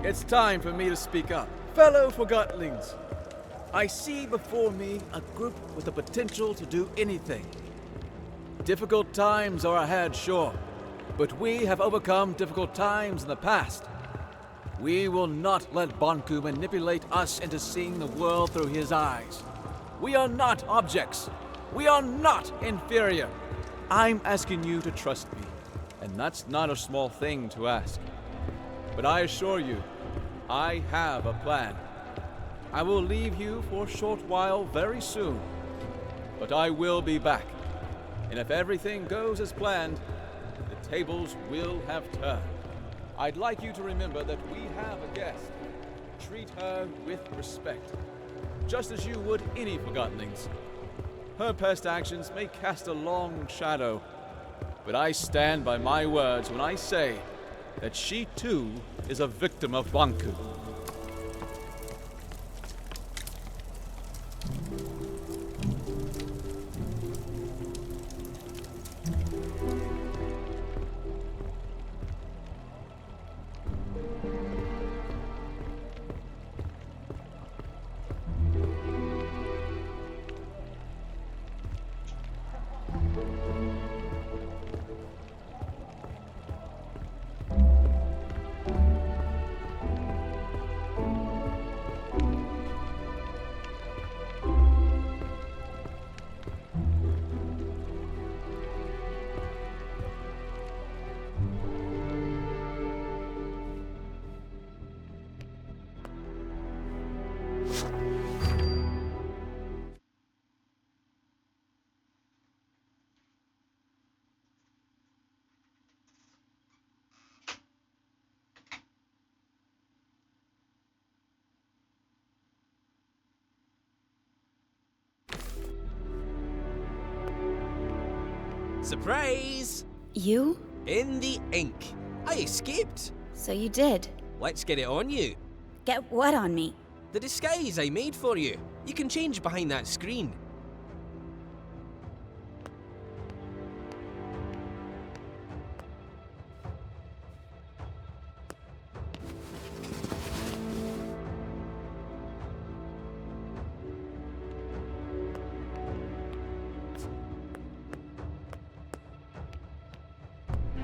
It's time for me to speak up. Fellow Forgottlings, I see before me a group with the potential to do anything. Difficult times are ahead, sure, but we have overcome difficult times in the past. We will not let Bonku manipulate us into seeing the world through his eyes. We are not objects. We are not inferior. I'm asking you to trust me, and that's not a small thing to ask. But I assure you, I have a plan. I will leave you for a short while very soon, but I will be back. And if everything goes as planned, the tables will have turned. I'd like you to remember that we have a guest. Treat her with respect, just as you would any Forgottlings. Her past actions may cast a long shadow, but I stand by my words when I say that she too is a victim of Bonku. Surprise! You? In the ink. I escaped. So you did. Let's get it on you. Get what on me? The disguise I made for you. You can change behind that screen.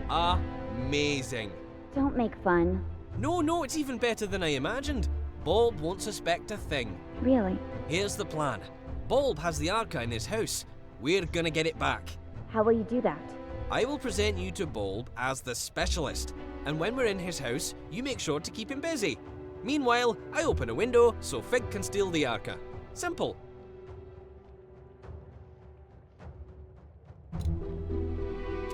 Amazing. Don't make fun. No, it's even better than I imagined. Bulb won't suspect a thing. Really? Here's the plan. Bulb has the Arca in his house. We're gonna get it back. How will you do that? I will present you to Bulb as the specialist, and when we're in his house, you make sure to keep him busy. Meanwhile, I open a window so Fig can steal the Arca. Simple.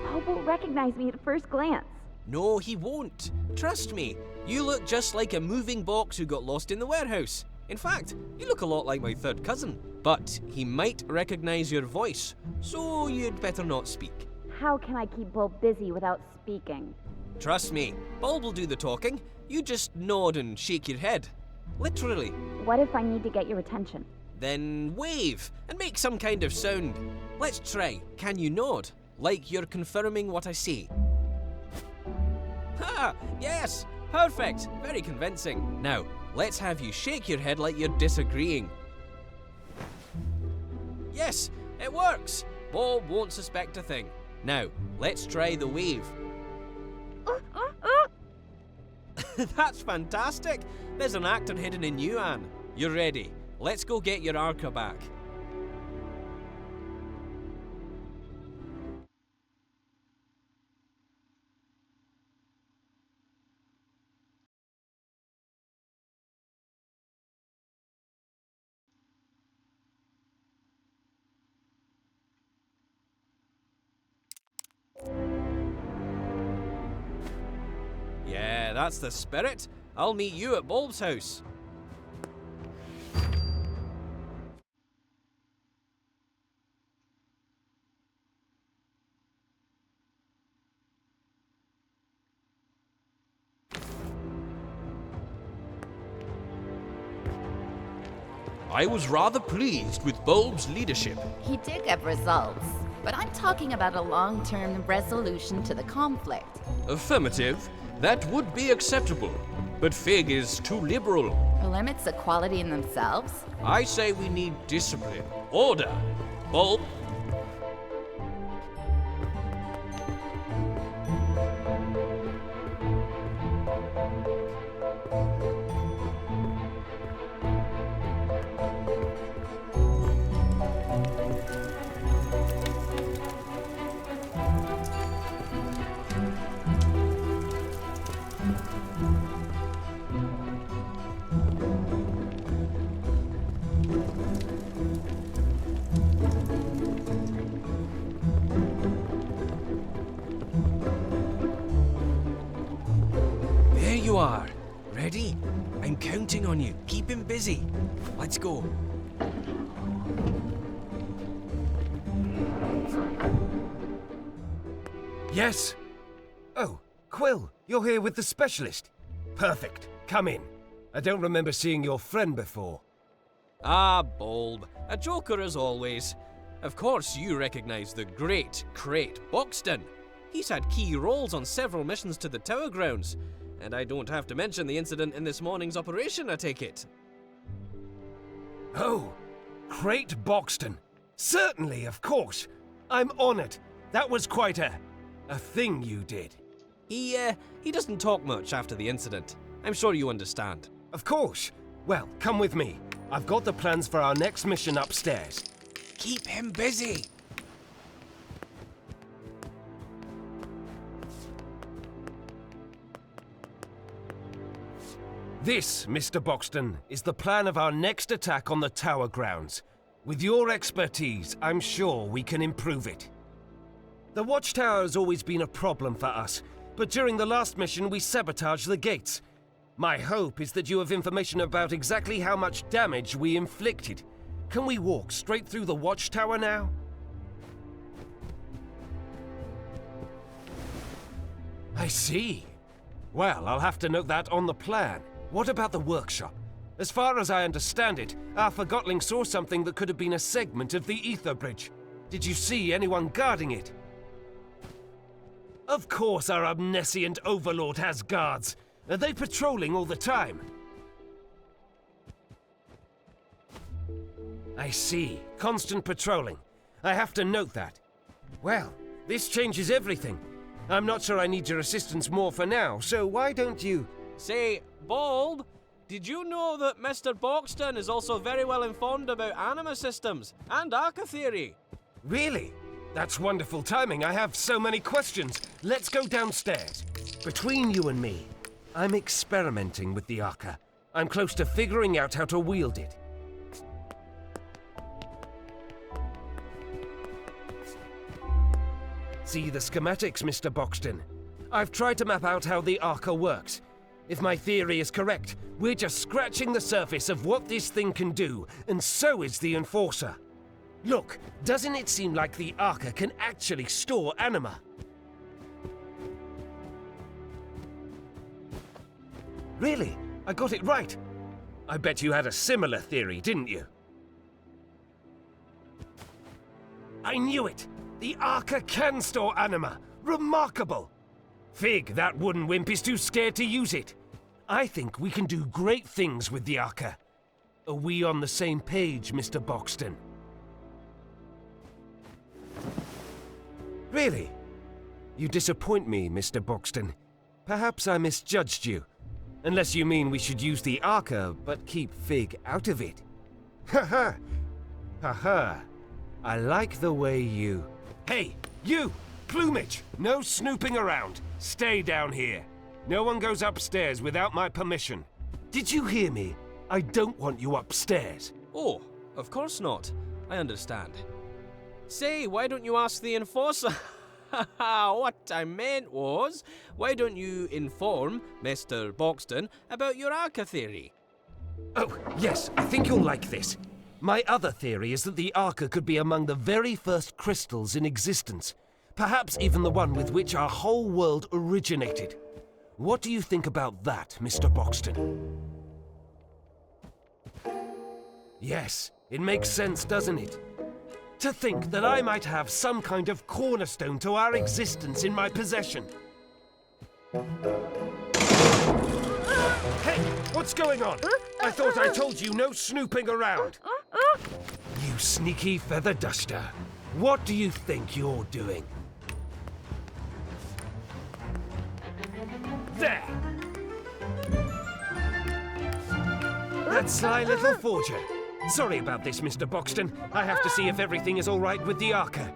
Hope will recognize me at first glance. No, he won't. Trust me. You look just like a moving box who got lost in the warehouse. In fact, you look a lot like my third cousin. But he might recognize your voice, so you'd better not speak. How can I keep Bulb busy without speaking? Trust me, Bulb will do the talking. You just nod and shake your head. Literally. What if I need to get your attention? Then wave and make some kind of sound. Let's try. Can you nod? Like you're confirming what I say. Ha! Yes! Perfect! Very convincing. Now, let's have you shake your head like you're disagreeing. Yes! It works! Bulb won't suspect a thing. Now, let's try the wave. That's fantastic! There's an actor hidden in you, Anne. You're ready. Let's go get your Arca back. Yeah, that's the spirit. I'll meet you at Bulb's house. I was rather pleased with Bulb's leadership. He did get results, but I'm talking about a long-term resolution to the conflict. Affirmative. That would be acceptable. but Fig is too liberal. Are limits a quality in themselves? I say we need discipline, order, bulb. There you are. Ready? I'm counting on you. Keep him busy. Let's go. Yes? Oh, Quill, you're here with the specialist. Perfect. Come in. I don't remember seeing your friend before. Ah, Bulb. A joker as always. Of course you recognize the great Crate Boxton. He's had key roles on several missions to the Tower Grounds. And I don't have to mention the incident in this morning's operation, I take it. Oh, Crate Boxton. Certainly, of course. I'm honored. That was quite a thing you did. He doesn't talk much after the incident. I'm sure you understand. Of course. Well, come with me. I've got the plans for our next mission upstairs. Keep him busy. This, Mr. Boxton, is the plan of our next attack on the Tower Grounds. With your expertise, I'm sure we can improve it. The Watchtower has always been a problem for us, but during the last mission we sabotaged the gates. My hope is that you have information about exactly how much damage we inflicted. Can we walk straight through the Watchtower now? I see. Well, I'll have to note that on the plan. What about the workshop? As far as I understand it, our Forgotling saw something that could have been a segment of the Ether Bridge. Did you see anyone guarding it? Of course our omniscient overlord has guards. Are they patrolling all the time? I see. Constant patrolling. I have to note that. Well, this changes everything. I'm not sure I need your assistance more for now, so why don't you... Say, Bulb, did you know that Mr. Boxton is also very well informed about anima systems and Arca theory? Really? That's wonderful timing. I have so many questions. Let's go downstairs. Between you and me, I'm experimenting with the Arca. I'm close to figuring out how to wield it. See the schematics, Mr. Boxton. I've tried to map out how the Arca works. If my theory is correct, we're just scratching the surface of what this thing can do, and so is the Enforcer. Look, doesn't it seem like the Arca can actually store anima? Really? I got it right. I bet you had a similar theory, didn't you? I knew it! The Arca can store anima! Remarkable! Fig, that wooden wimp is too scared to use it. I think we can do great things with the Arca. Are we on the same page, Mr. Boxton? Really? You disappoint me, Mr. Boxton. Perhaps I misjudged you. Unless you mean we should use the Arca, but keep Fig out of it. Ha-ha! Ha-ha! I like the way you... Hey, you! Plumage! No snooping around. Stay down here. No one goes upstairs without my permission. Did you hear me? I don't want you upstairs. Oh, of course not. I understand. Say, why don't you ask the Enforcer? What I meant was, why don't you inform Mr. Boxton about your Arca theory? Oh, yes, I think you'll like this. My other theory is that the Arca could be among the very first crystals in existence. Perhaps even the one with which our whole world originated. What do you think about that, Mr. Boxton? Yes, it makes sense, doesn't it? To think that I might have some kind of cornerstone to our existence in my possession. What's going on? I thought I told you no snooping around. You sneaky feather duster. What do you think you're doing? There! That sly little forger. Sorry about this, Mr. Boxton. I have to see if everything is all right with the Arca.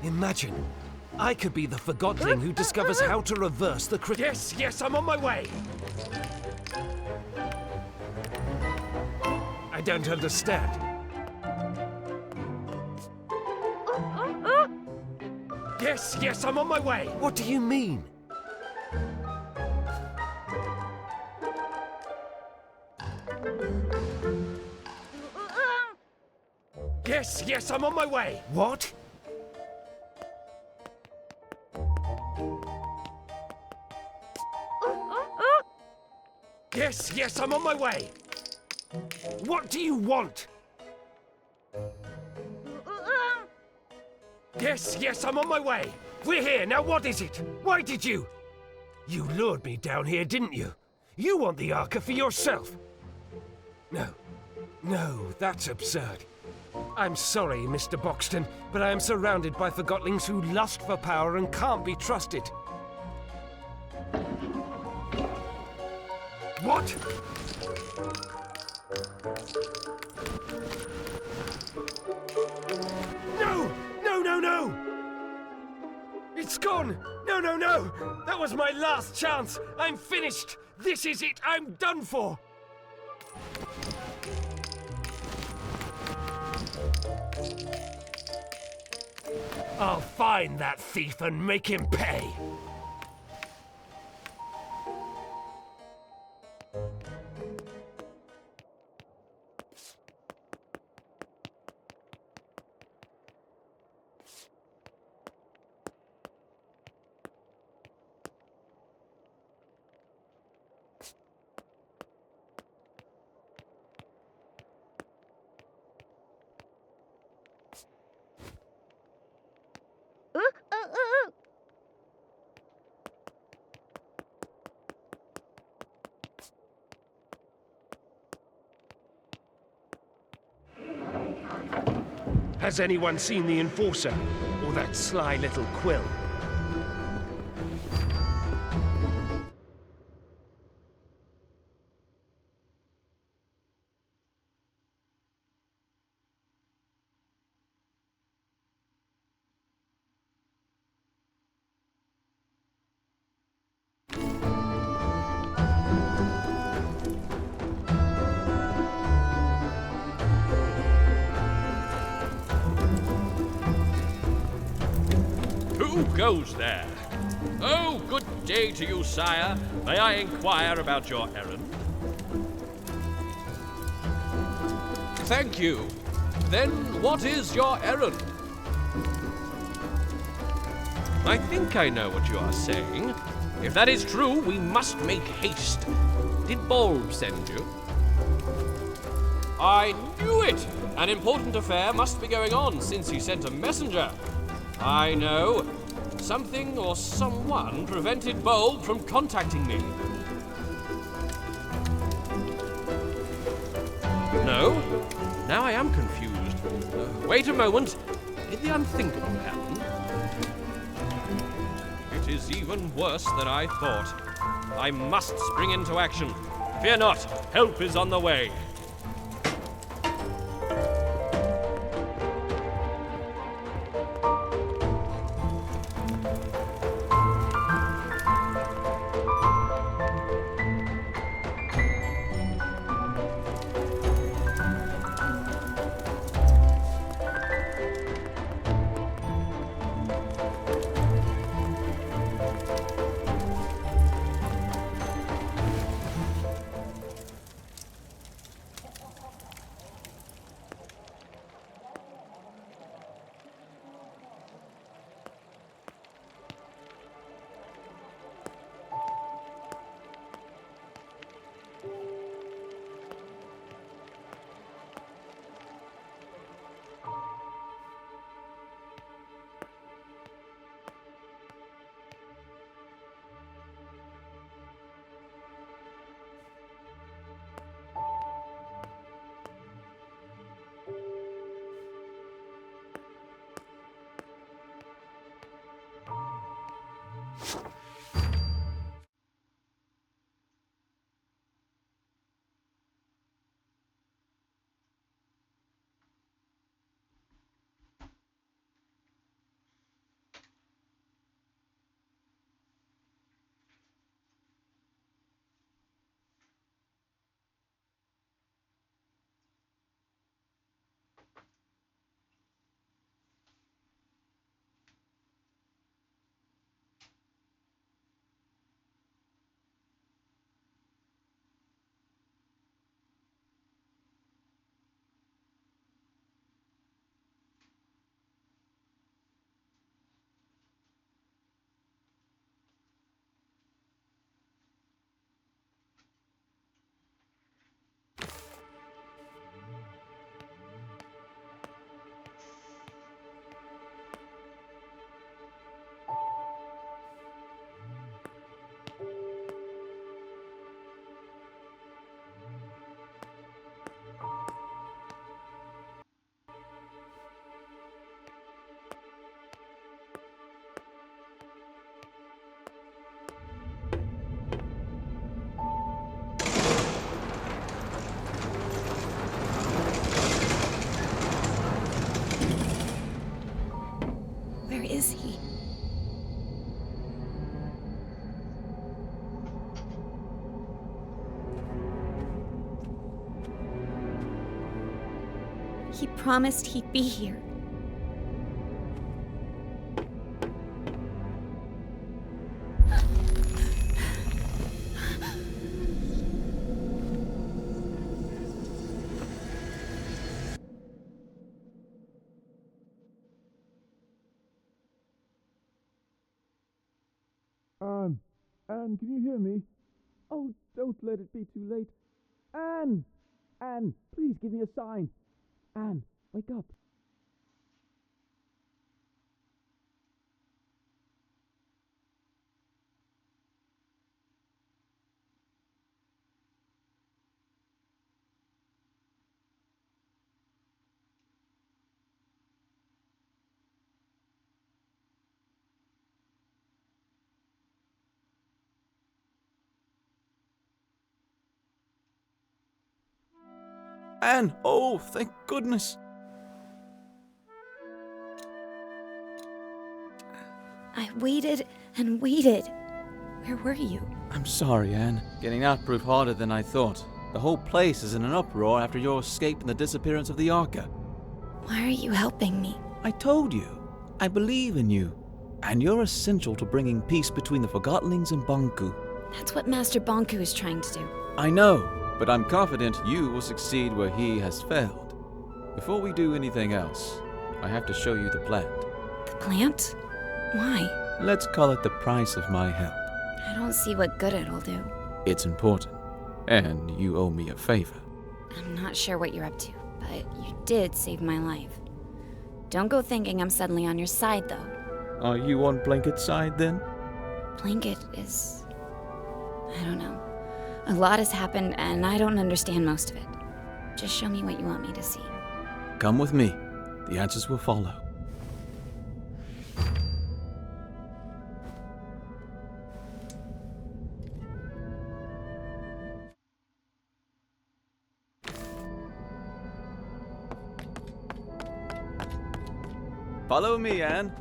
Imagine, I could be the Forgotling who discovers how to reverse the Yes, I'm on my way! I don't understand. Yes, I'm on my way! What do you mean? Yes, I'm on my way! What? Yes, I'm on my way! What do you want? Yes, I'm on my way! We're here, now what is it? Why did you? You lured me down here, didn't you? You want the Arca for yourself! No, that's absurd. I'm sorry, Mr. Boxton, but I am surrounded by Forgotlings who lust for power and can't be trusted. What? No! It's gone! No! That was my last chance! I'm finished! This is it! I'm done for! I'll find that thief and make him pay! Has anyone seen the Enforcer? Or that sly little Quill? Who goes there? Oh, good day to you, sire. May I inquire about your errand? Thank you. Then what is your errand? I think I know what you are saying. If that is true, we must make haste. Did Bulb send you? I knew it! An important affair must be going on since he sent a messenger. I know. Something or someone prevented Bulb from contacting me. No? Now I am confused. Wait a moment. Did the unthinkable happen? It is even worse than I thought. I must spring into action. Fear not, help is on the way. He promised he'd be here. Anne, can you hear me? Oh, don't let it be too late. Anne! Anne, please give me a sign. Anne, wake up. Anne! Oh, thank goodness! I waited and waited. Where were you? I'm sorry, Anne. Getting out proved harder than I thought. The whole place is in an uproar after your escape and the disappearance of the Arca. Why are you helping me? I told you. I believe in you. And you're essential to bringing peace between the Forgottlings and Banku. That's what Master Banku is trying to do. I know, but I'm confident you will succeed where he has failed. Before we do anything else, I have to show you the plant. The plant? Why? Let's call it the price of my help. I don't see what good it'll do. It's important, and you owe me a favor. I'm not sure what you're up to, but you did save my life. Don't go thinking I'm suddenly on your side, though. Are you on Blanket's side, then? Blanket is... I don't know. A lot has happened, and I don't understand most of it. Just show me what you want me to see. Come with me. The answers will follow. Follow me, Anne.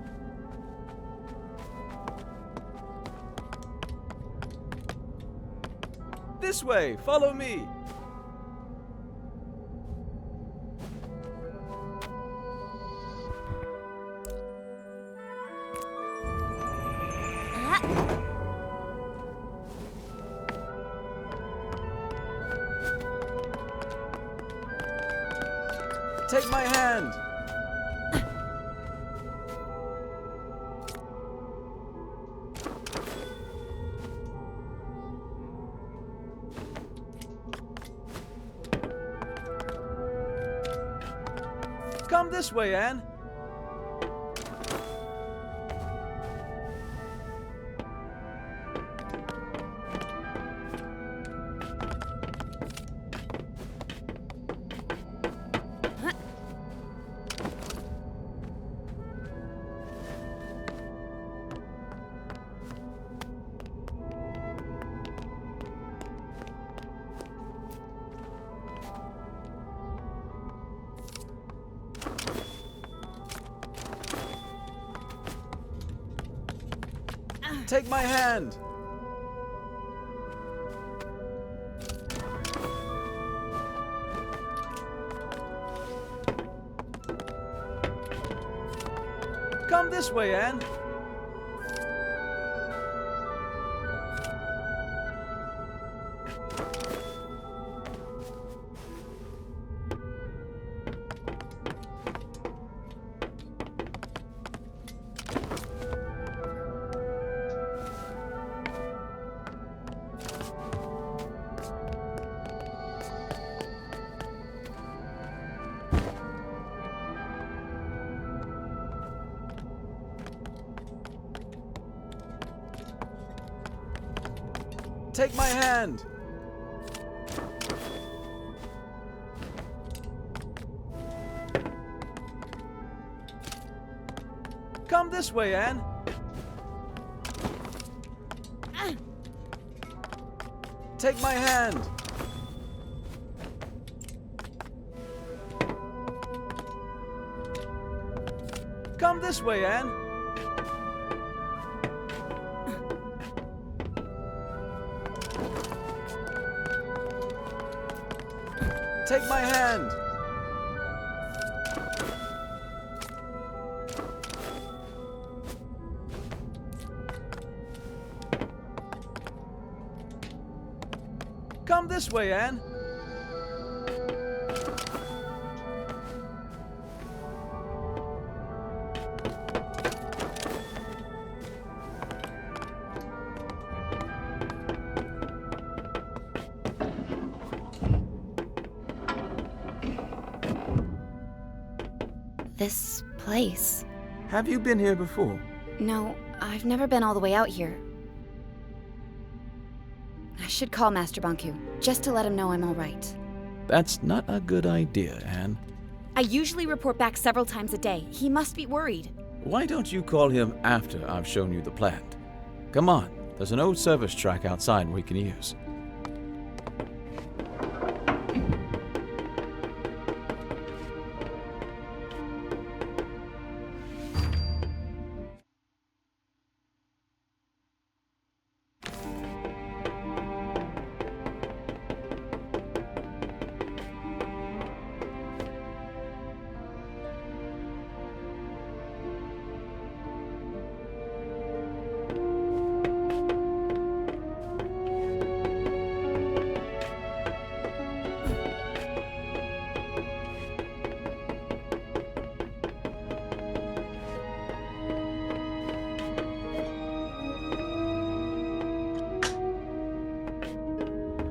This way, follow me. Take my hand. Come this way, Anne. Take my hand. Come this way, Anne. Take my hand. Come this way, Anne. Take my hand. Come this way, Anne. Take my hand. Come this way, Anne. This place. Have you been here before? No, I've never been all the way out here. I should call Master Banku, just to let him know I'm all right. That's not a good idea, Anne. I usually report back several times a day. He must be worried. Why don't you call him after I've shown you the plant? Come on, there's an old service track outside we can use.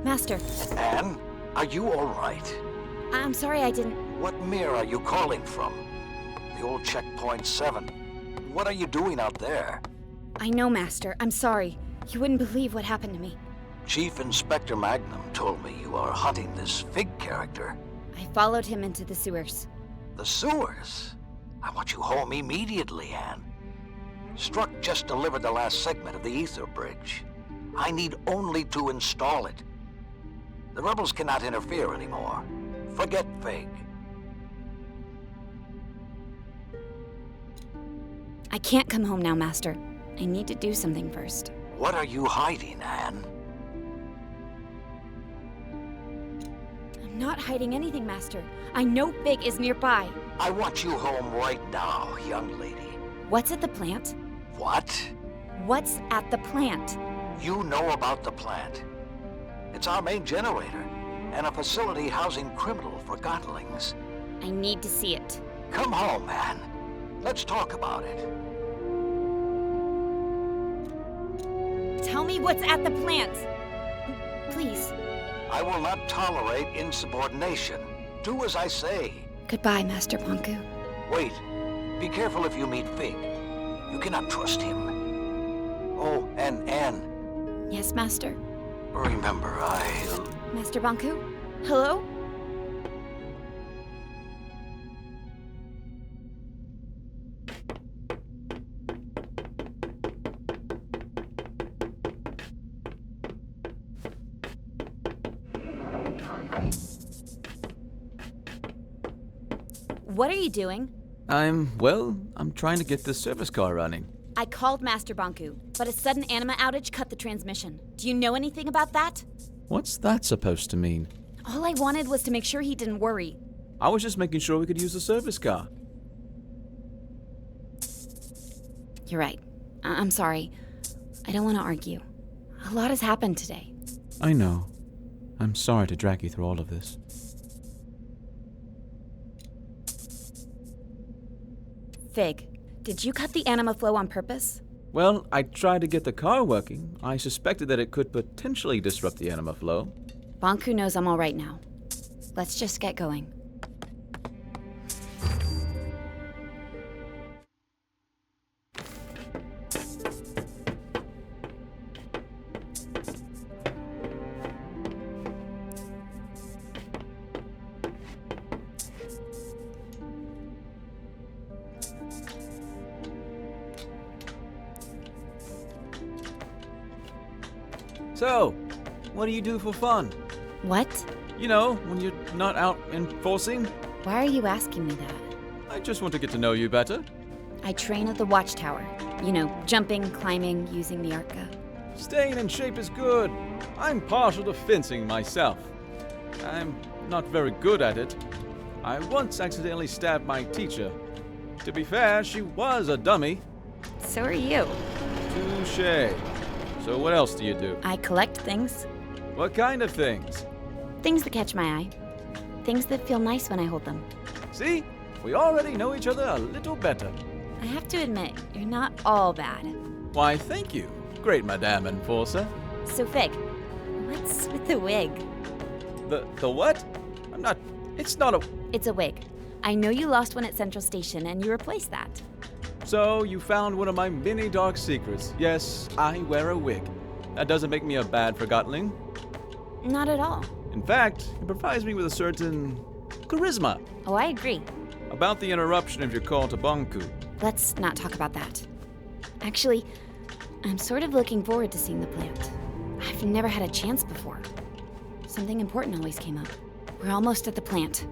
Master, Anne, are you all right? I'm sorry I didn't... What mirror are you calling from? The old checkpoint 7. What are you doing out there? I know, Master. I'm sorry. You wouldn't believe what happened to me. Chief Inspector Magnum told me you are hunting this Fig character. I followed him into the sewers. The sewers? I want you home immediately, Anne. Struck just delivered the last segment of the ether bridge. I need only to install it. The rebels cannot interfere anymore. Forget Fig. I can't come home now, Master. I need to do something first. What are you hiding, Anne? I'm not hiding anything, Master. I know Fig is nearby. I want you home right now, young lady. What's at the plant? What? What's at the plant? You know about the plant. It's our main generator, and a facility housing criminal Forgottlings. I need to see it. Come home, man. Let's talk about it. Tell me what's at the plant. Please. I will not tolerate insubordination. Do as I say. Goodbye, Master Banku. Wait. Be careful if you meet Fig. You cannot trust him. Oh, and Anne. Yes, Master. Remember, Master Banku? Hello? What are you doing? I'm trying to get this service car running. I called Master Banku, but a sudden anima outage cut the transmission. Do you know anything about that? What's that supposed to mean? All I wanted was to make sure he didn't worry. I was just making sure we could use the service car. You're right. I'm sorry. I don't want to argue. A lot has happened today. I know. I'm sorry to drag you through all of this. Fig, did you cut the anima flow on purpose? Well, I tried to get the car working. I suspected that it could potentially disrupt the anima flow. Banku knows I'm all right now. Let's just get going. So, what do you do for fun? What? You know, when you're not out enforcing? Why are you asking me that? I just want to get to know you better. I train at the watchtower. You know, jumping, climbing, using the Arca. Staying in shape is good. I'm partial to fencing myself. I'm not very good at it. I once accidentally stabbed my teacher. To be fair, she was a dummy. So are you. Touché. So what else do you do? I collect things. What kind of things? Things that catch my eye. Things that feel nice when I hold them. See? We already know each other a little better. I have to admit, you're not all bad. Why, thank you, great Madame Enforcer. So, Fig, what's with the wig? The what? I'm not... It's not a... It's a wig. I know you lost one at Central Station, and you replaced that. So, you found one of my many dark secrets. Yes, I wear a wig. That doesn't make me a bad Forgotling. Not at all. In fact, it provides me with a certain... charisma. Oh, I agree. About the interruption of your call to Banku. Let's not talk about that. Actually, I'm sort of looking forward to seeing the plant. I've never had a chance before. Something important always came up. We're almost at the plant.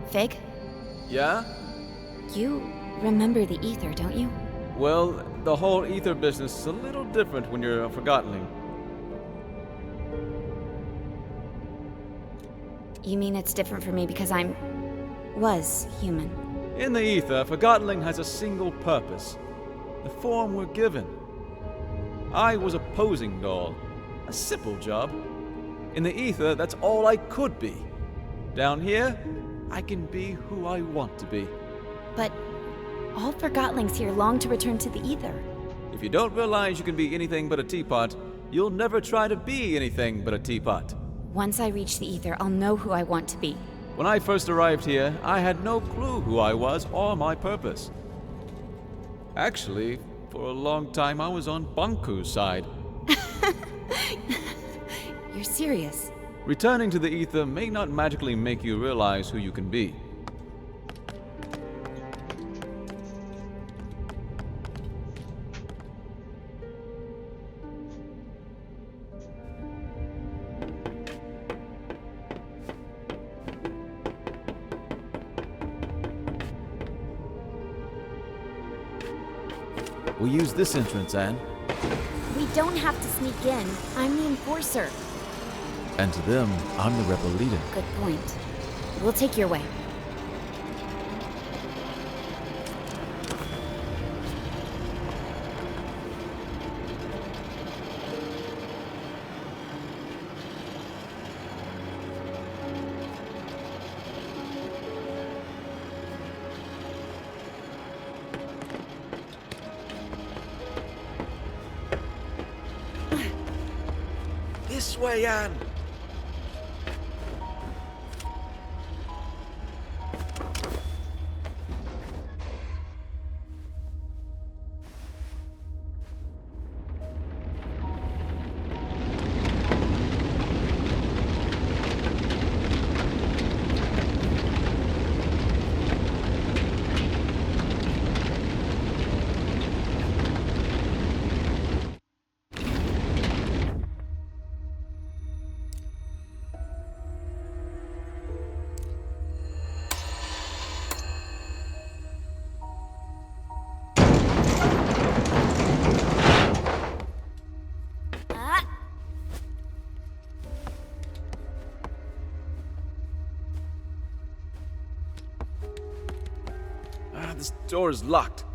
Fig, Yeah? you remember the ether, don't you? Well, the whole ether business is a little different when you're a Forgotling. You mean it's different for me because was human. In the ether, Forgotling has a single purpose. The form we're given. I was a posing doll. A simple job. In the ether, that's all I could be. Down here, I can be who I want to be. But all Forgotlings here long to return to the ether. If you don't realize you can be anything but a teapot, you'll never try to be anything but a teapot. Once I reach the ether, I'll know who I want to be. When I first arrived here, I had no clue who I was or my purpose. Actually, for a long time I was on Banku's side. You're serious? Returning to the ether may not magically make you realize who you can be. We'll use this entrance, Anne. We don't have to sneak in. I'm the enforcer. And to them, I'm the rebel leader. Good point. We'll take your way. This way, Anne! This door is locked.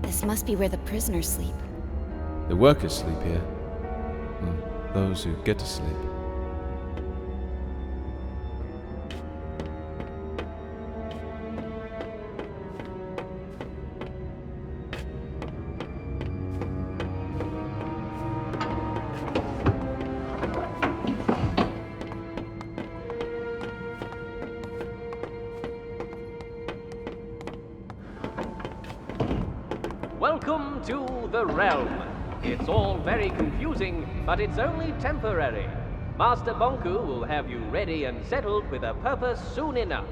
This must be where the prisoners sleep. The workers sleep here. Those who get to sleep. Welcome to the realm. It's all very confusing, but it's only temporary. Master Bonku will have you ready and settled with a purpose soon enough.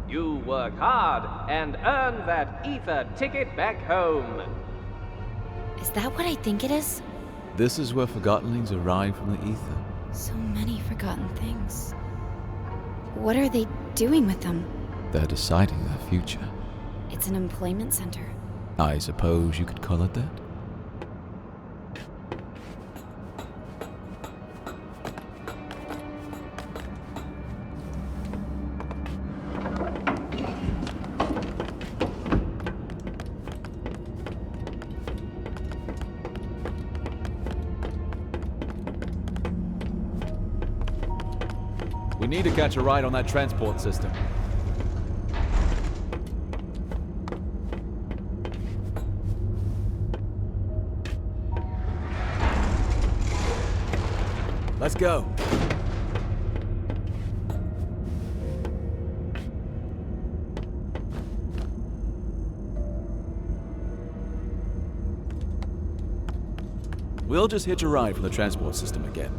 You work hard and earn that ether ticket back home. Is that what I think it is? This is where Forgottonlings arrive from the ether. So many forgotten things. What are they doing with them? They're deciding their future. It's an employment center. I suppose you could call it that. We need to catch a ride on that transport system. Let's go. We'll just hitch a ride from the transport system again.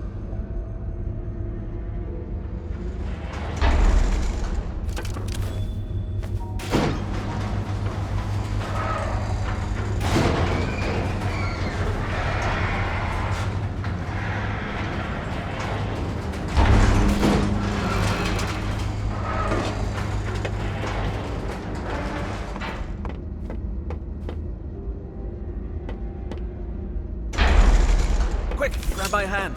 Quick, grab my hand.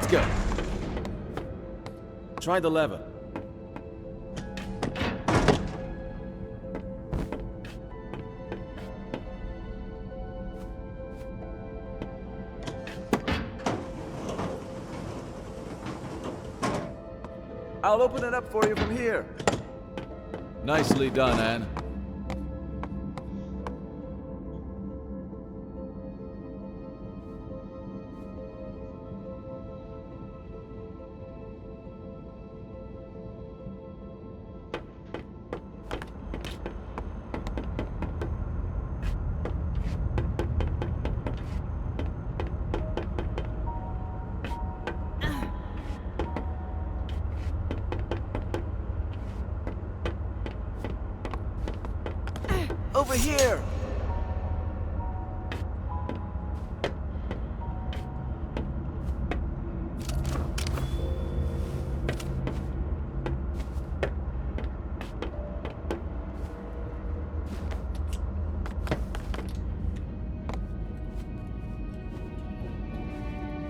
go. Try the lever. I'll open it up for you from here. Nicely done, Anne. Over here!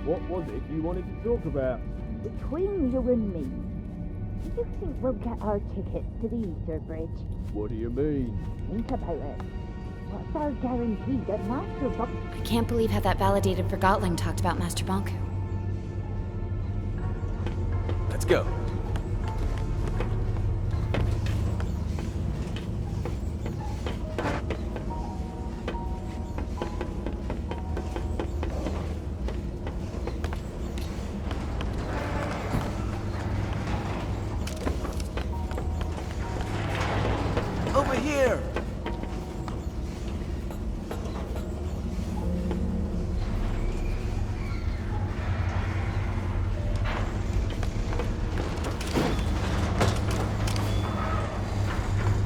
What was it you wanted to talk about? Between you and me, do you think we'll get our tickets to the Ether Bridge? What do you mean? Think about it. What's our guarantee that Master Buck... I can't believe how that validated Forgotling talked about Master Bonku. Let's go. Over here!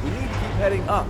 We need to keep heading up.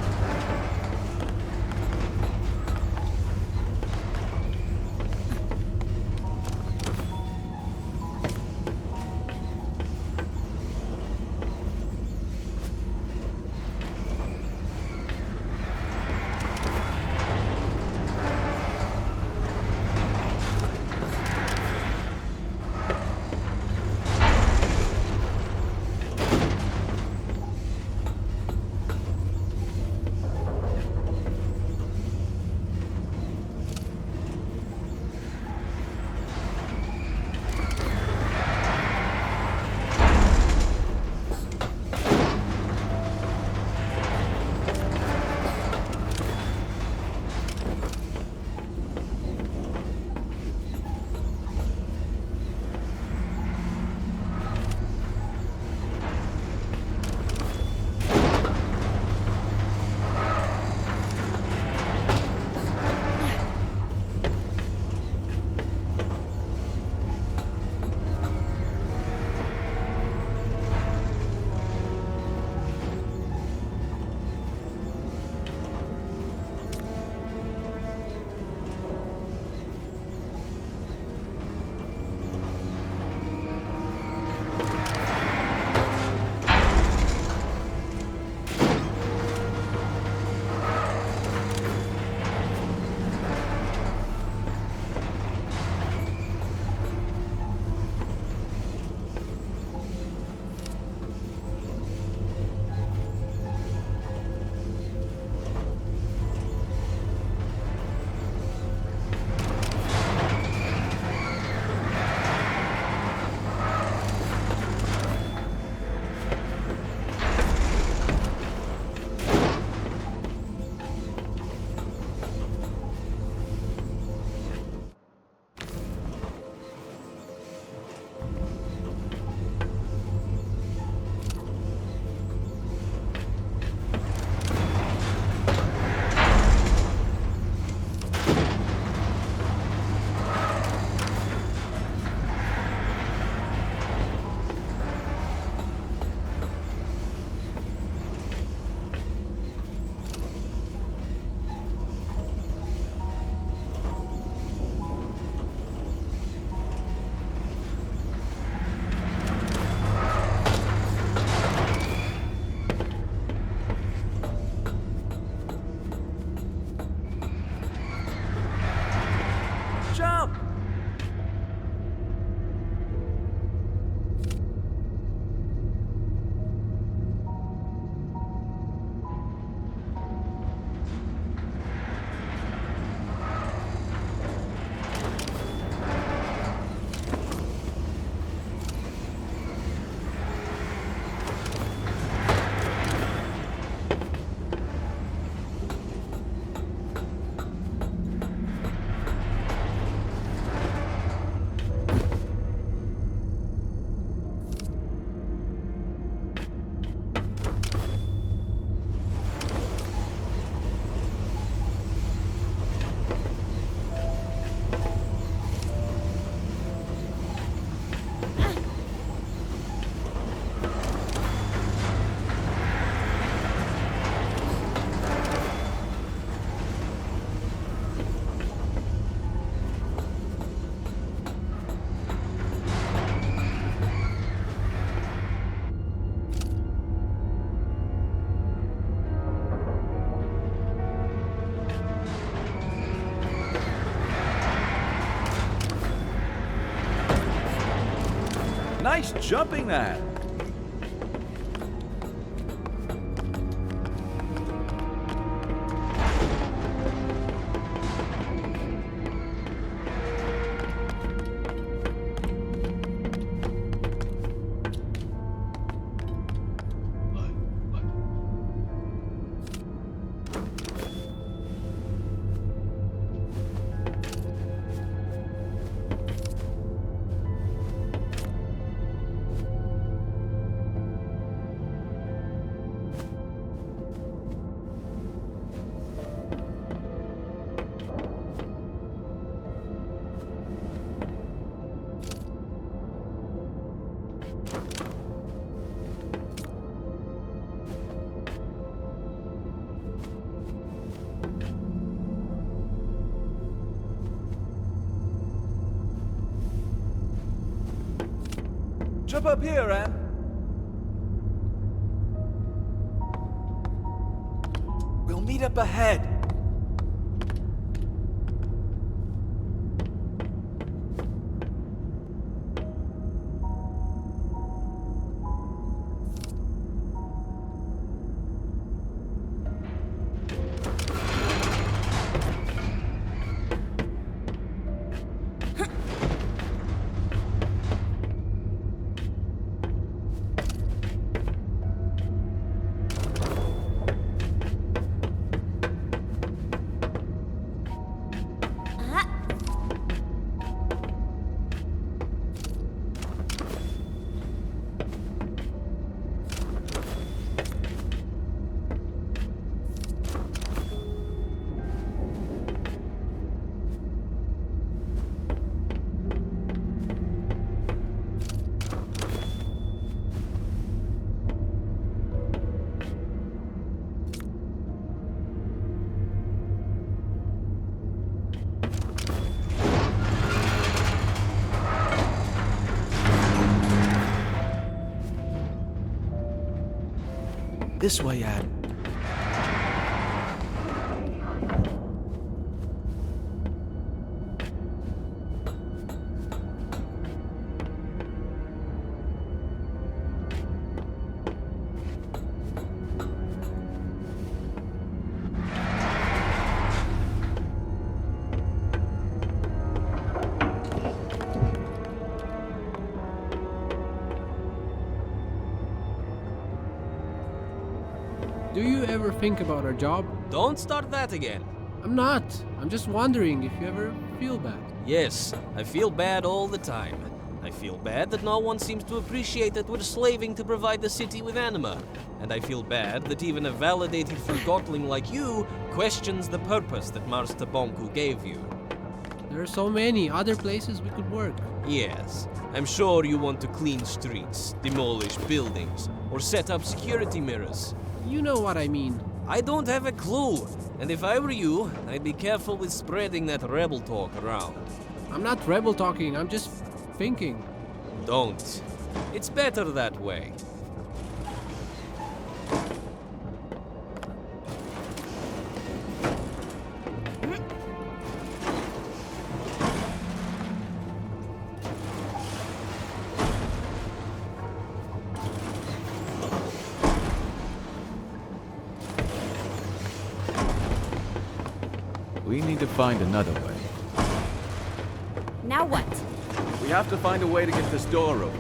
Nice jumping, Anne. Jump up here, Anne. We'll meet up ahead. This way, Anne. Do you ever think about our job? Don't start that again. I'm not. I'm just wondering if you ever feel bad. Yes, I feel bad all the time. I feel bad that no one seems to appreciate that we're slaving to provide the city with anima. And I feel bad that even a validated Forgottling like you questions the purpose that Master Bonku gave you. There are so many other places we could work. Yes, I'm sure you want to clean streets, demolish buildings, or set up security mirrors. You know what I mean. I don't have a clue, and if I were you, I'd be careful with spreading that rebel talk around. I'm not rebel talking, I'm just thinking. Don't. It's better that way. We need to find another way. Now what? We have to find a way to get this door open.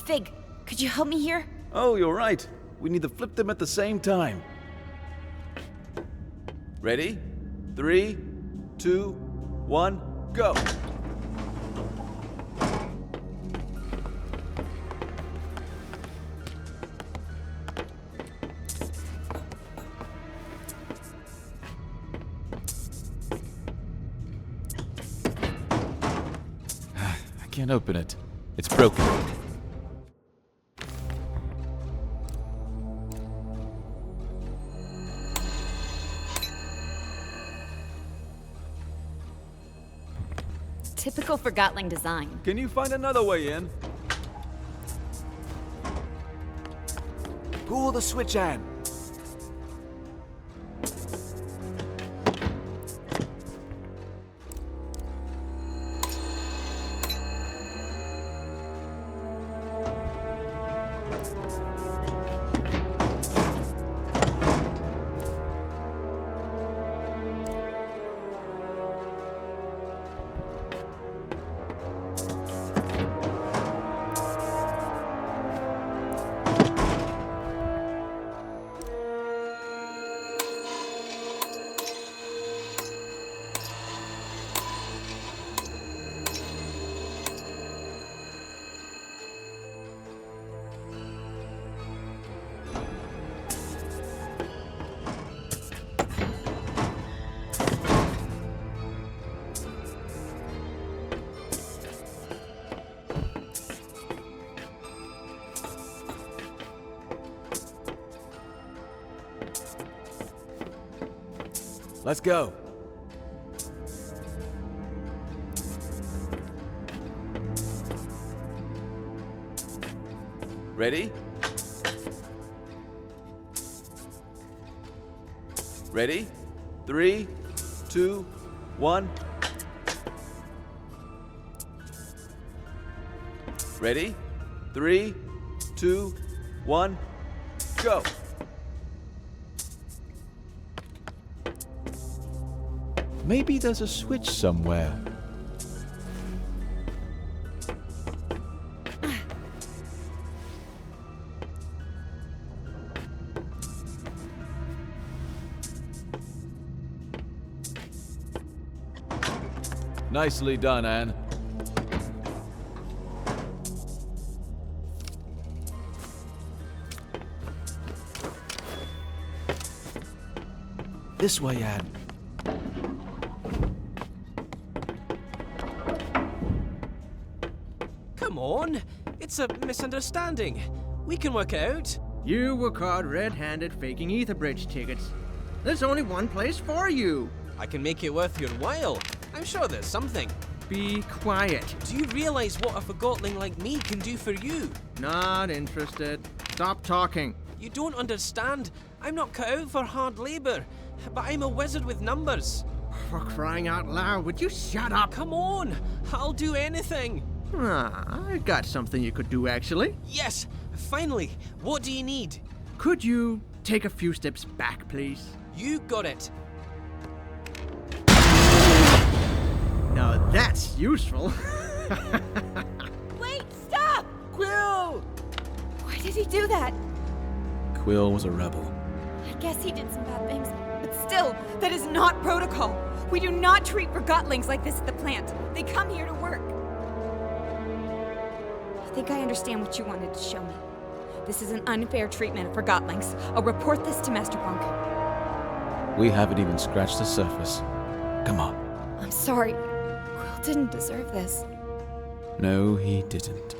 Fig, could you help me here? Oh, you're right. We need to flip them at the same time. Ready? 3, 2, 1, go! I can't open it. It's broken. Typical Forgotling design. Can you find another way in? Pull the switch, Anne. Let's go. Ready? Ready? 3, 2, 1. Ready? 3, 2, 1, go! Maybe there's a switch somewhere. Nicely done, Anne. This way, Anne. Come on, it's a misunderstanding. We can work it out. You were caught red-handed faking Ether Bridge tickets. There's only one place for you. I can make it worth your while. I'm sure there's something. Be quiet. Do you realize what a Forgotling like me can do for you? Not interested. Stop talking. You don't understand. I'm not cut out for hard labor, but I'm a wizard with numbers. For crying out loud, would you shut up? Come on, I'll do anything. I got something you could do, actually. Yes, finally. What do you need? Could you take a few steps back, please? You got it. Now that's useful. Wait, stop! Quill! Why did he do that? Quill was a rebel. I guess he did some bad things, but still, that is not protocol. We do not treat Forgotlings like this at the plant. They come here to work. I think I understand what you wanted to show me. This is an unfair treatment of Forgotlings. I'll report this to Master Bonk. We haven't even scratched the surface. Come on. I'm sorry. Quill didn't deserve this. No, he didn't.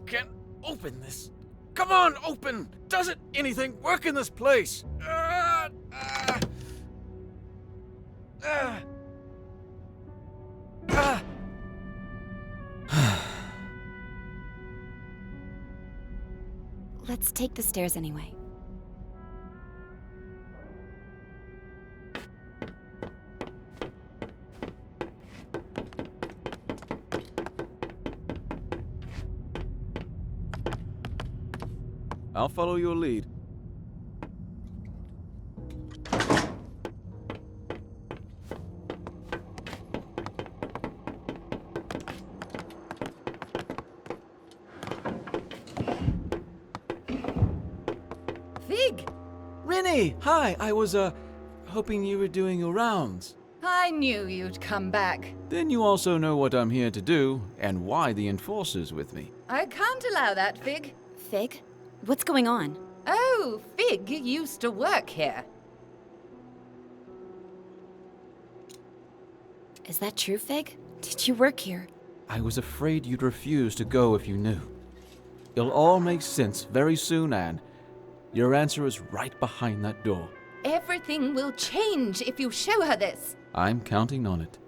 Can't open this. Come on, open! Doesn't anything work in this place? take the stairs anyway. I'll follow your lead. Fig! Rinny! Hi! I was, hoping you were doing your rounds. I knew you'd come back. Then you also know what I'm here to do, and why the Enforcer's with me. I can't allow that, Fig. Fig? What's going on? Oh, Fig used to work here. Is that true, Fig? Did you work here? I was afraid you'd refuse to go if you knew. It'll all make sense very soon, Anne. Your answer is right behind that door. Everything will change if you show her this. I'm counting on it.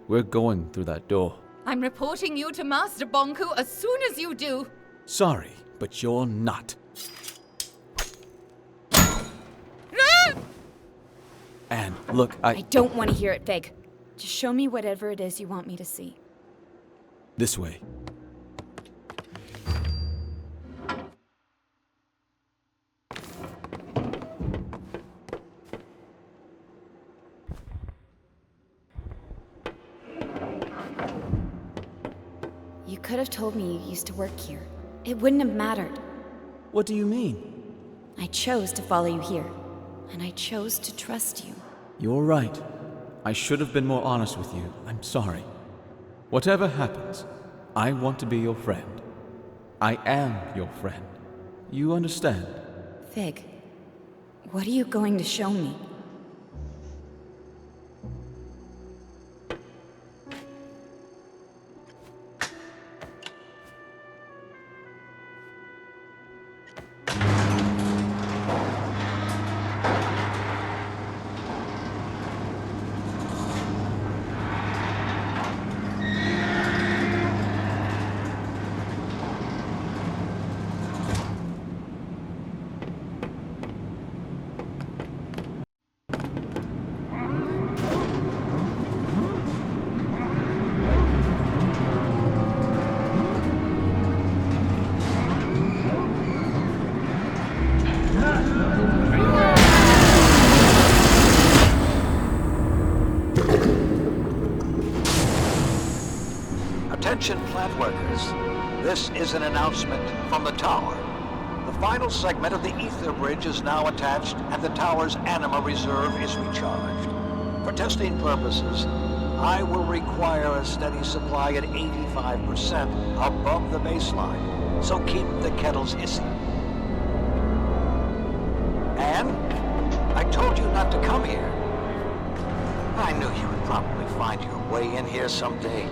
We're going through that door. I'm reporting you to Master Bonku as soon as you do. Sorry, but you're not. Anne, look, I don't want to hear it, Fig. Just show me whatever it is you want me to see. This way. You could have told me you used to work here. It wouldn't have mattered. What do you mean? I chose to follow you here, and I chose to trust you. You're right. I should have been more honest with you. I'm sorry. Whatever happens, I want to be your friend. I am your friend. You understand? Fig, what are you going to show me? Attention plant workers. This is an announcement from the tower. The final segment of the ether bridge is now attached and the tower's anima reserve is recharged. For testing purposes, I will require a steady supply at 85% above the baseline, so keep the kettles hissing. Anne, I told you not to come here. I knew you would probably find your way in here someday.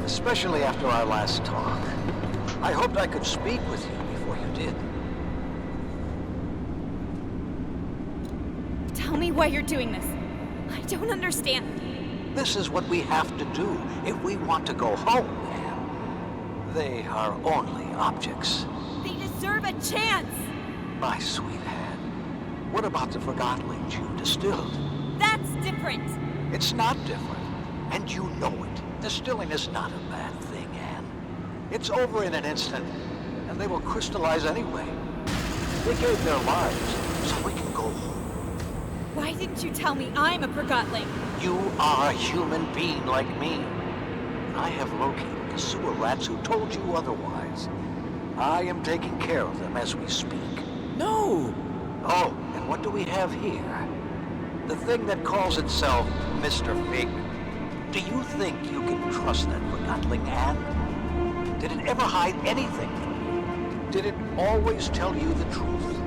Especially after our last talk. I hoped I could speak with you before you did. Tell me why you're doing this. I don't understand. This is what we have to do if we want to go home, Anne. They are only objects. They deserve a chance! My sweet Anne, what about the Forgottlings you distilled? That's different! It's not different, and you know it. Distilling is not a bad thing, Anne. It's over in an instant, and they will crystallize anyway. They gave their lives so we can go home. Why didn't you tell me I'm a Forgottling? You are a human being like me. I have located the sewer rats who told you otherwise. I am taking care of them as we speak. No! Oh, and what do we have here? The thing that calls itself Mr. Fig. Do you think you can trust that Forgottling, Anne? Did it ever hide anything from you? Did it always tell you the truth?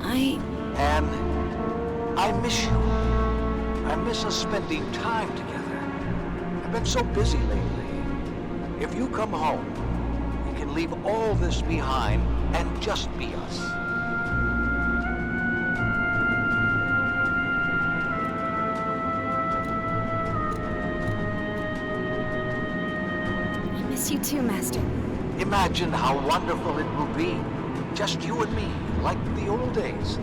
Anne, I miss you. I miss us spending time together. I've been so busy lately. If you come home, we can leave all this behind and just be us. You too, Master. Imagine how wonderful it will be. Just you and me. like the old days.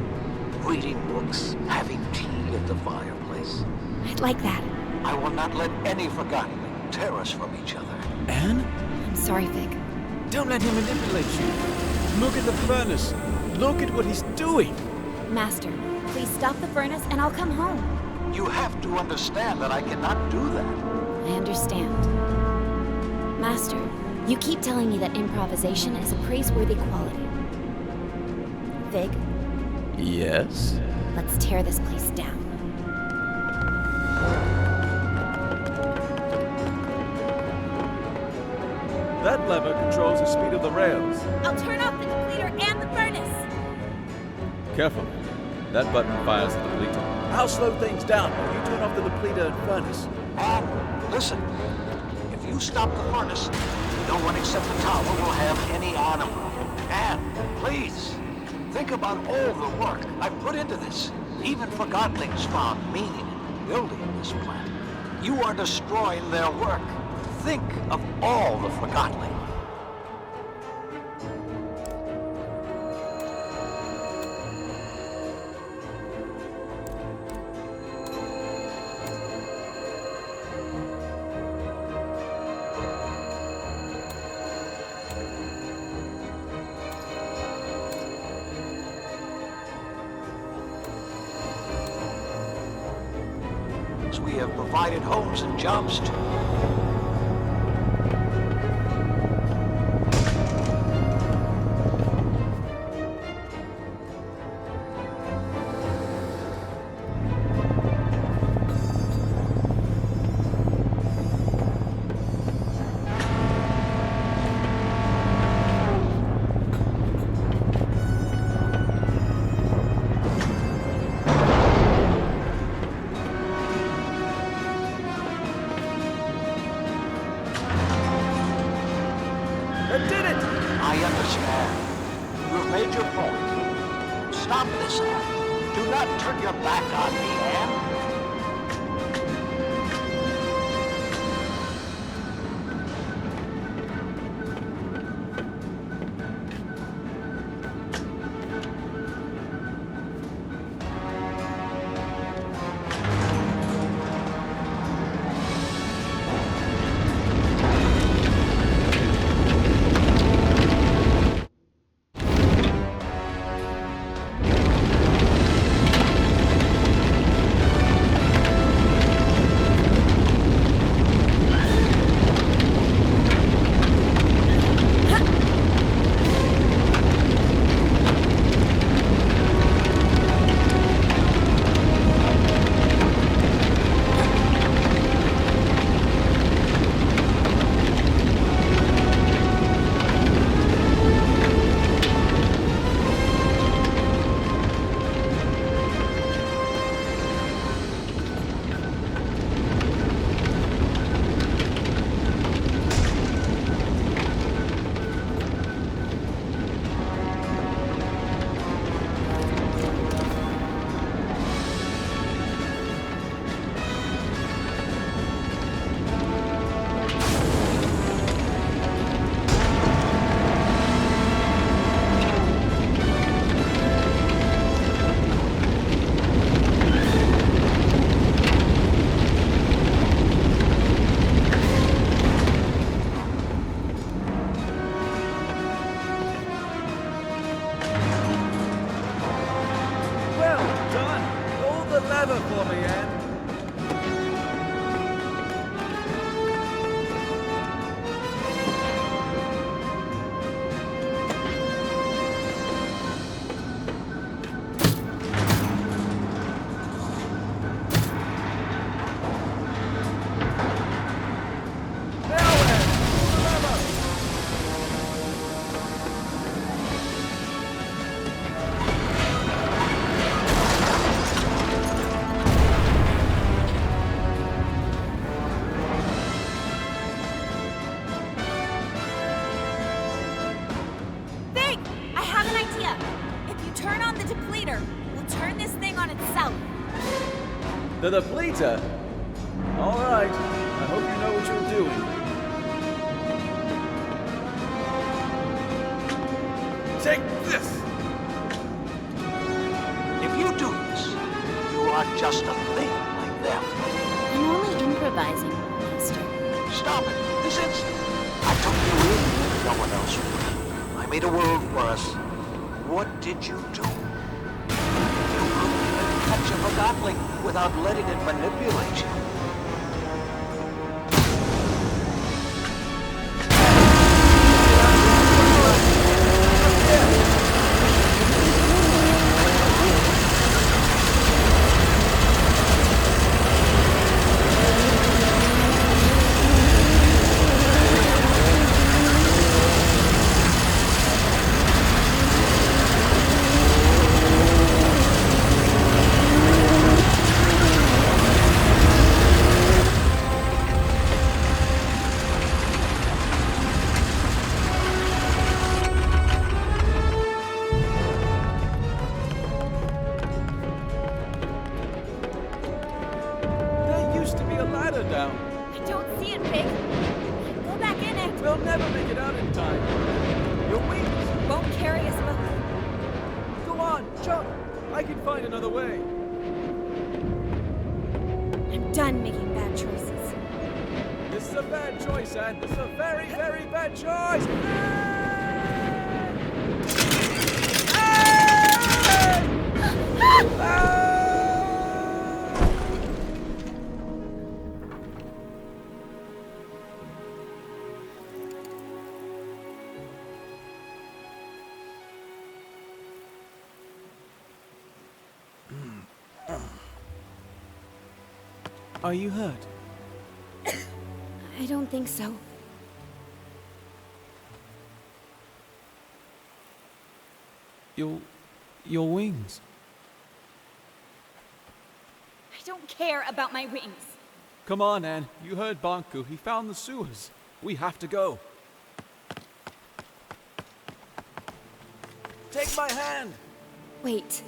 Reading books, having tea at the fireplace. I'd like that. I will not let any Forgotten tear us from each other. Anne? I'm sorry, Fig. Don't let him manipulate you. Look at the furnace. Look at what he's doing. Master, please stop the furnace and I'll come home. You have to understand that I cannot do that. I understand. Master, you keep telling me that improvisation is a praiseworthy quality. Fig, Yes? let's tear this place down. That lever controls the speed of the rails. I'll turn off the depleter and the furnace. Careful. That button fires the depleter. I'll slow things down while you turn off the depleter and furnace. And listen, if you stop the furnace, no one except the tower will have any animal. And please, think about all the work I put into this. Even Forgottlings found meaning in building this planet. You are destroying their work. Think of all the Forgottlings. We have provided homes and jobs to. I understand. You've made your point. Stop this, Anne. Do not turn your back on me, Anne. for me, Anne. The depleter? All right. I hope you know what you're doing. Take this! you do this? You are just a thing like them. I'm only improvising, Master. Stop it, this instant. I took you in when no one else would. I made a world for us. What did you do? You couldn't even touch a Forgotling without letting it manipulate you. There used to be a ladder down. I don't see it, Pig. Go back in it. We'll never make it out in time. Your wings. Won't carry us both. Go on, jump. I can find another way. I'm done making bad choices. This is a bad choice, Anne. This is a very, very bad choice. Are you hurt? I don't think so. Your wings. I don't care about my wings. Come on, Anne. You heard Bonku. He found the sewers. We have to go. Take my hand. Wait.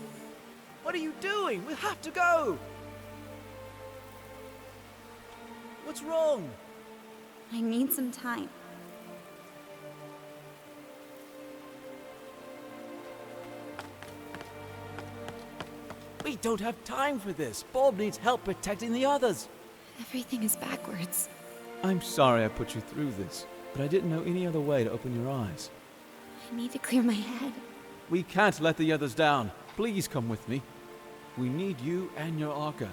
What are you doing? We have to go. What's wrong? I need some time. We don't have time for this. Bob needs help protecting the others. Everything is backwards. I'm sorry I put you through this, but I didn't know any other way to open your eyes. I need to clear my head. We can't let the others down. Please come with me. We need you and your Arca.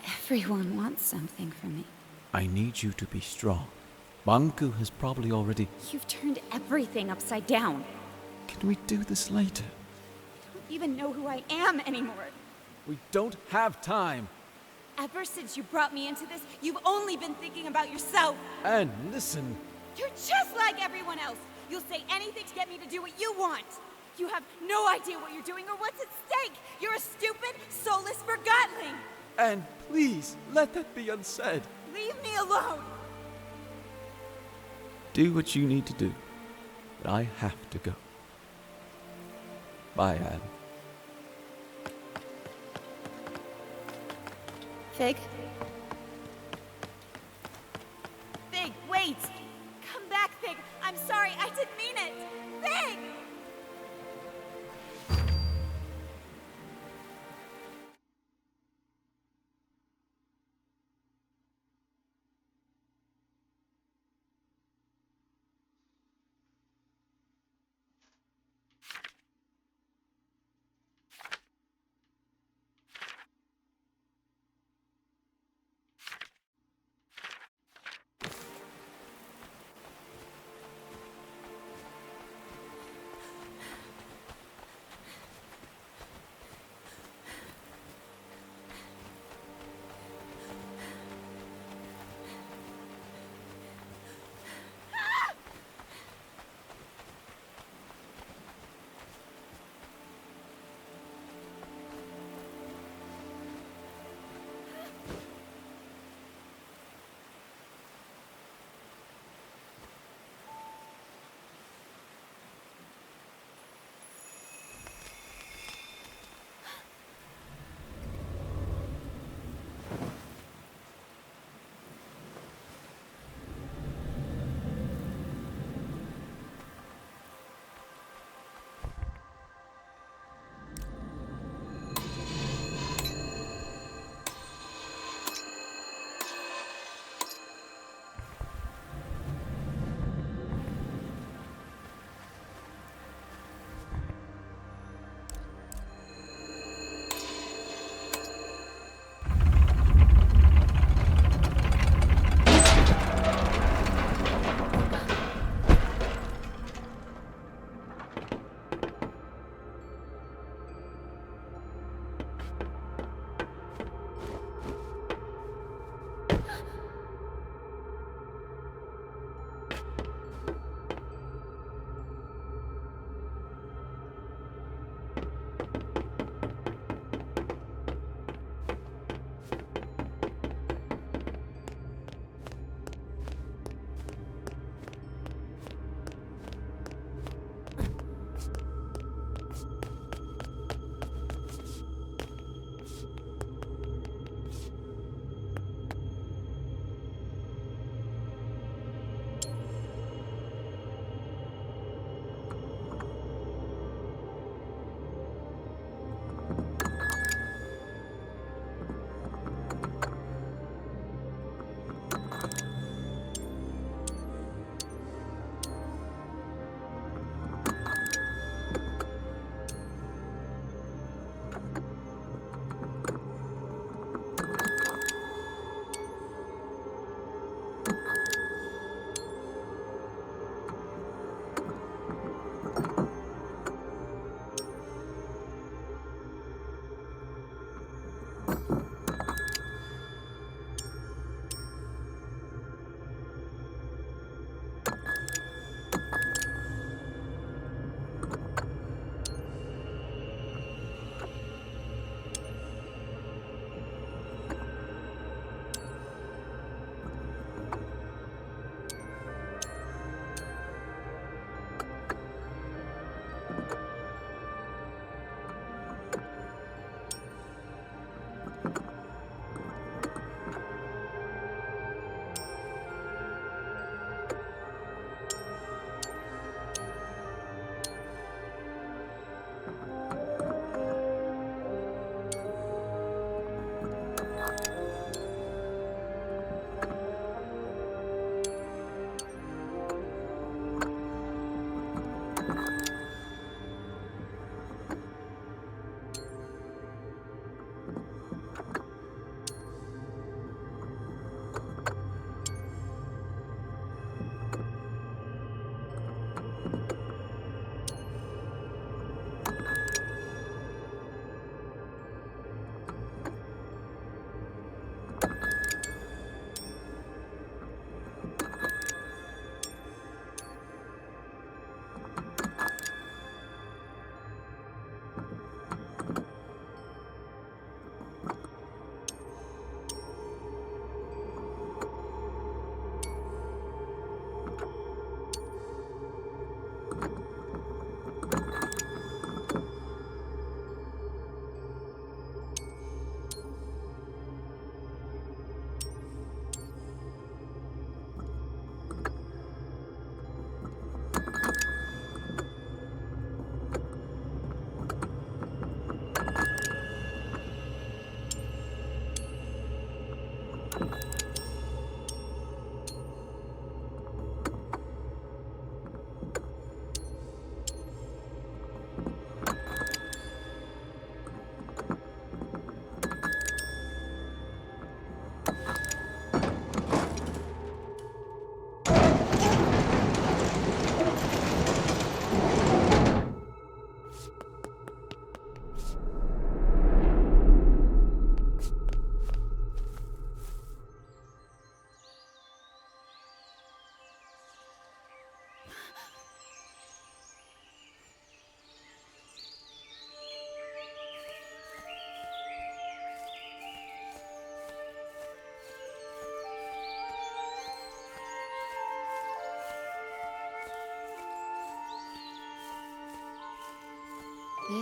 Everyone wants something from me. I need you to be strong. Banku has probably already... You've turned everything upside down. Can we do this later? I don't even know who I am anymore. We don't have time. Ever since you brought me into this, you've only been thinking about yourself. And listen, You're just like everyone else. You'll say anything to get me to do what you want. You have no idea what you're doing or what's at stake. You're a stupid, soulless Forgotling. and please let that be unsaid. Leave me alone. Do what you need to do, but I have to go. Bye, Anne. Fig? Fig, wait! Come back, Fig! I'm sorry, I didn't mean it! Fig!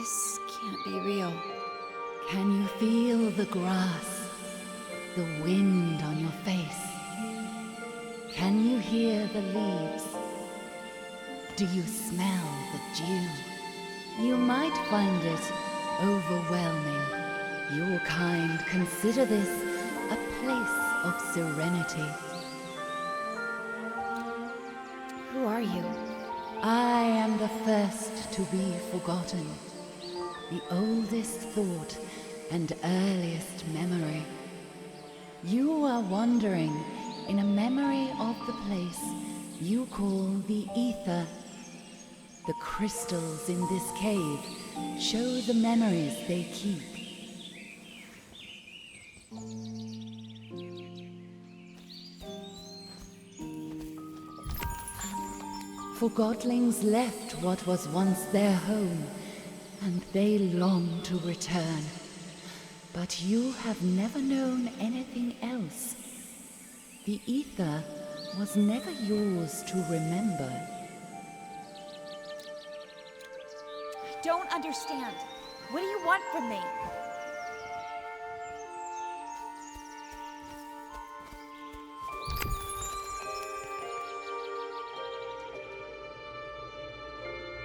This can't be real. Can you feel the grass, the wind on your face? Can you hear the leaves? Do you smell the dew? You might find it overwhelming. Your kind consider this a place of serenity. Who are you? I am the first to be forgotten, the oldest thought and earliest memory. You are wandering in a memory of the place you call the Ether. The crystals in this cave show the memories they keep. Forgotlings left what was once their home, and they long to return. But you have never known anything else. The Ether was never yours to remember. I don't understand. What do you want from me?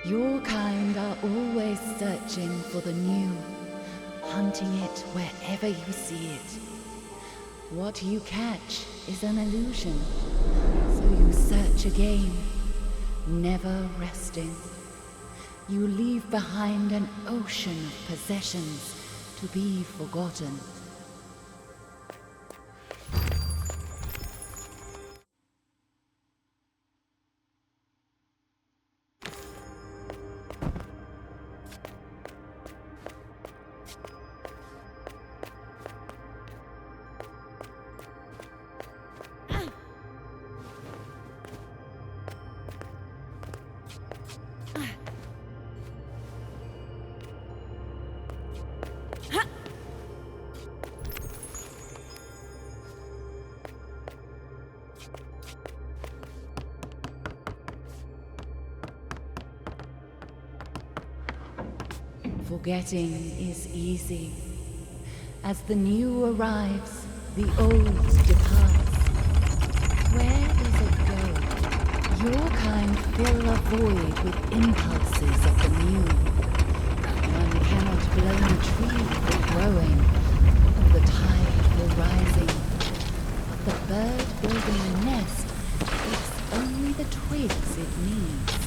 Your kind are always searching for the new, hunting it wherever you see it. What you catch is an illusion, so you search again, never resting. You leave behind an ocean of possessions to be forgotten. Forgetting is easy. As the new arrives, the old departs. Where does it go? Your kind fill a void with impulses of the new. One cannot blame a tree for growing, or the tide for rising. But the bird building a nest takes only the twigs it needs.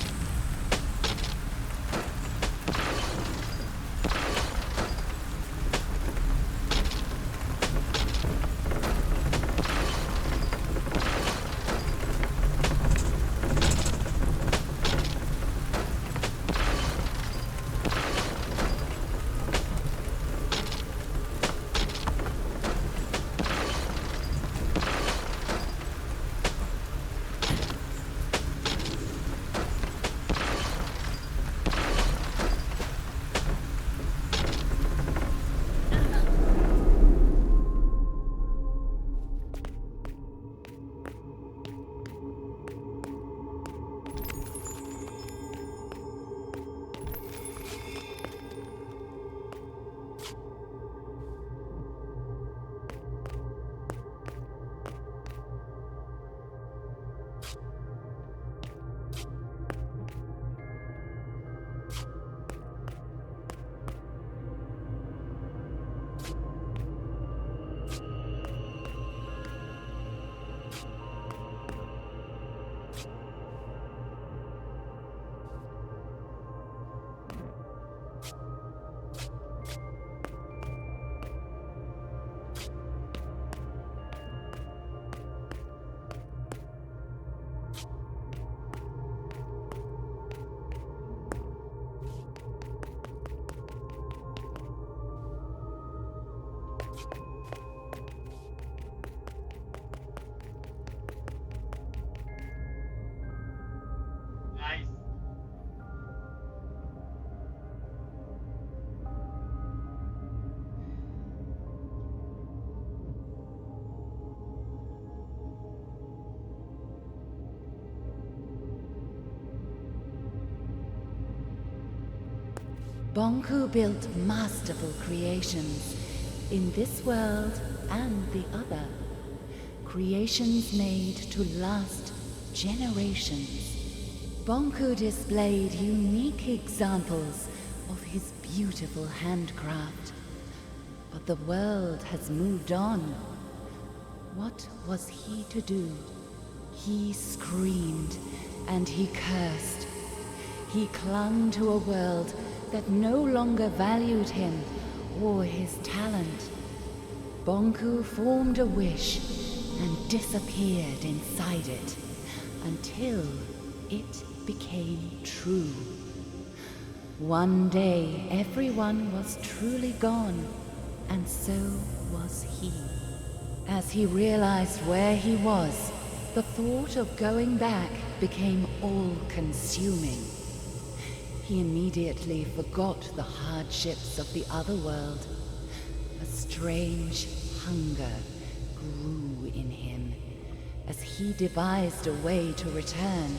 Bonku built masterful creations in this world and the other. Creations made to last generations. Bonku displayed unique examples of his beautiful handcraft. But the world has moved on. What was he to do? He screamed and he cursed. He clung to a world that no longer valued him or his talent. Bonku formed a wish and disappeared inside it until it became true. One day, everyone was truly gone, and so was he. As he realized where he was, the thought of going back became all-consuming. He immediately forgot the hardships of the other world. A strange hunger grew in him as he devised a way to return.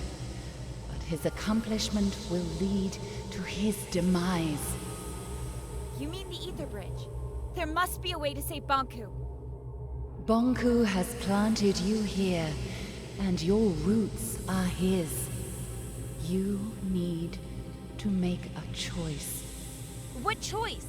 But his accomplishment will lead to his demise. You mean the Ether Bridge? There must be a way to save Bonku. Bonku has planted you here, and your roots are his. You need to make a choice. What choice?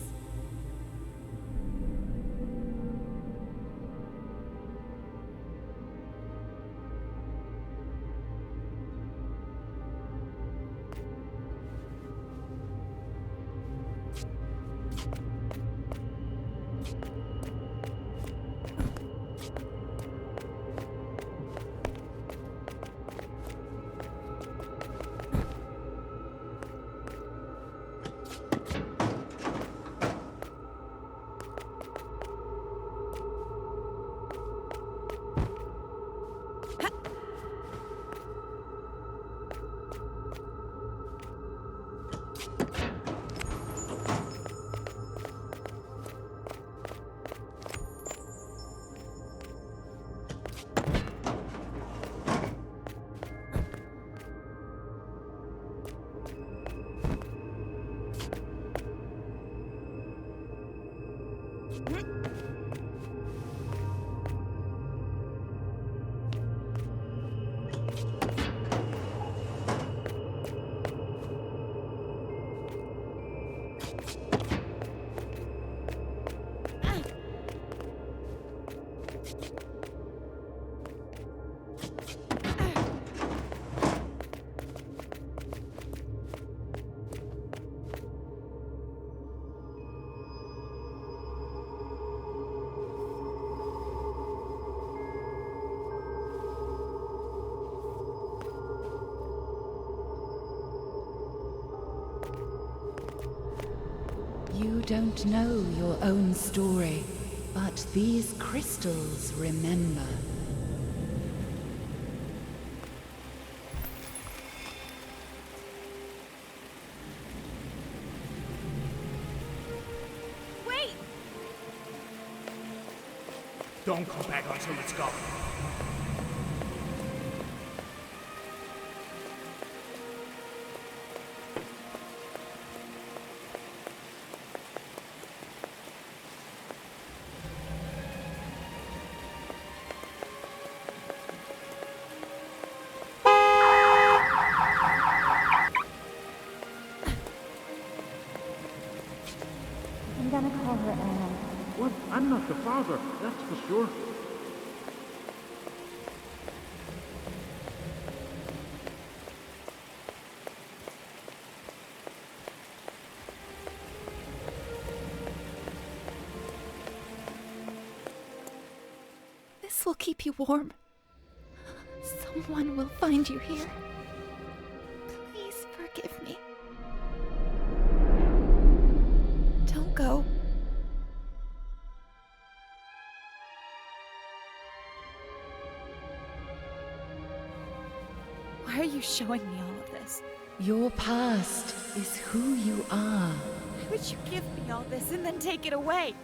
You don't know your own story, but these crystals remember. Wait! Don't come back until it's gone. I'm gonna call her Anne. Well, I'm not the father, that's for sure. This will keep you warm. Someone will find you here. Please forgive me. Don't go. Why are you showing me all of this? Your past is who you are. Why would you give me all this and then take it away?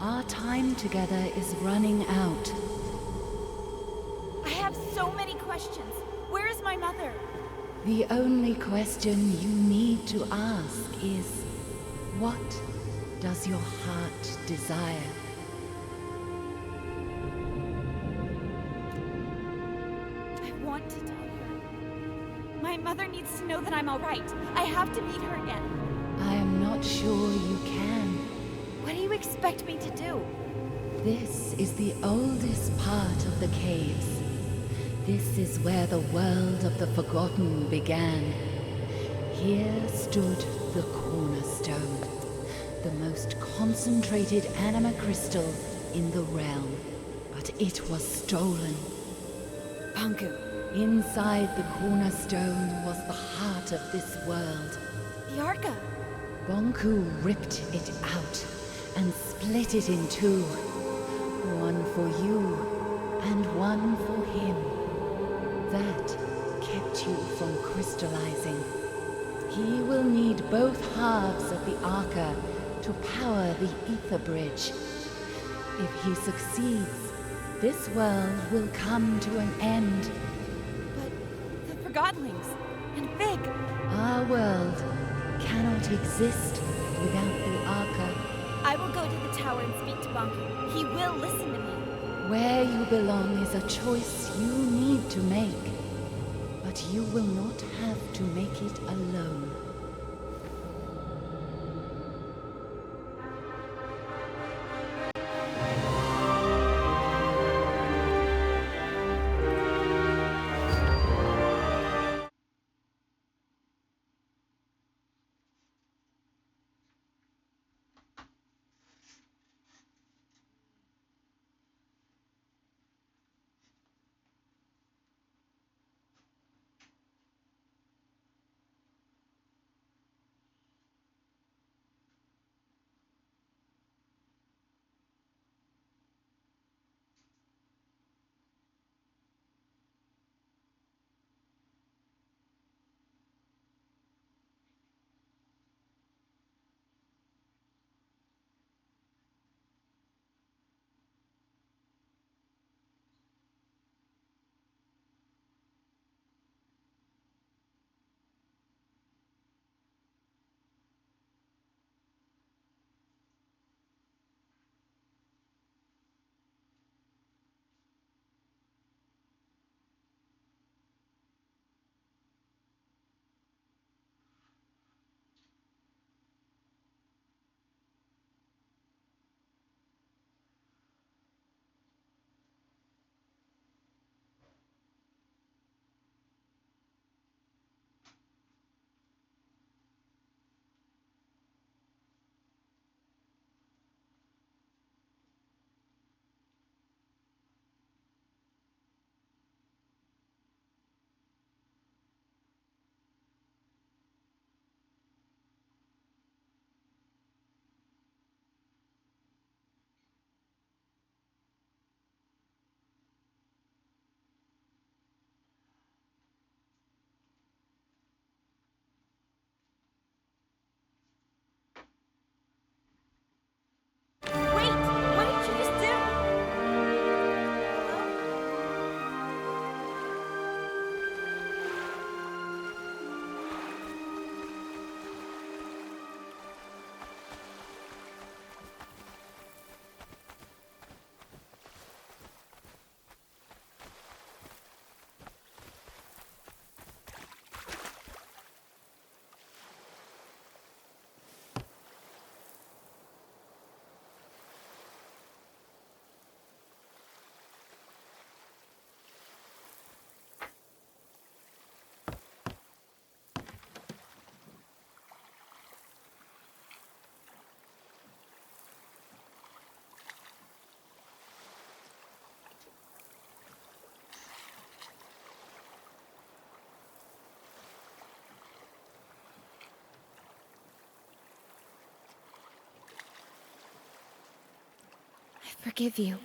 Our time together is running out. I have so many questions. Where is my mother? The only question you need to ask is, what does your heart desire? I want to tell her. My mother needs to know that I'm all right. I have to meet her again. I am not sure you can. What do you expect me to do? This is the oldest part of the caves. This is where the world of the Forgotten began. Here stood the cornerstone, the most concentrated anima crystal in the realm. But it was stolen. Bonku. Inside the cornerstone was the heart of this world. The Arca. Bonku ripped it out and split it in two. One for you and one for him. That kept you from crystallizing. He will need both halves of the Arca to power the Ether Bridge. If he succeeds, this world will come to an end. But the Forgottenlings and Fig. Our world cannot exist without the Arca. I will go to the tower and speak to Bonku. He will listen to me. Where you belong is a choice you need to make. But you will not have to make it alone. Forgive you.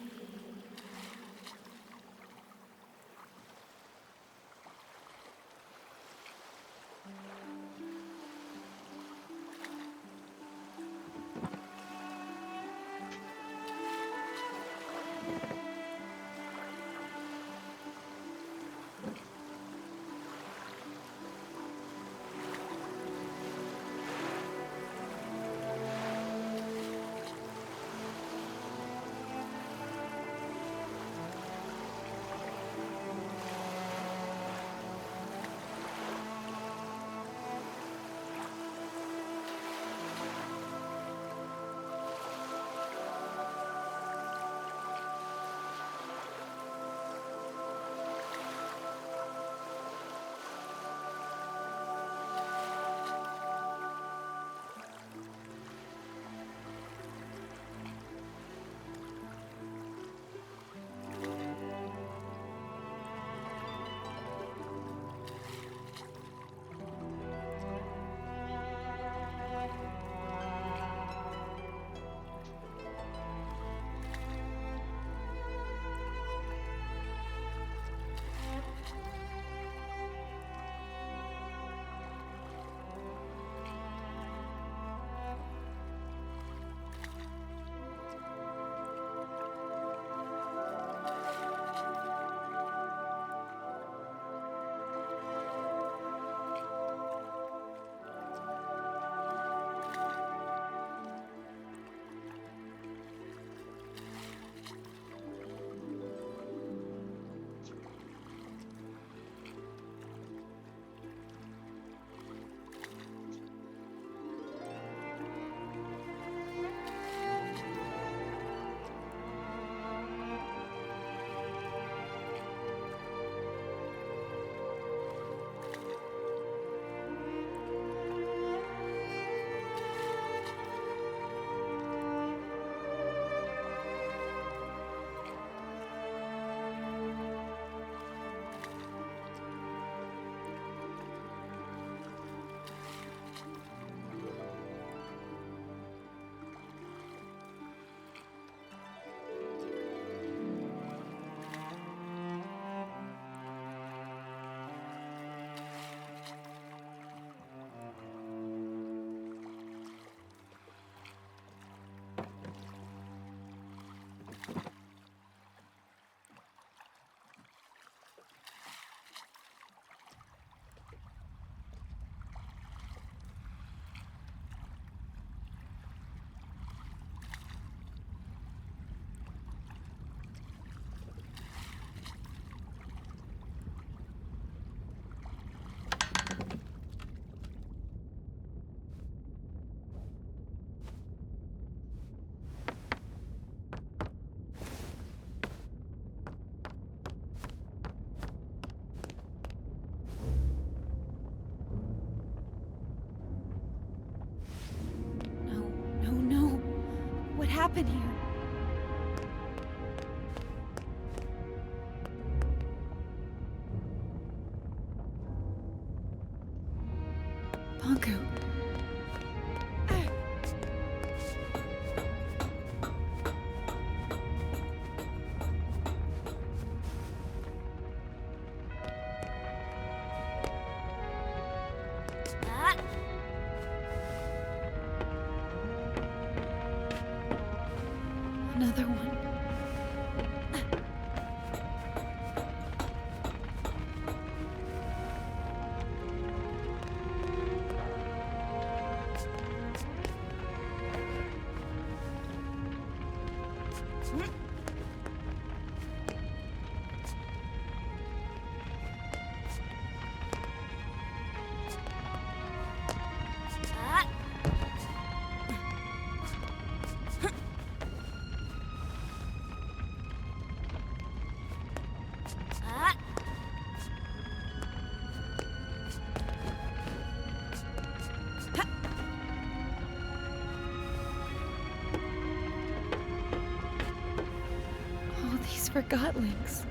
happen here? Bonku. Another one. All these Forgottlings.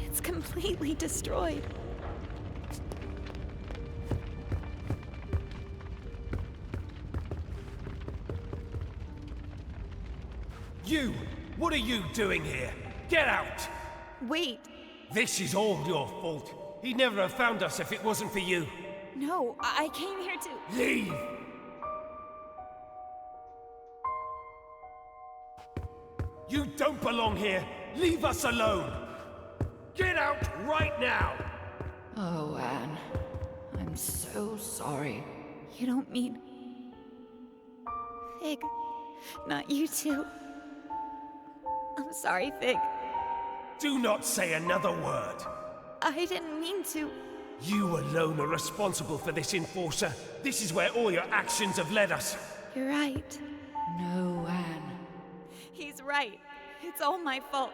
It's completely destroyed. You! What are you doing here? Get out! Wait. This is all your fault. He'd never have found us if it wasn't for you. No, I came here to... Leave! You don't belong here! Leave us alone! Get out right now! Oh, Anne. I'm so sorry. You don't mean... Fig. Not you too. I'm sorry, Fig. Do not say another word. I didn't mean to. You alone are responsible for this, Enforcer. This is where all your actions have led us. You're right. No, Anne. He's right. It's all my fault.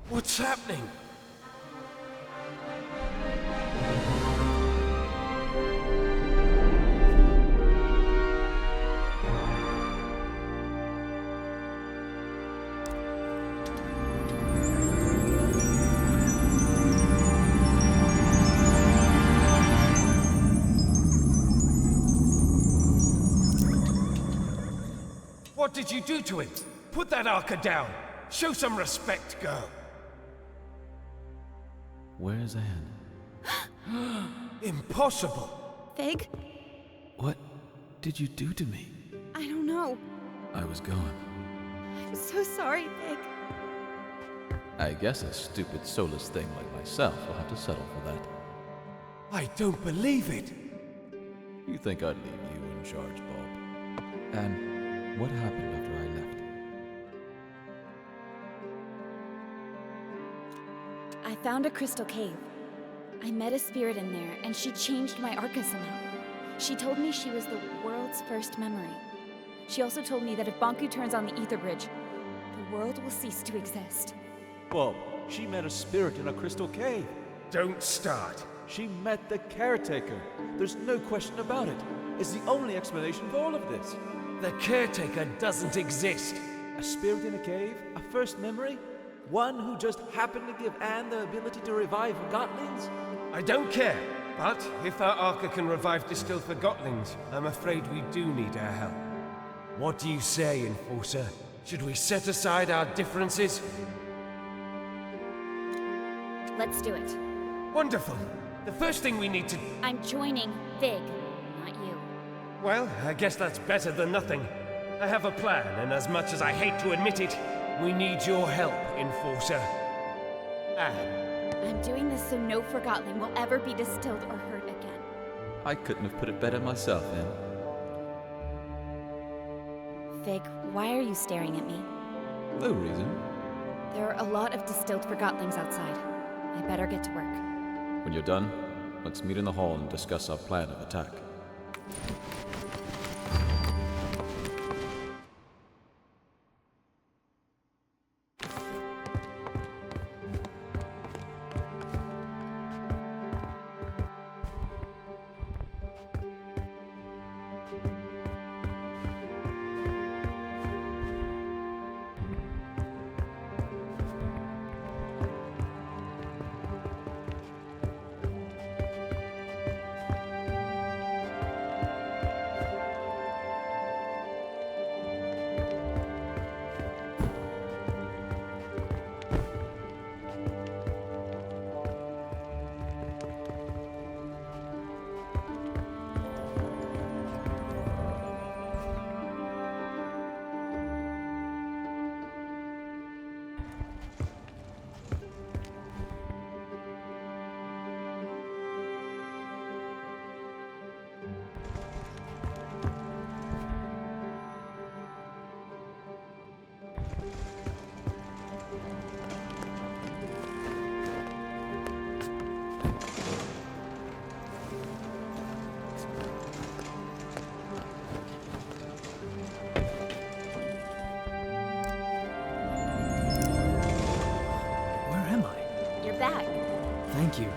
What's happening? What did you do to him? Put that Arca down. Show some respect, girl. Where's Anne? Impossible! Fig? What did you do to me? I don't know. I was gone. I'm so sorry, Fig. I guess a stupid, soulless thing like myself will have to settle for that. I don't believe it! You think I'd leave you in charge, Bob? And what happened after I left? I found a crystal cave. I met a spirit in there, and she changed my Arca somehow. She told me she was the world's first memory. She also told me that if Bonku turns on the Ether Bridge, the world will cease to exist. Bob, she met a spirit in a crystal cave. Don't start. She met the caretaker. There's no question about it. It's the only explanation for all of this. The caretaker doesn't exist. A spirit in a cave? A first memory? One who just happened to give Anne the ability to revive Forgottlings? I don't care, but if our Arca can revive distilled Forgottlings, I'm afraid we do need her help. What do you say, Enforcer? Should we set aside our differences? Let's do it. Wonderful. The first thing we need to... I'm joining Fig, not you. Well, I guess that's better than nothing. I have a plan, and as much as I hate to admit it, we need your help, Enforcer. Anne. I'm doing this so no Forgottling will ever be distilled or hurt again. I couldn't have put it better myself, Anne. Fig, why are you staring at me? No reason. There are a lot of distilled Forgottlings outside. I better get to work. When you're done, let's meet in the hall and discuss our plan of attack. Back. Thank you.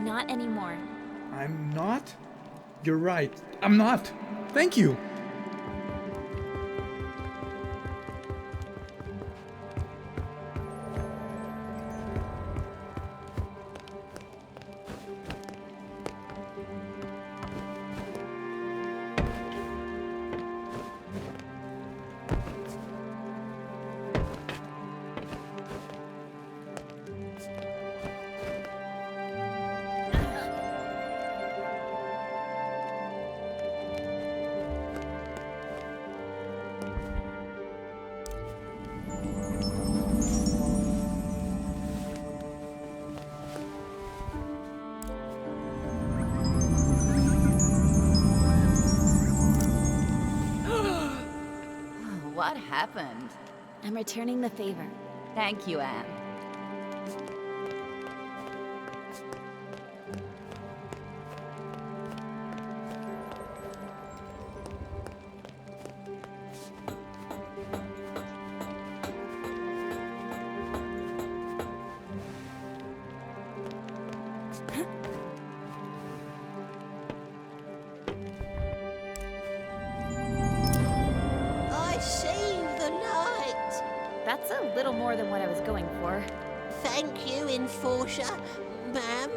Not anymore. I'm not? You're right. I'm not. Thank you. What happened? I'm returning the favor. Thank you, Anne. That's a little more than what I was going for. Thank you, Enforcer, ma'am.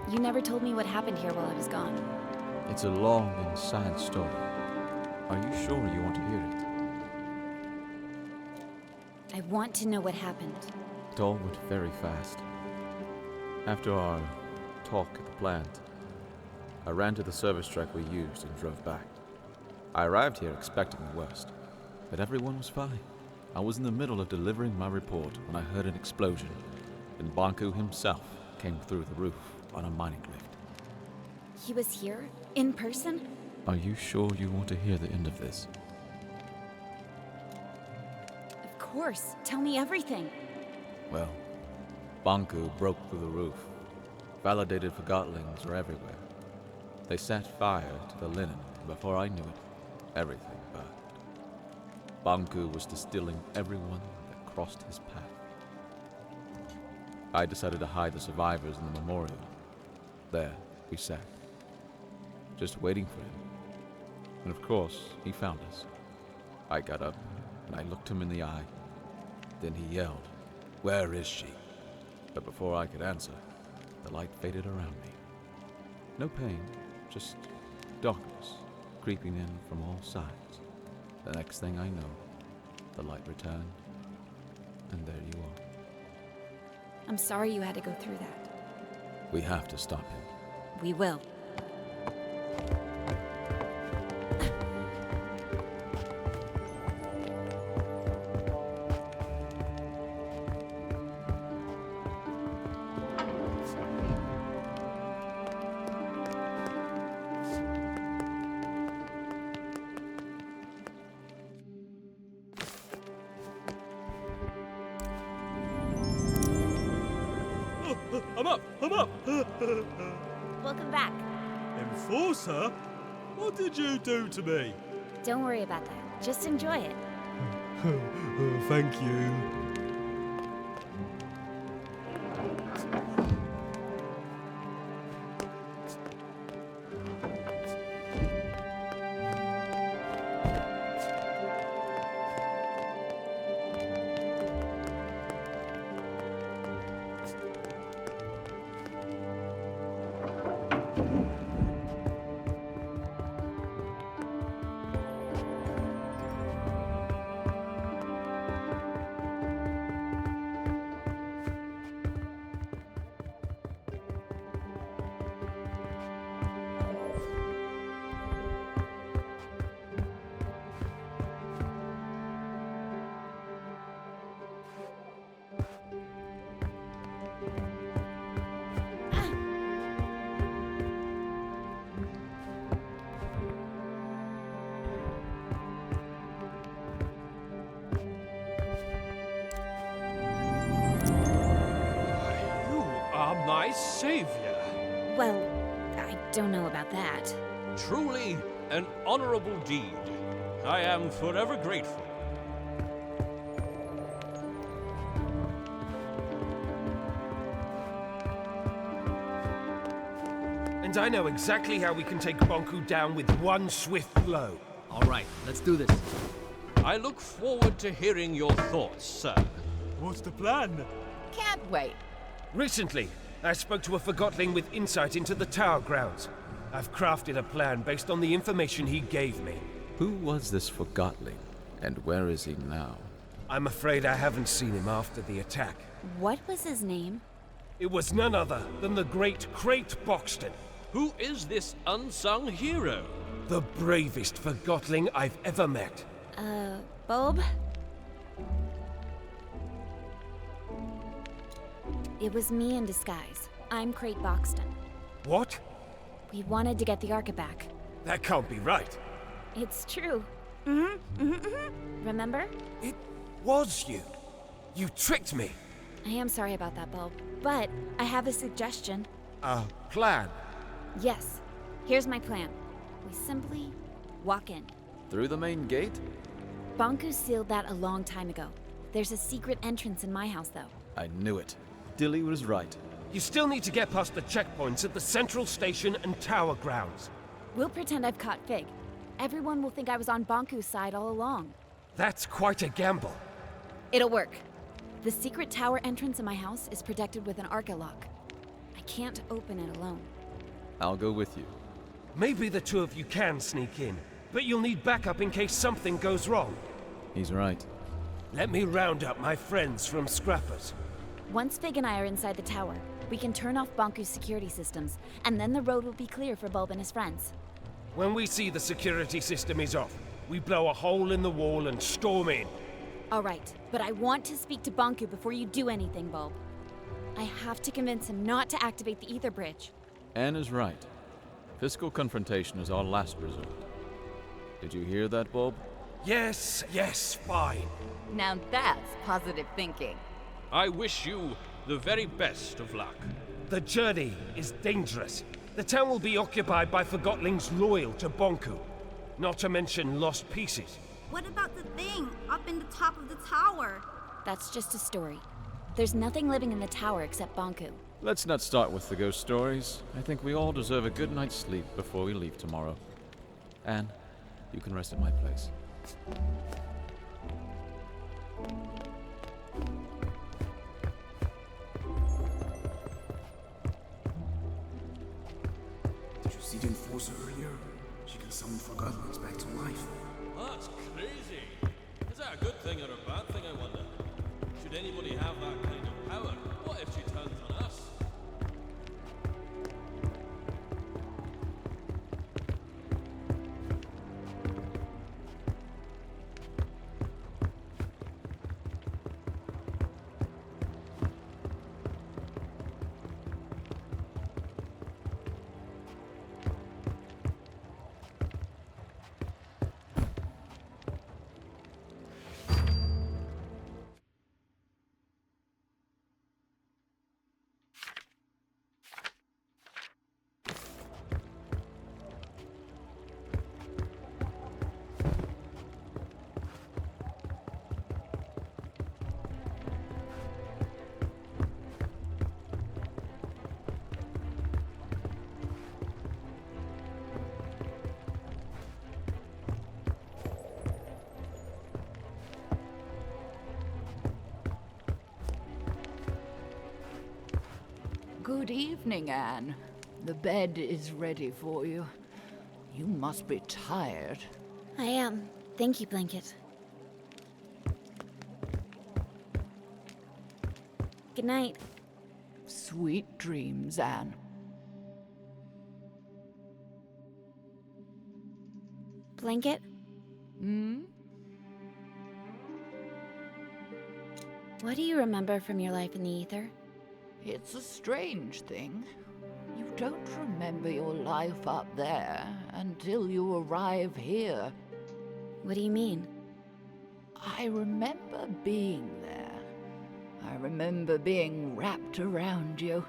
You never told me what happened here while I was gone. It's a long and sad story. Are you sure you want to hear it? I want to know what happened. It all went very fast. After our talk at the plant, I ran to the service truck we used and drove back. I arrived here expecting the worst, but everyone was fine. I was in the middle of delivering my report when I heard an explosion, and Bonku himself came through the roof on a mining lift. He was here? In person? Are you sure you want to hear the end of this? Of course. Tell me everything. Well, Bonku broke through the roof. Validated Forgottlings were everywhere. They set fire to the linen, and before I knew it, everything burned. Bonku was distilling everyone that crossed his path. I decided to hide the survivors in the memorial. There, we sat, just waiting for him. And of course, he found us. I got up, and I looked him in the eye. Then he yelled, "Where is she?" But before I could answer, the light faded around me. No pain, just darkness creeping in from all sides. The next thing I know, the light returned, and there you are. I'm sorry you had to go through that. We have to stop him. We will. I'm up! I'm up! Welcome back. Enforcer? What did you do to me? Don't worry about that. Just enjoy it. Thank you. My savior. Well, I don't know about that. Truly an honorable deed. I am forever grateful. And I know exactly how we can take Bonku down with one swift blow. All right, let's do this. I look forward to hearing your thoughts, sir. What's the plan? Can't wait. Recently, I spoke to a Forgottling with insight into the tower grounds. I've crafted a plan based on the information he gave me. Who was this Forgottling, and where is he now? I'm afraid I haven't seen him after the attack. What was his name? It was none other than the great Crate Boxton. Who is this unsung hero? The bravest Forgottling I've ever met. Bulb? It was me in disguise. I'm Crate Boxton. What? We wanted to get the Arca back. That can't be right. It's true. Remember? It was you. You tricked me. I am sorry about that, Bulb. But I have a suggestion. A plan? Yes. Here's my plan. We simply walk in. Through the main gate? Bonku sealed that a long time ago. There's a secret entrance in my house, though. I knew it. Dilly was right. You still need to get past the checkpoints at the central station and tower grounds. We'll pretend I've caught Fig. Everyone will think I was on Bonku's side all along. That's quite a gamble. It'll work. The secret tower entrance in my house is protected with an Arca lock. I can't open it alone. I'll go with you. Maybe the two of you can sneak in, but you'll need backup in case something goes wrong. He's right. Let me round up my friends from Scrappers. Once Fig and I are inside the tower, we can turn off Bonku's security systems, and then the road will be clear for Bulb and his friends. When we see the security system is off, we blow a hole in the wall and storm in. All right, but I want to speak to Bonku before you do anything, Bulb. I have to convince him not to activate the ether bridge. Anne is right. Physical confrontation is our last resort. Did you hear that, Bulb? Yes, fine. Now that's positive thinking. I wish you the very best of luck. The journey is dangerous. The town will be occupied by Forgottlings loyal to Bonku, not to mention lost pieces. What about the thing up in the top of the tower? That's just a story. There's nothing living in the tower except Bonku. Let's not start with the ghost stories. I think we all deserve a good night's sleep before we leave tomorrow. Anne, you can rest at my place. Did you see the Enforcer earlier? She can summon Forgottlings back to life. That's crazy. Is that a good thing or a bad thing, I wonder? Should anybody have that kind of power? What if she turns on us? Good evening, Anne. The bed is ready for you. You must be tired. I am. Thank you, Blanket. Good night. Sweet dreams, Anne. Blanket? Hmm? What do you remember from your life in the ether? It's a strange thing. You don't remember your life up there until you arrive here. What do you mean? I remember being there. I remember being wrapped around you.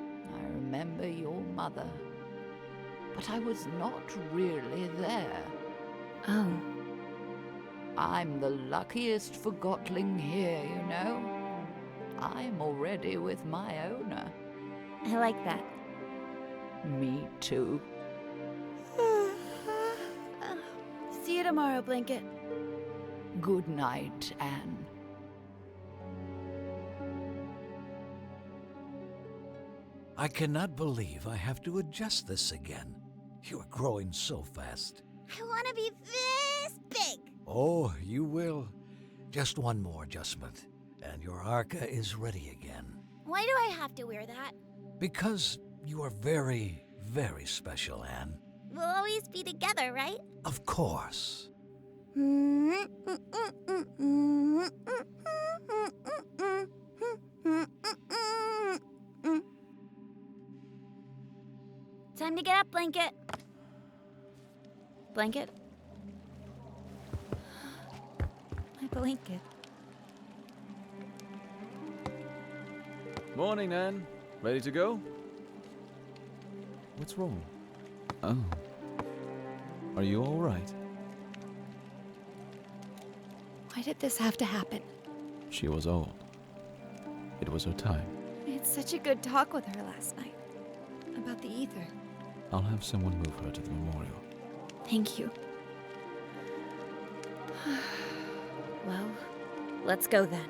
I remember your mother. But I was not really there. Oh. I'm the luckiest Forgottling here, you know. I'm already with my owner. I like that. Me too. See you tomorrow, Blanket. Good night, Anne. I cannot believe I have to adjust this again. You are growing so fast. I want to be this big. Oh, you will. Just one more adjustment, and your Arca is ready again. Why do I have to wear that? Because you are very, very special, Anne. We'll always be together, right? Of course. Time to get up, Blanket. Blanket? My blanket. Morning, Anne. Ready to go? What's wrong? Oh. Are you all right? Why did this have to happen? She was old. It was her time. I had such a good talk with her last night. About the ether. I'll have someone move her to the memorial. Thank you. Well, let's go then.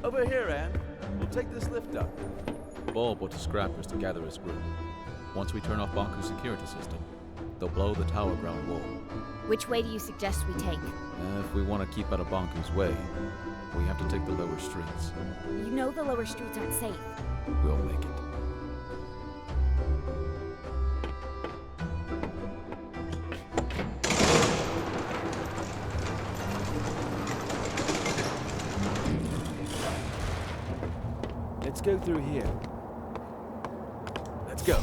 Over here, Anne. We'll take this lift up. Bulb went to Scrappers to gather his group. Once we turn off Bonku's security system, they'll blow the tower ground wall. Which way do you suggest we take? If we want to keep out of Bonku's way, we have to take the lower streets. You know the lower streets aren't safe. We'll make it. Let's go through here. Let's go.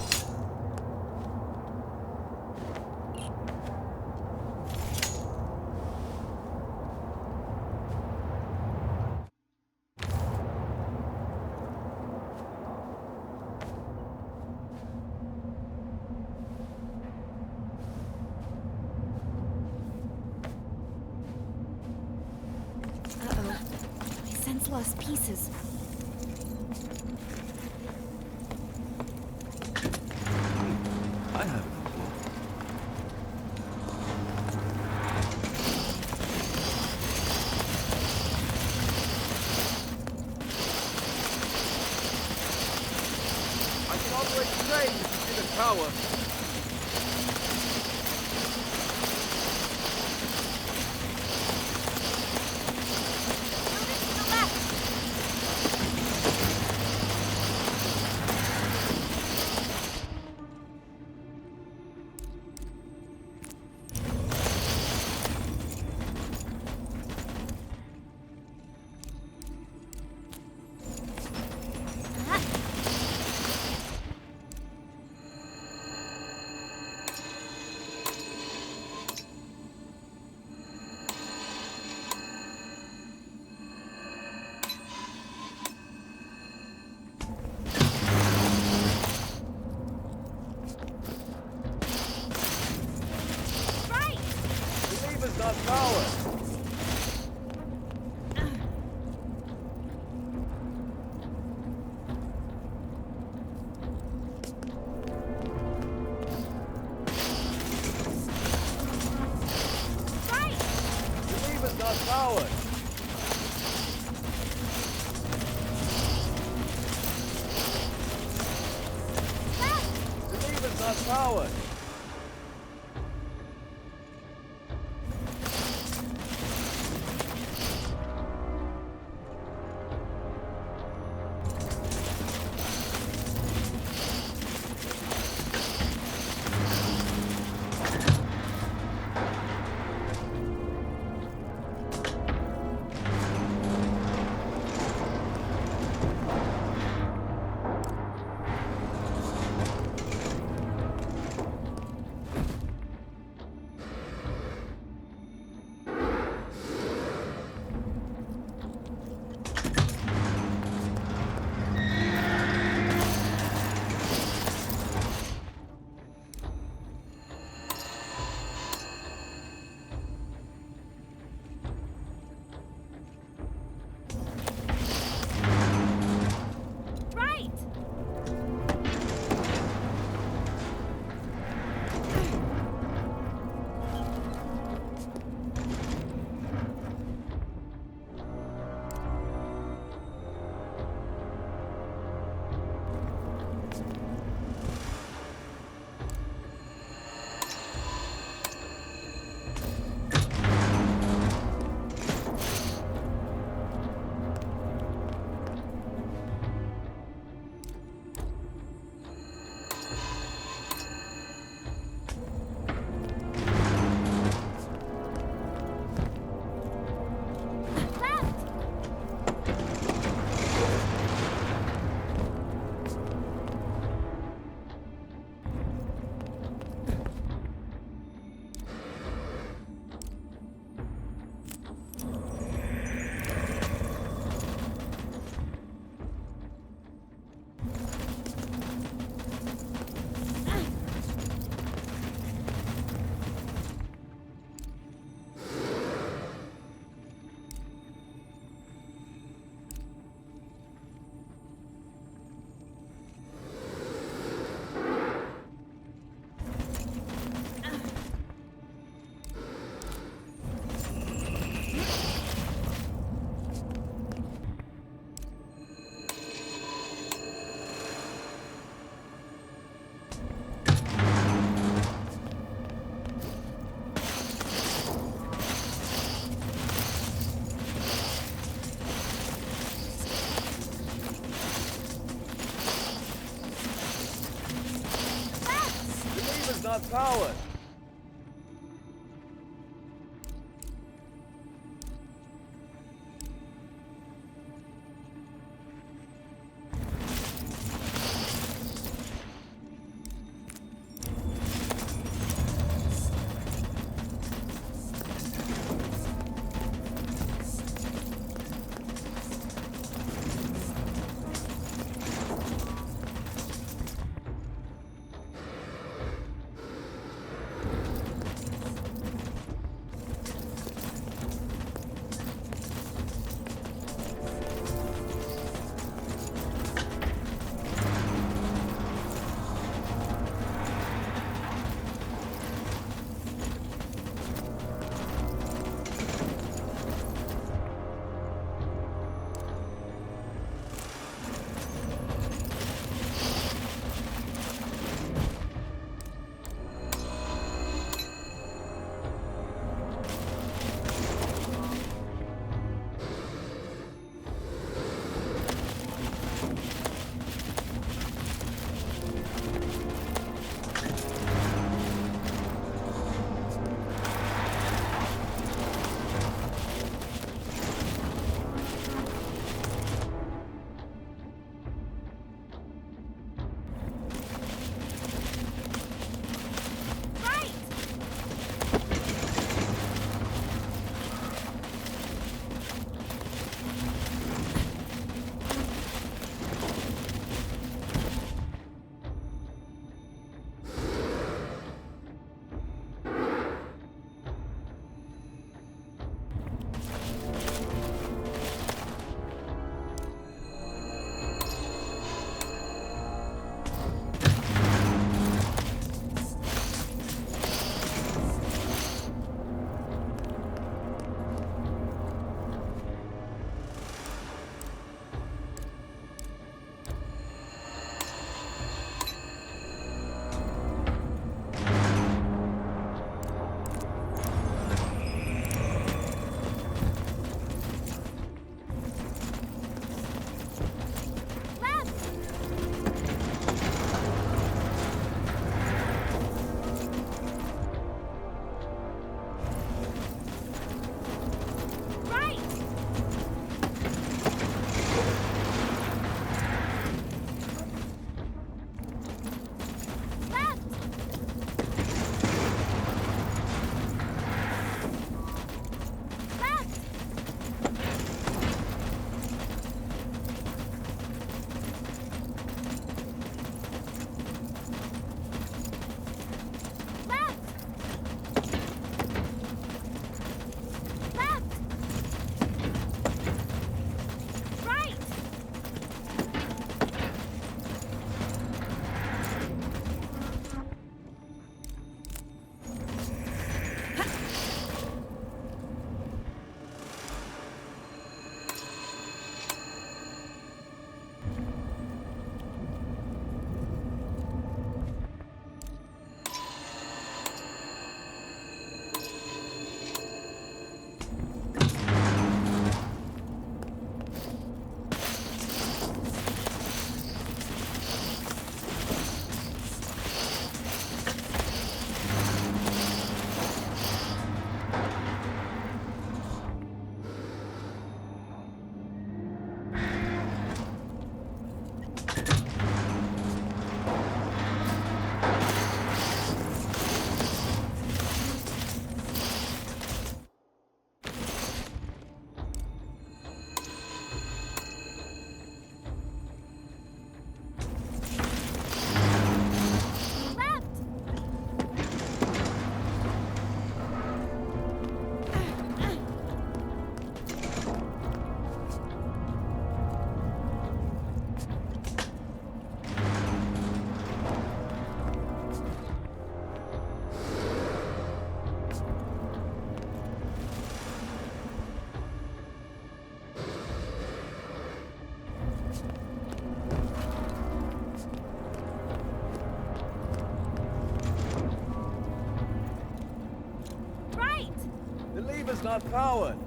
Uh-oh. I sense lost pieces. I have it. I can operate the train to the tower. Not power. Right. The lever's not powered. The lever's not powered. lever's not powered. lever's not powered.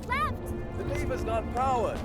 Left! The lever's not powered.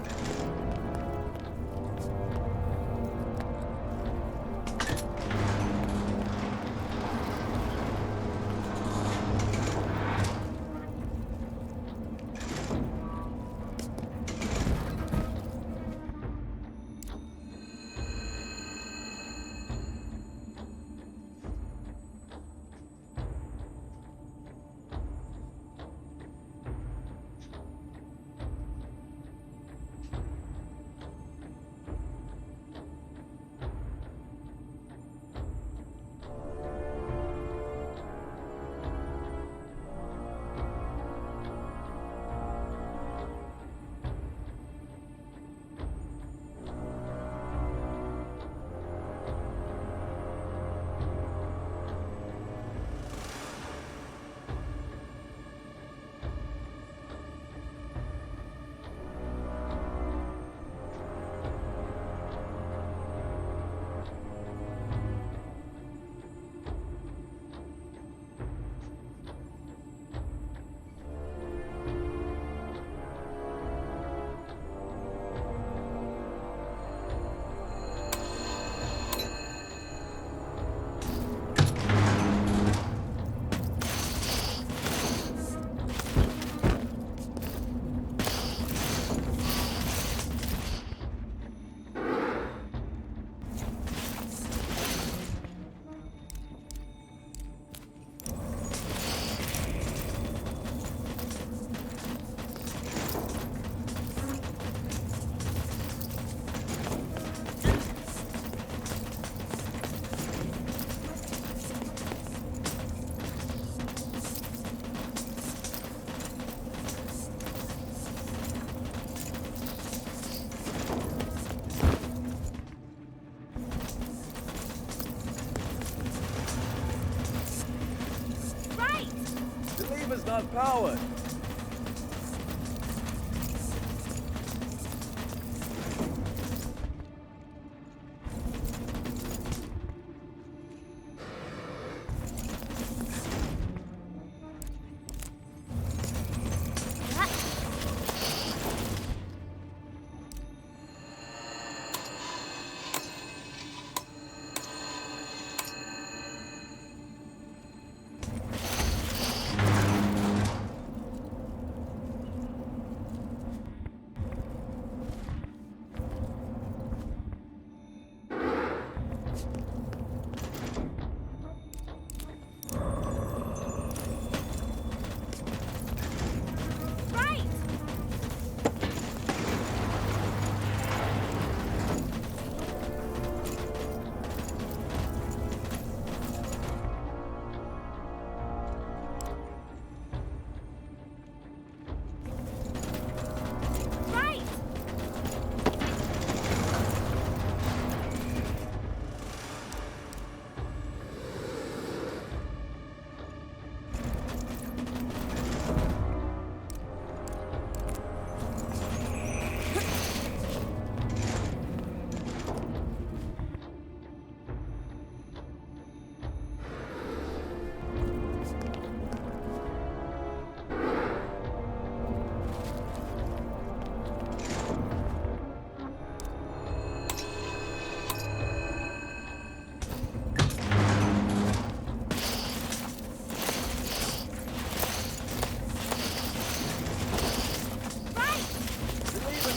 lever's not powered.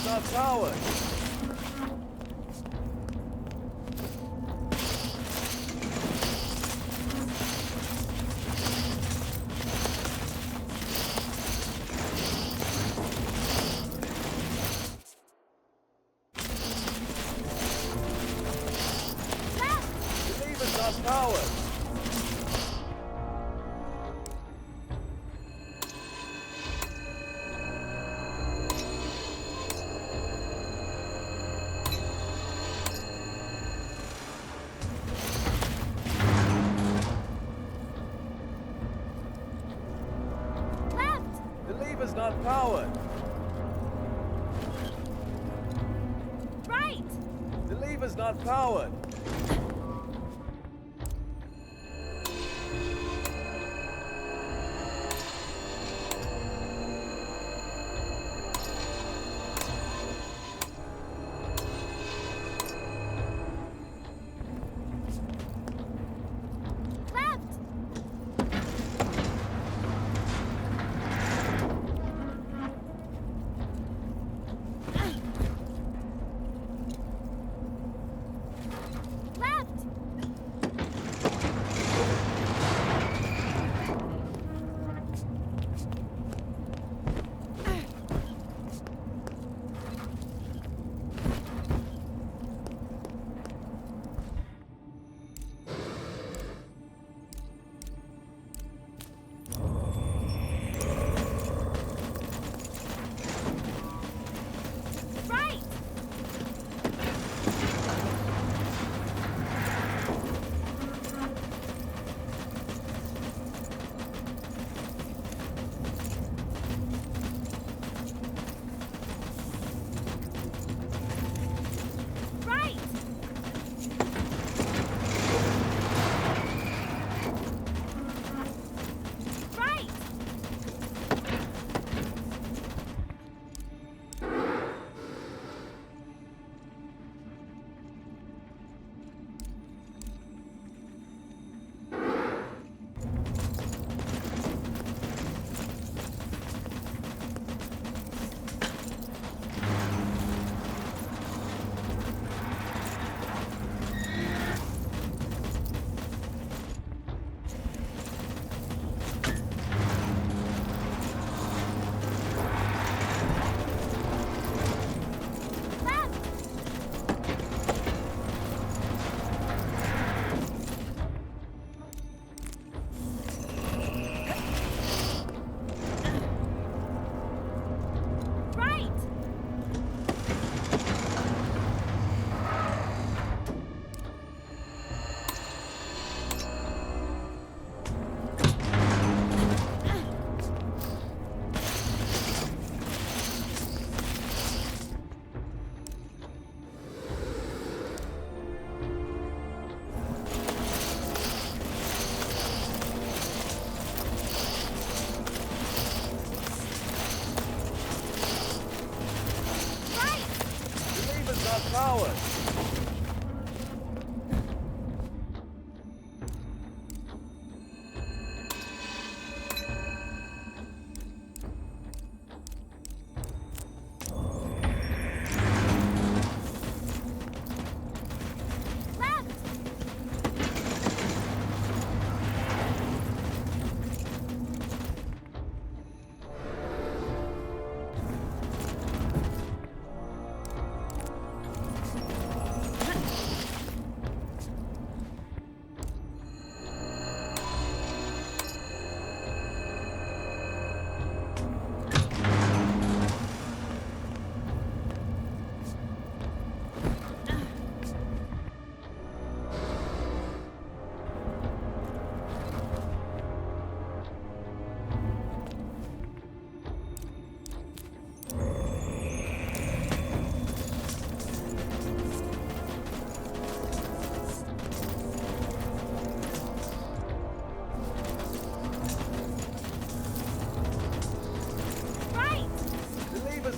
Not powered. The lever's not powered. Lever's not powered. Right! The lever's not powered. Left!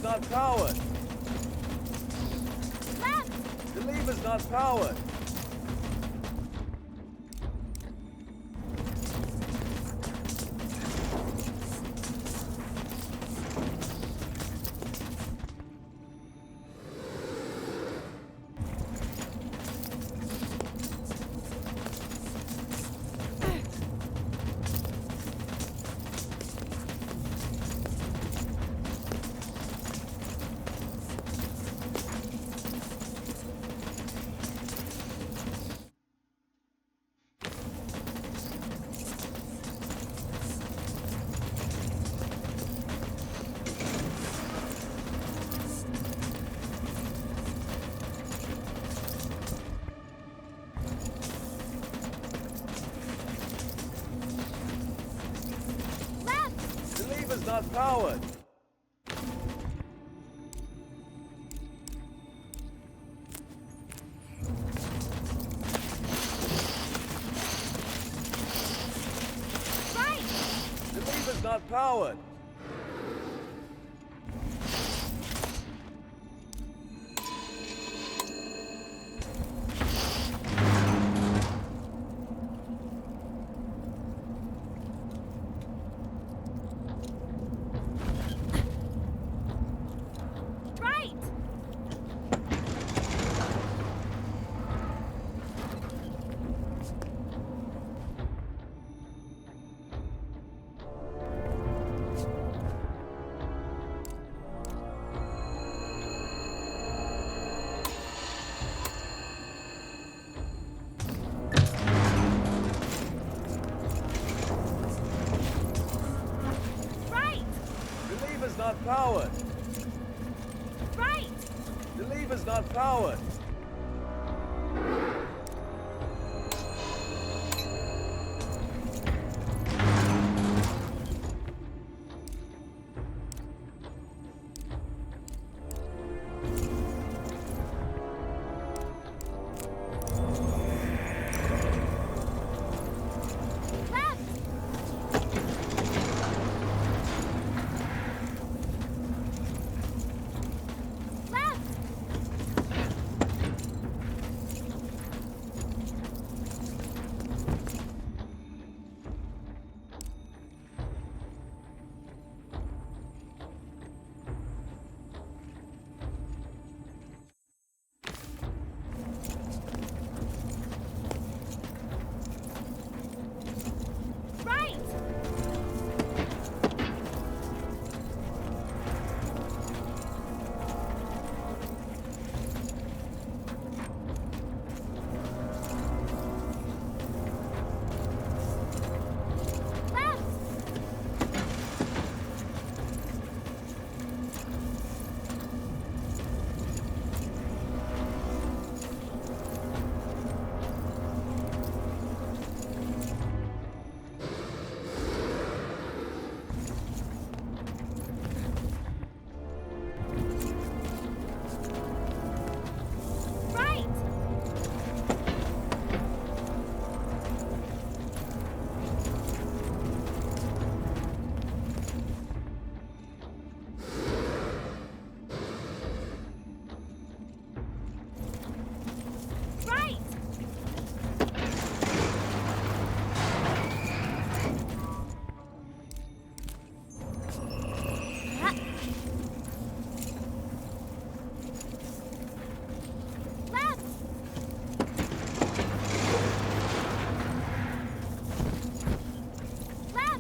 not powered. Left! The lever's not powered. The lever's not powered. Right! The lever's not powered. Right! Right! The lever's not powered. Right! The lever's not powered. Left! Left! Right! Left! Right! Right! Left! Left!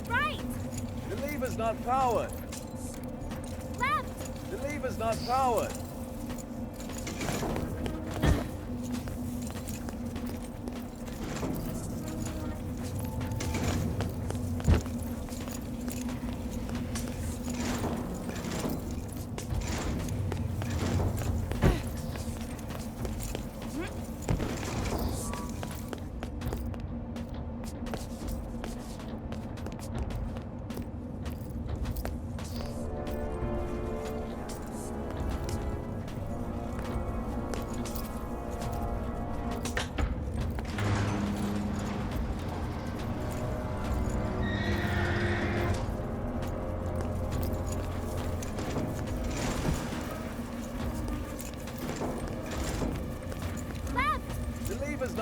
Right! The lever's not powered. Left! The lever's not powered.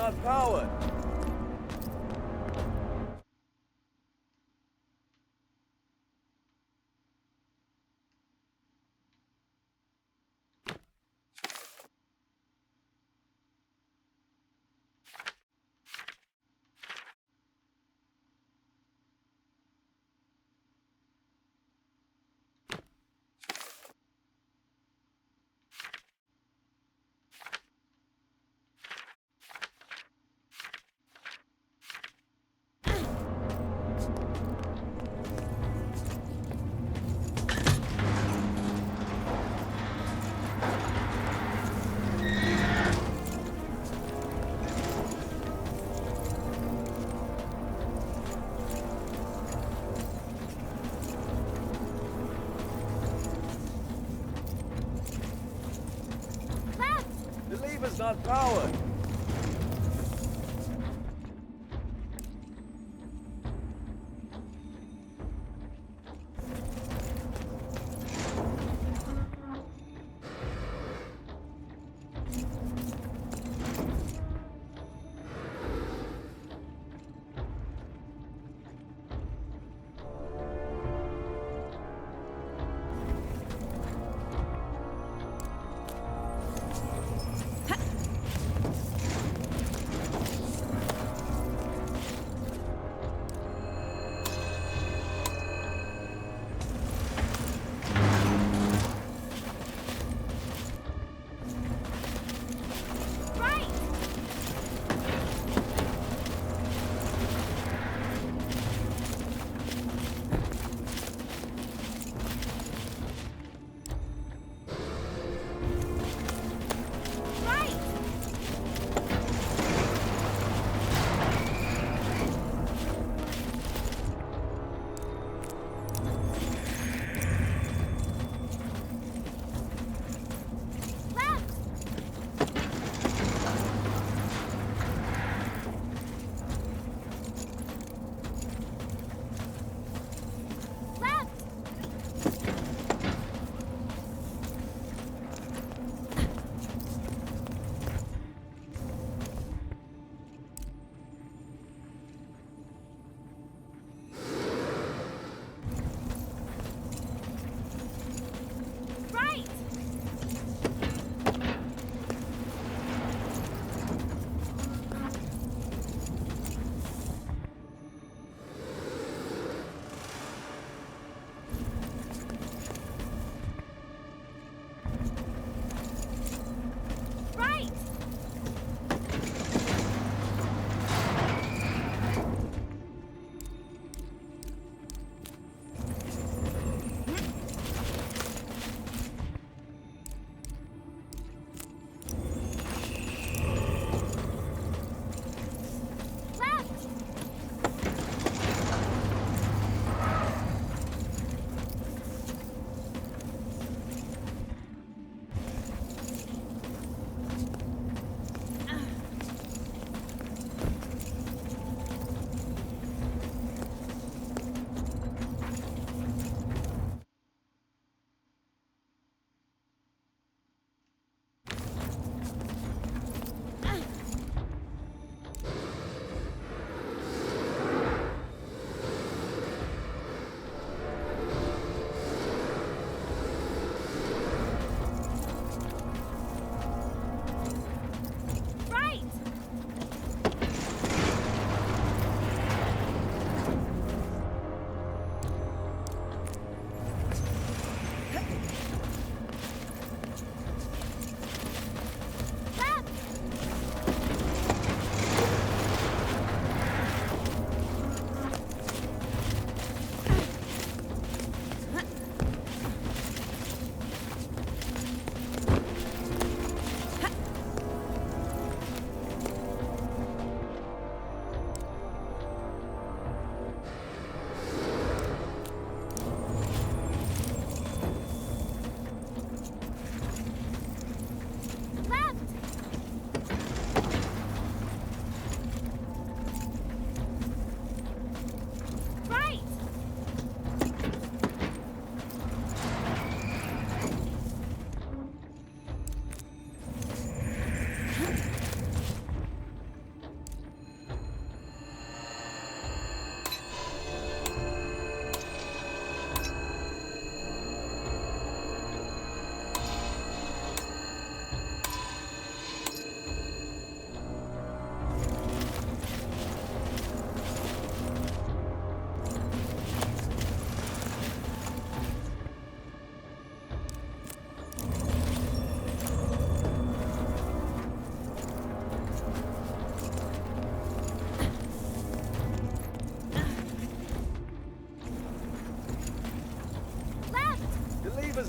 not powered. The lever's not powered.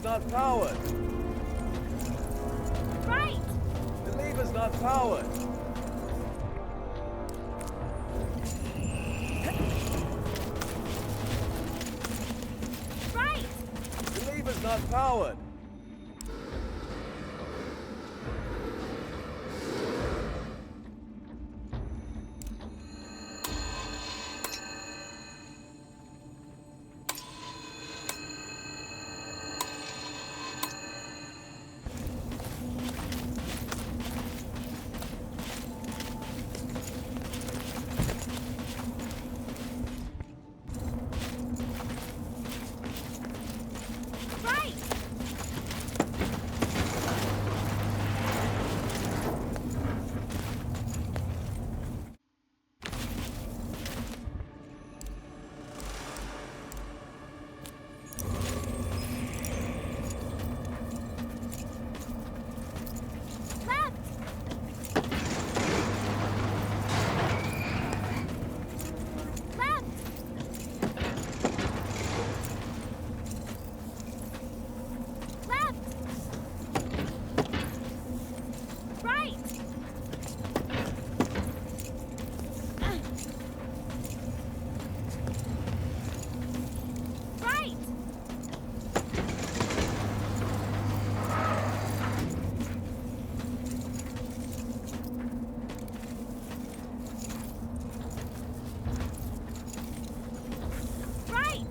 lever's not powered. Right! The lever's not powered. Right! The lever's not powered. Right! Left! Left! Left! Right! Right! Right! Right!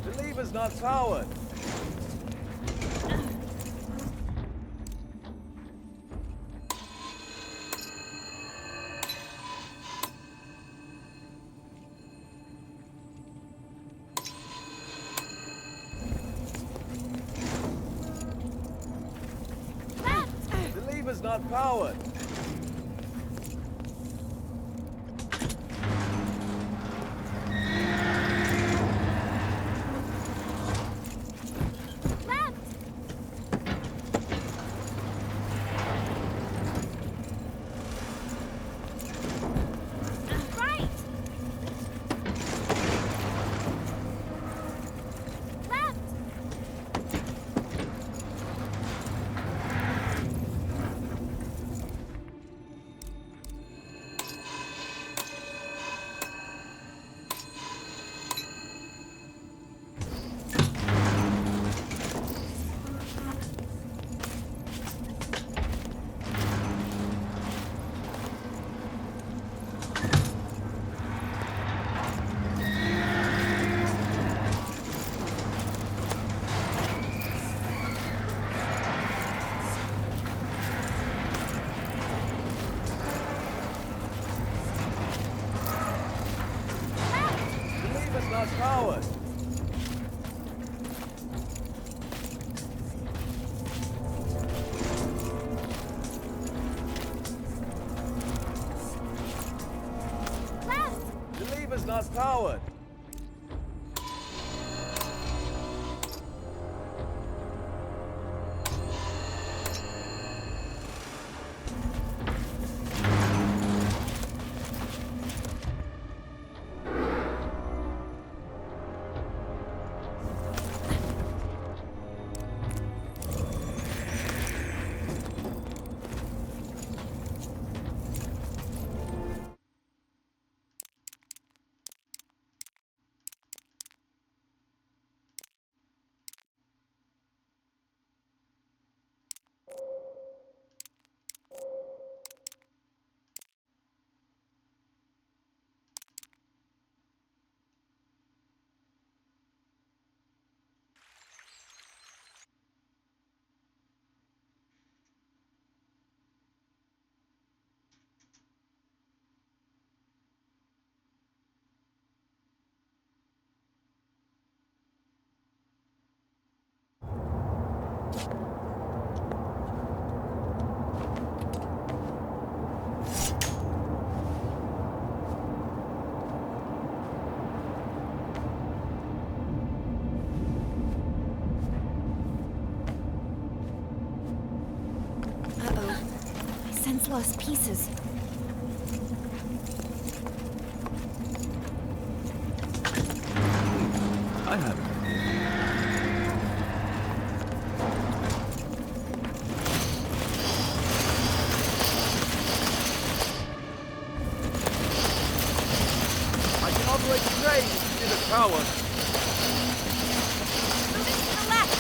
The lever's not powered. Left! The lever's not powered. Left! Right! Left! not powered. The lever's not powered. Sense lost pieces. I have it. I can operate the train in the tower. Moving to the left!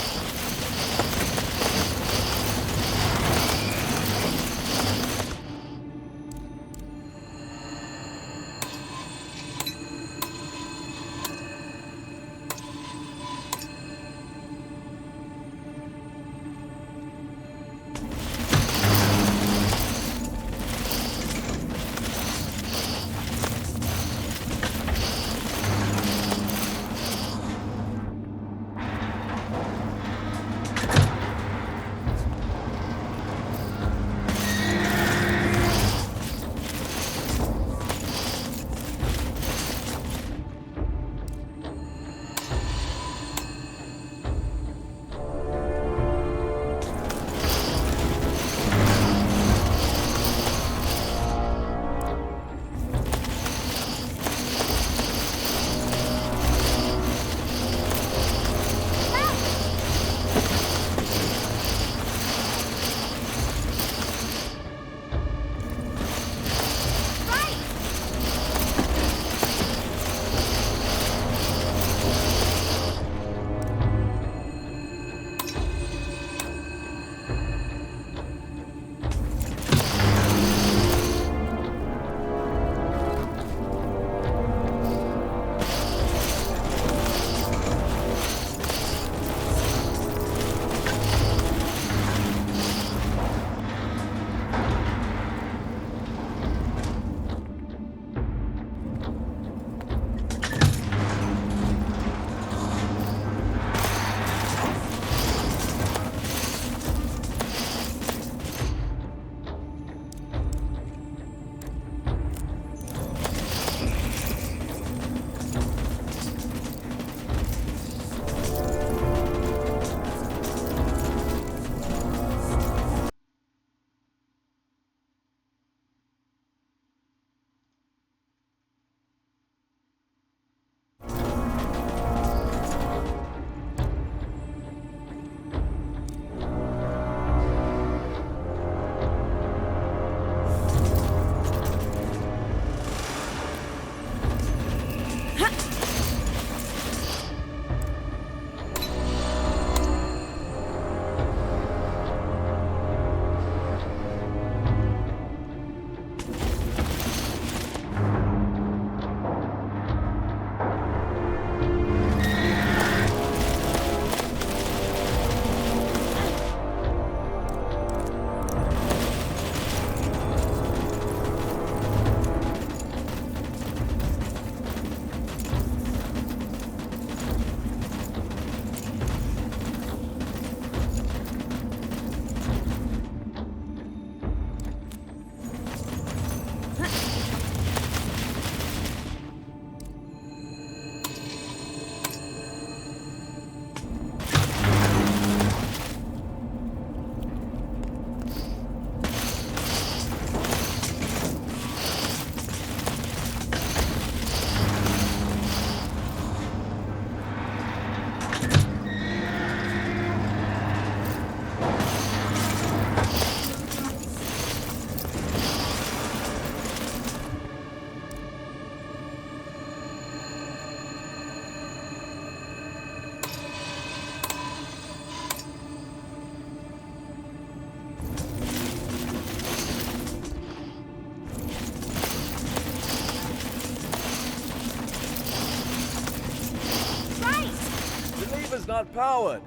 is not powered.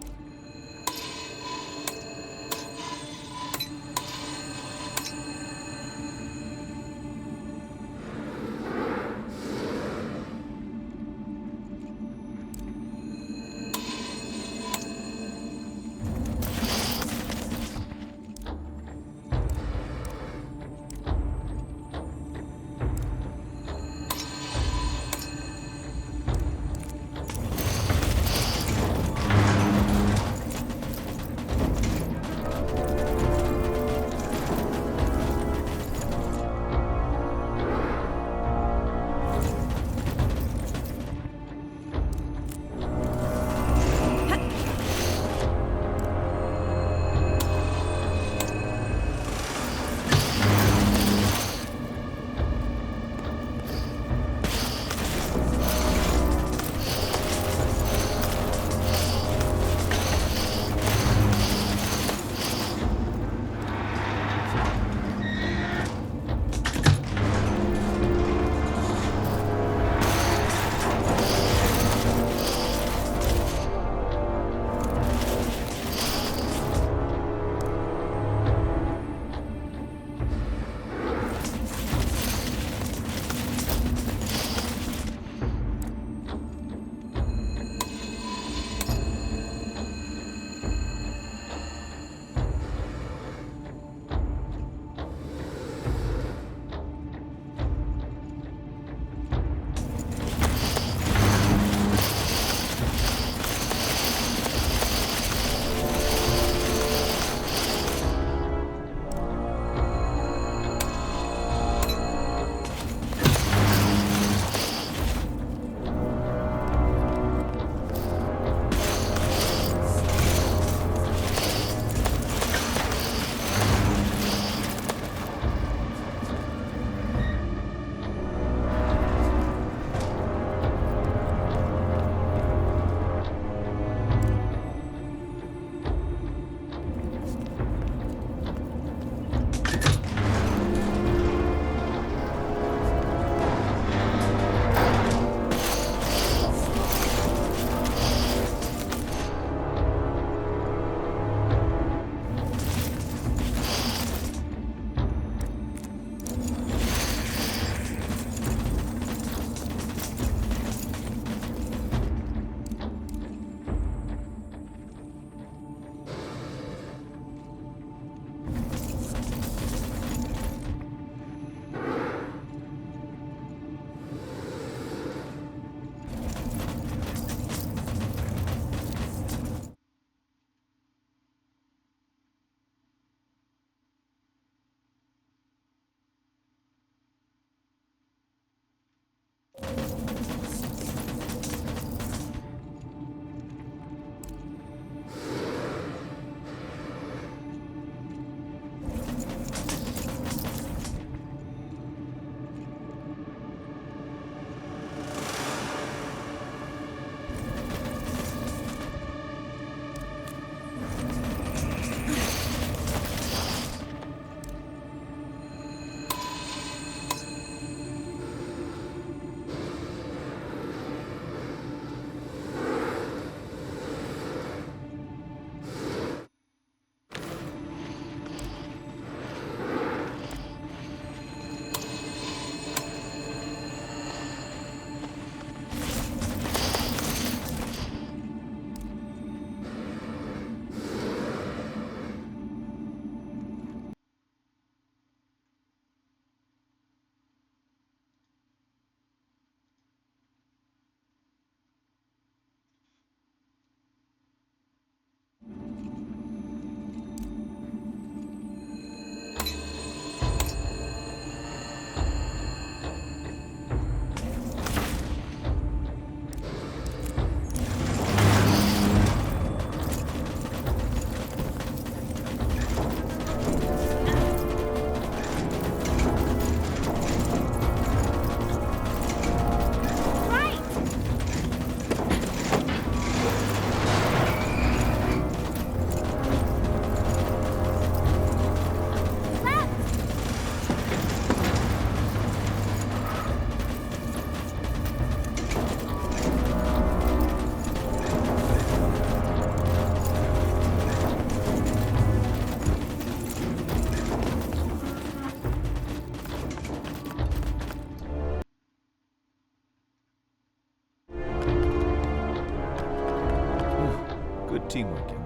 teamwork, young man.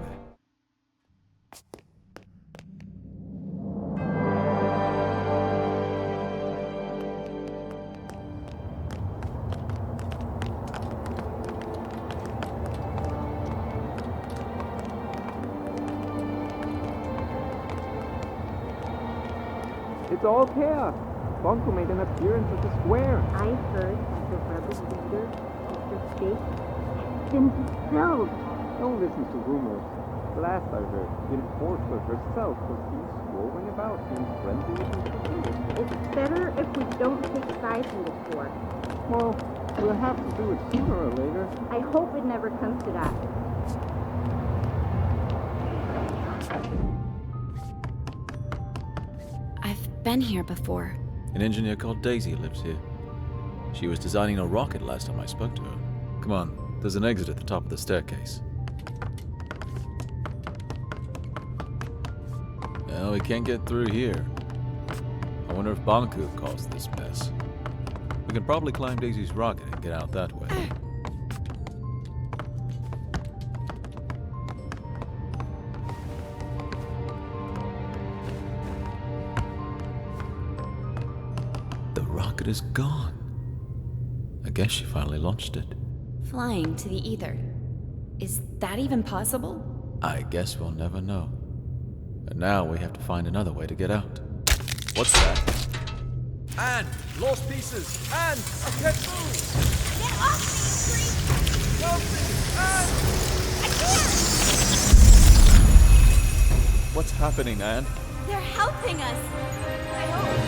It's all chaos. Bonko made an appearance at the square. I heard that the rebel leader, Mr. Fig, has been expelled. Don't listen to rumors. Last I heard, the enforcer herself was seen strolling about, being friendly with the civilians. It's better if we don't take sides in this war. Well, we'll have to do it sooner or later. I hope it never comes to that. I've been here before. An engineer called Daisy lives here. She was designing a rocket last time I spoke to her. Come on, there's an exit at the top of the staircase. Well, we can't get through here. I wonder if Bonku caused this mess. We can probably climb Daisy's rocket and get out that way. The rocket is gone. I guess she finally launched it. Flying to the ether. Is that even possible? I guess we'll never know. And now we have to find another way to get out. What's that? Anne! Lost pieces! Anne! I can't move! Get off me, you creep! Help me! Anne! I can't! What's happening, Anne? They're helping us! I hope.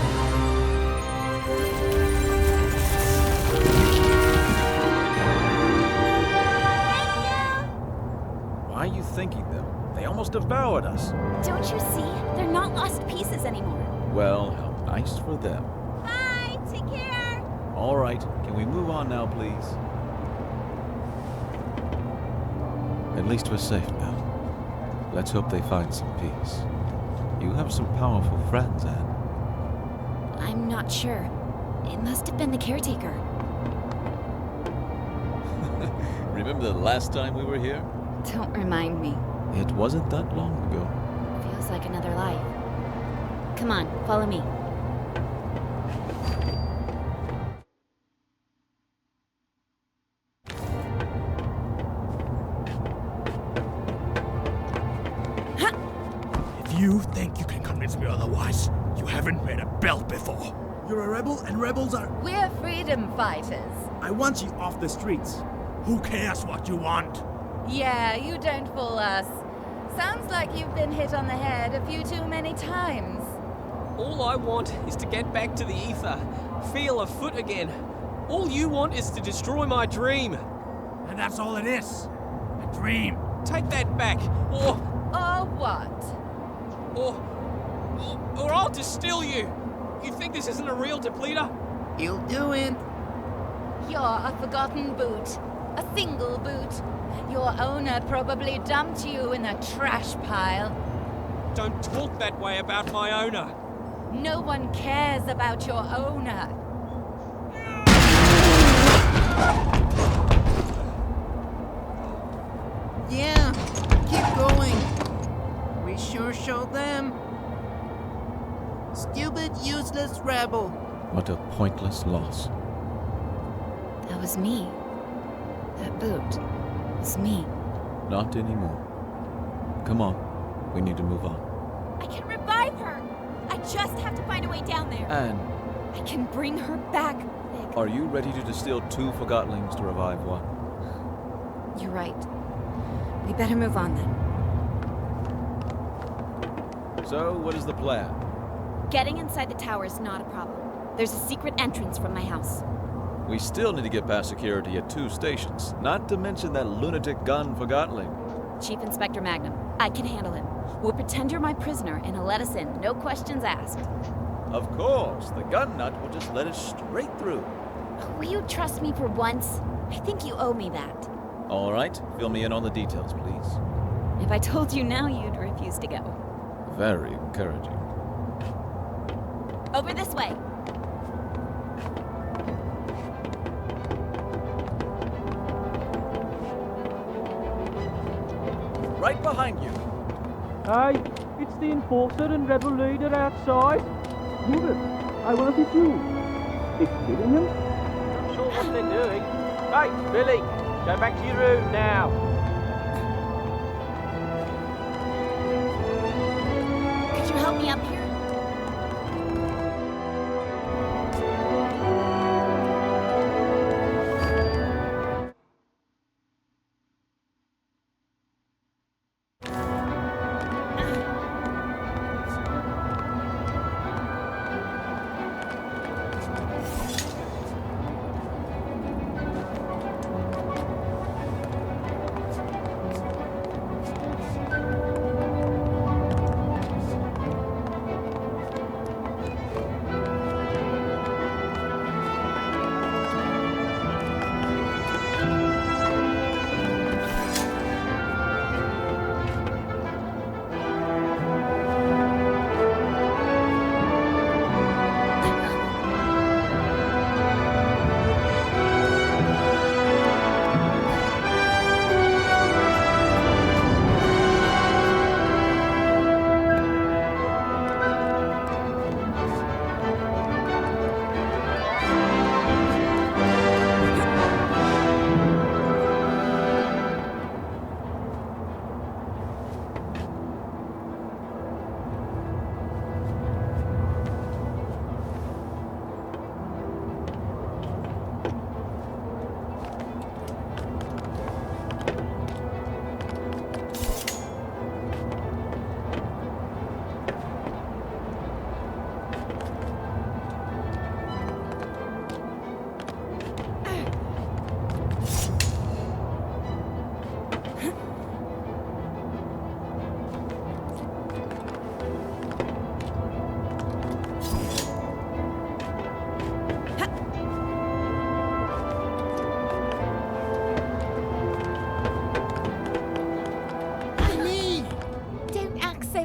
Why are you thanking them? They almost devoured us. Don't you see? They're not lost pieces anymore. Well, how nice for them. Bye! Take care! All right, can we move on now, please? At least we're safe now. Let's hope they find some peace. You have some powerful friends, Anne. I'm not sure. It must have been the caretaker. Remember the last time we were here? Don't remind me. It wasn't that long ago. Feels like another life. Come on, follow me. If you think you can convince me otherwise, you haven't made a belt before. You're a rebel, and rebels are... We're freedom fighters. I want you off the streets. Who cares what you want? Yeah, you don't fool us. Sounds like you've been hit on the head a few too many times. All I want is to get back to the ether, feel a foot again. All you want is to destroy my dream. And that's all it is. A dream. Take that back, or what? Or I'll distill you. You think this isn't a real depleter? You'll do it. You're a forgotten boot. A single boot. Your owner probably dumped you in a trash pile. Don't talk that way about my owner. No one cares about your owner. Yeah, keep going. We sure showed them. Stupid, useless rebel. What a pointless loss. That was me. That boot was me. Not anymore. Come on. We need to move on. I can revive her! I just have to find a way down there. Anne, I can bring her back, Vic. are you ready to distill 2 Forgottlings to revive 1? You're right. We better move on then. So, what is the plan? Getting inside the tower is not a problem. There's a secret entrance from my house. We still need to get past security at 2 stations, not to mention that lunatic gun Forgottling. Chief Inspector Magnum, I can handle him. We'll pretend you're my prisoner and he'll let us in, no questions asked. Of course, the gun nut will just let us straight through. Will you trust me for once? I think you owe me that. All right, fill me in on the details, please. If I told you now, you'd refuse to go. Very encouraging. Over this way. right behind you. Hey, it's the Enforcer and Rebel Leader outside. Move it. I will help you. It's killing him? Not sure what they're doing. Hey, Billy, go back to your room now. Could you help me up here?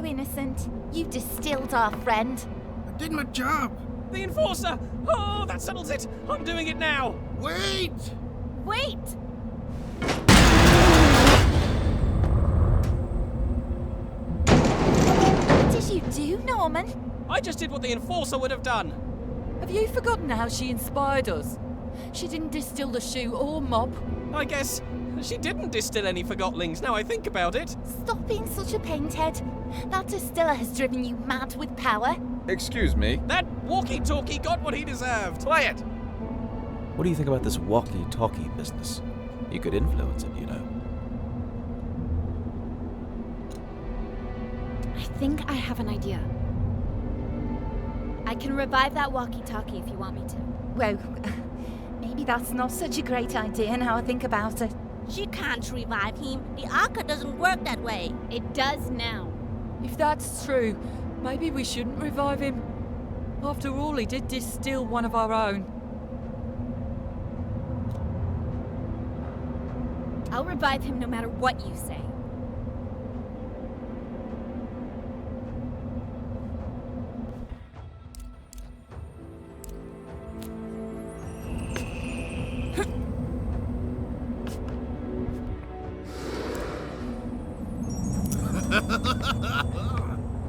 Innocent. You distilled our friend. I did my job. The Enforcer! Oh, that settles it! I'm doing it now! Wait! Wait! What did you do, Norman? I just did what the Enforcer would have done. Have you forgotten how she inspired us? She didn't distill the shoe or mop. I guess she didn't distill any Forgotlings, now I think about it. Stop being such a painthead. That distiller has driven you mad with power. Excuse me. That walkie-talkie got what he deserved. Quiet! What do you think about this walkie-talkie business? You could influence it, you know. I think I have an idea. I can revive that walkie-talkie if you want me to. Well, maybe that's not such a great idea now I think about it. She can't revive him. The Arca doesn't work that way. It does now. If that's true, maybe we shouldn't revive him. After all, he did distill one of our own. I'll revive him no matter what you say.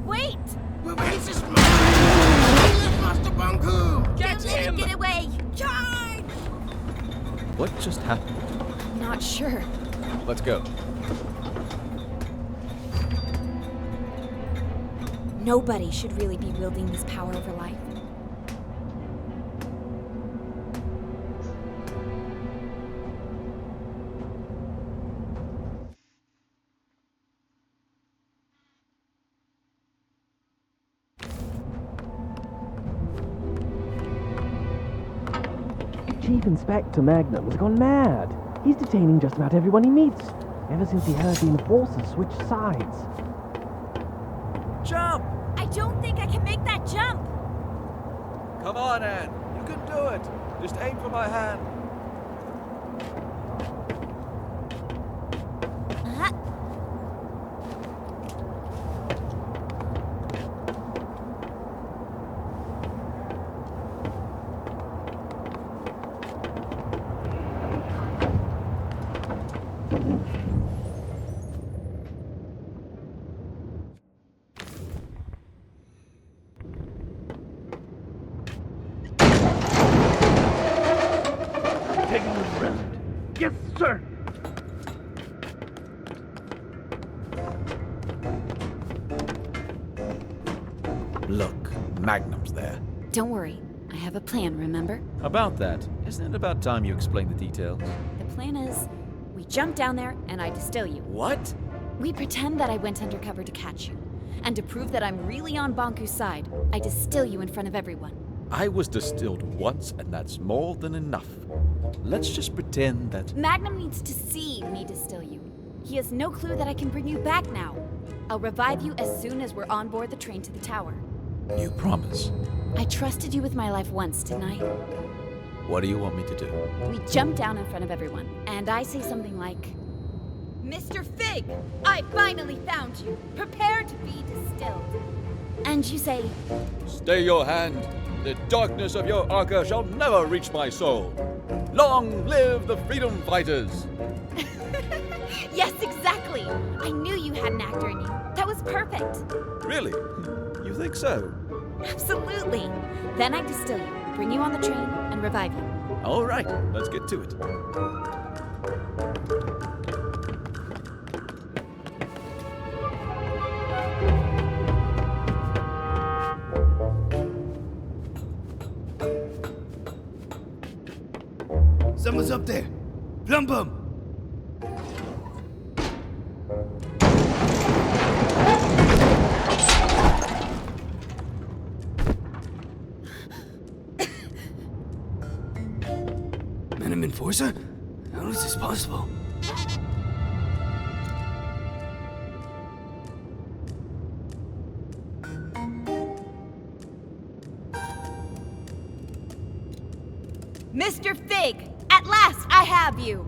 Wait! Well, this is mine! Let Master Banku! Get him! Get away! Charge! What just happened? Not sure. Let's go. Nobody should really be wielding this power over life. Chief Inspector Magnum has gone mad. He's detaining just about everyone he meets, ever since he heard the Enforcers switch sides. Jump! I don't think I can make that jump. Come on, Anne. You can do it. Just aim for my hand. yourself there. Don't worry. I have a plan, remember? About that, isn't it about time you explain the details? The plan is, we jump down there and I distill you. What? We pretend that I went undercover to catch you. And to prove that I'm really on Banku's side, I distill you in front of everyone. I was distilled once, and that's more than enough. Let's just pretend that... Magnum needs to see me distill you. He has no clue that I can bring you back now. I'll revive you as soon as we're on board the train to the tower. You promise? I trusted you with my life once, didn't I? What do you want me to do? We jump down in front of everyone, and I say something like, Mr. Fig, I finally found you. Prepare to be distilled. And you say, Stay your hand. The darkness of your arca shall never reach my soul. Long live the freedom fighters! Yes, exactly. I knew you had an actor in you. That was perfect. Really? You think so? Absolutely. Then I distill you, bring you on the train, and revive you. All right, let's get to it. Someone's up there. Plum Bum. Venom Enforcer? How is this possible? Mr. Fig, at last I have you.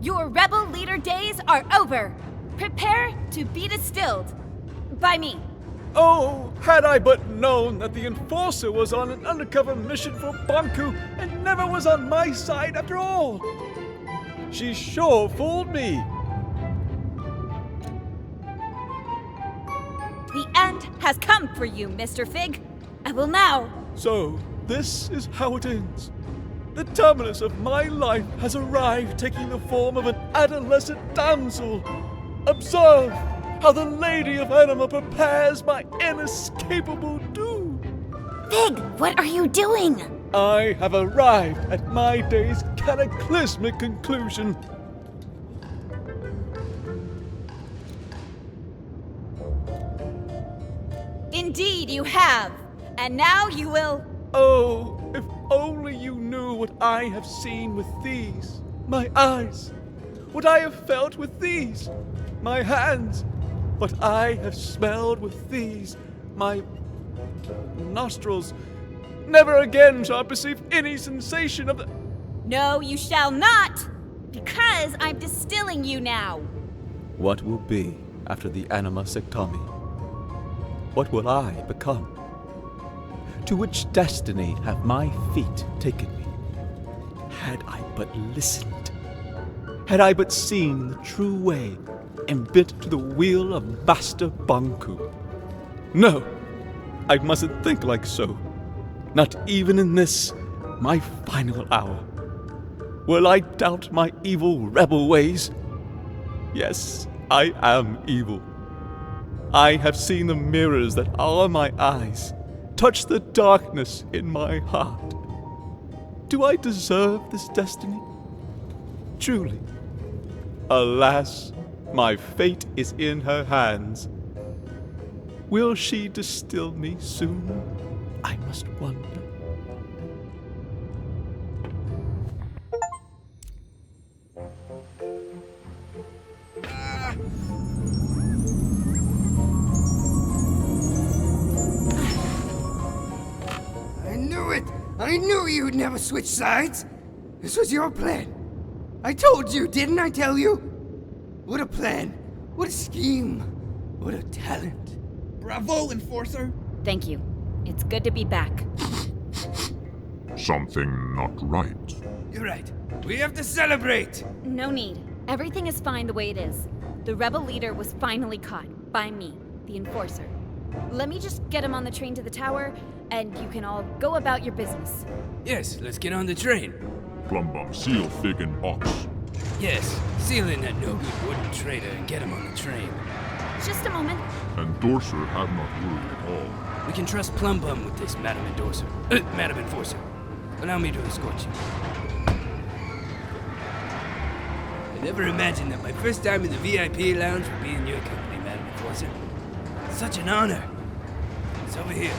Your rebel leader days are over. Prepare to be distilled by me. Oh, had I but known that the Enforcer was on an undercover mission for Banku and never was on my side after all. She sure fooled me. The end has come for you, Mr. Fig. I will now. So, this is how it ends. The terminus of my life has arrived, taking the form of an adolescent damsel. Observe how the Lady of Anima prepares my inescapable doom. Fig, what are you doing? I have arrived at my day's cataclysmic conclusion. Indeed, you have. And now you will. Oh, if only you knew what I have seen with these, my eyes. What I have felt with these, my hands. What I have smelled with these, my nostrils. Never again shall I perceive any sensation of the... No, you shall not, because I'm distilling you now. What will be after the anima sectami? What will I become? To which destiny have my feet taken me? Had I but listened, had I but seen the true way and bent to the wheel of Master Banku. No, I mustn't think like so. Not even in this, my final hour. Will I doubt my evil rebel ways? Yes, I am evil. I have seen the mirrors that are my eyes, touch the darkness in my heart. Do I deserve this destiny? Truly. Alas, my fate is in her hands. Will she distill me soon? I must wonder. I knew it! I knew you'd never switch sides! This was your plan. I told you, didn't I tell you? What a plan. What a scheme. What a talent. Bravo, Enforcer! Thank you. It's good to be back. Something not right. You're right. We have to celebrate! No need. Everything is fine the way it is. The rebel leader was finally caught by me, the Enforcer. Let me just get him on the train to the tower, and you can all go about your business. Yes, let's get on the train. Plumbum, seal, fig, and ox. Yes, seal in that no-good wooden traitor and get him on the train. Just a moment. And Dorser have not worried at all. We can trust Plumbum with this, Madam Endorser. Madam Enforcer. Allow me to escort you. I never imagined that my first time in the VIP lounge would be in your company, Madam Enforcer. Such an honor. It's over here.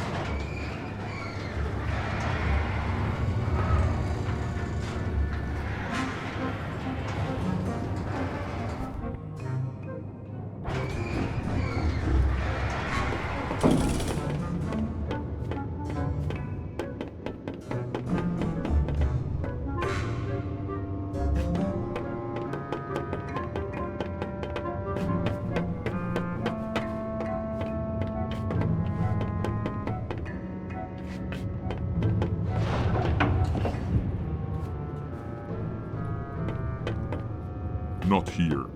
Not here.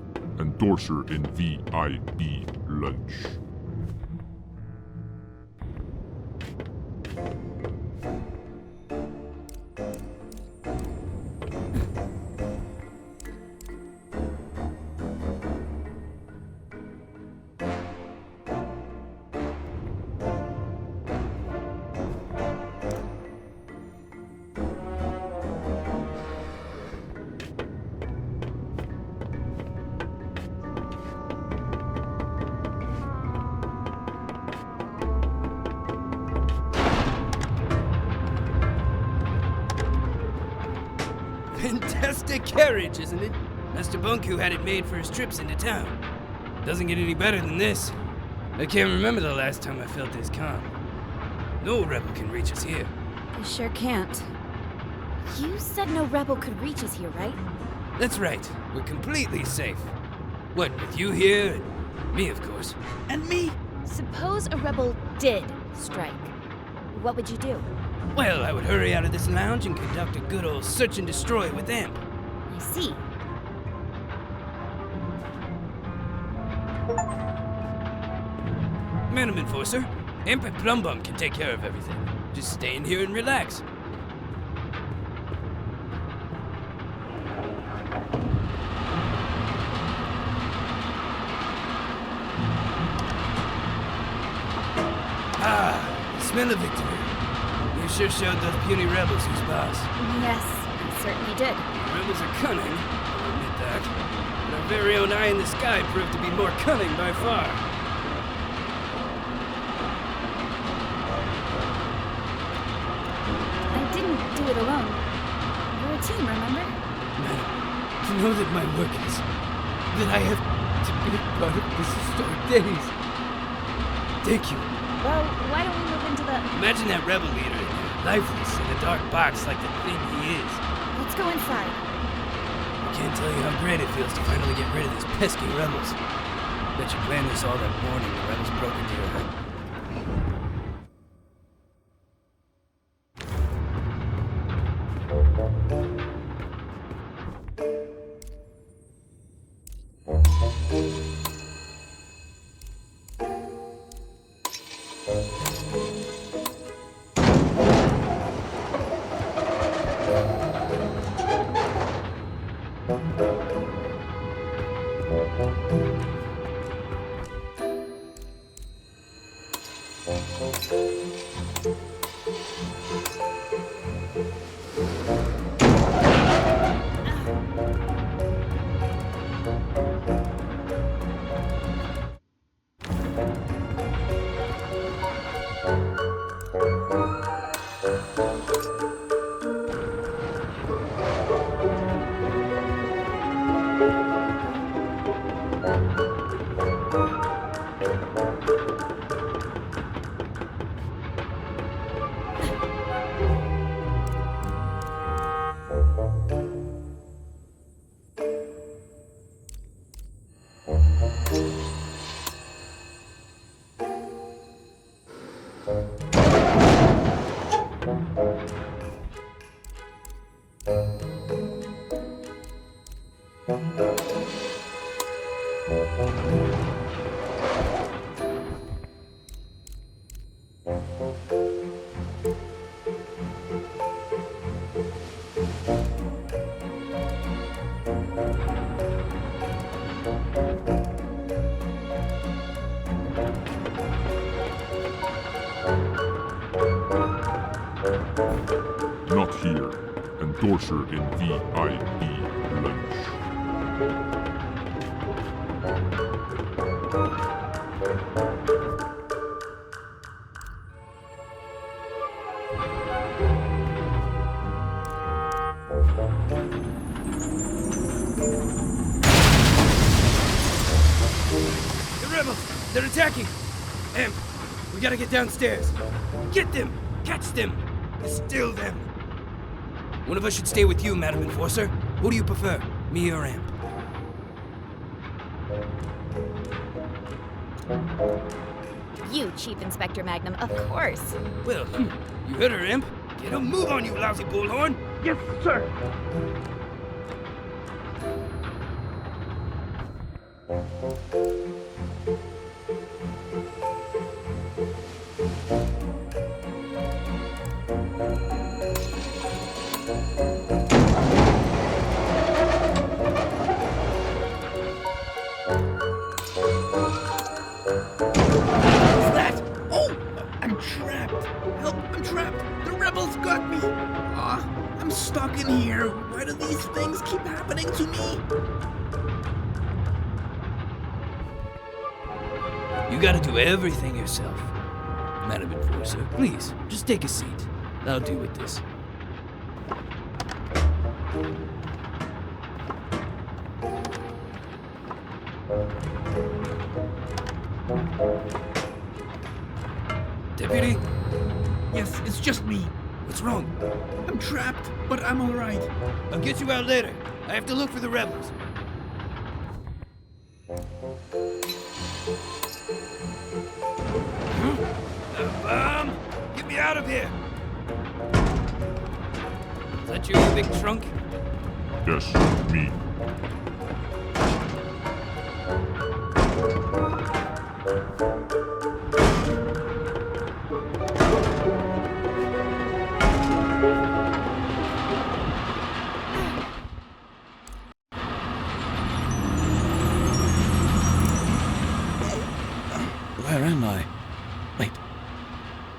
Endorser in VIP lunch. Fantastic carriage, isn't it? Master Bunku had it made for his trips into town. Doesn't get any better than this. I can't remember the last time I felt this calm. No rebel can reach us here. They sure can't. You said no rebel could reach us here, right? That's right. We're completely safe. What, with you here and me, of course. And me? Suppose a rebel did strike. What would you do? Well, I would hurry out of this lounge and conduct a good old search and destroy with them. I see. Madam Enforcer, Emperor Plumbum can take care of everything. Just stay in here and relax. Ah, the smell of victory. You sure showed those puny rebels who's boss. Yes, I certainly did. The rebels are cunning, I'll admit that. But our very own eye in the sky proved to be more cunning by far. I didn't do it alone. We're a team, remember? Madam, to know that my work is... that I have to be a part of this historic days. Thank you. Well, why don't we move into the... Imagine that rebel leader, lifeless in a dark box like the thing he is. Let's go inside. I can't tell you how great it feels to finally get rid of these pesky rebels. Bet you planned this all that morning the rebels broke into your hut. and torture in VIP lunch. The rebels! They're attacking! Em, we gotta get downstairs. Get them! Catch them! Distill them! One of us should stay with you, Madam Enforcer. Who do you prefer, me or Amp? You, Chief Inspector Magnum, of course. Well, you heard her, Imp. Get a move on, you lousy bullhorn! Yes, sir. What's that? Oh, I'm trapped. Help, I'm trapped. The rebels got me. I'm stuck in here. Why do these things keep happening to me? You gotta do everything yourself. Madam Enforcer, please, just take a seat. I'll deal with this. Deputy? Yes, it's just me. What's wrong? I'm trapped, but I'm all right. I'll get you out later. I have to look for the rebels. Bomb! Get me out of here! Is that you big trunk? Yes, me. Where am I? Wait.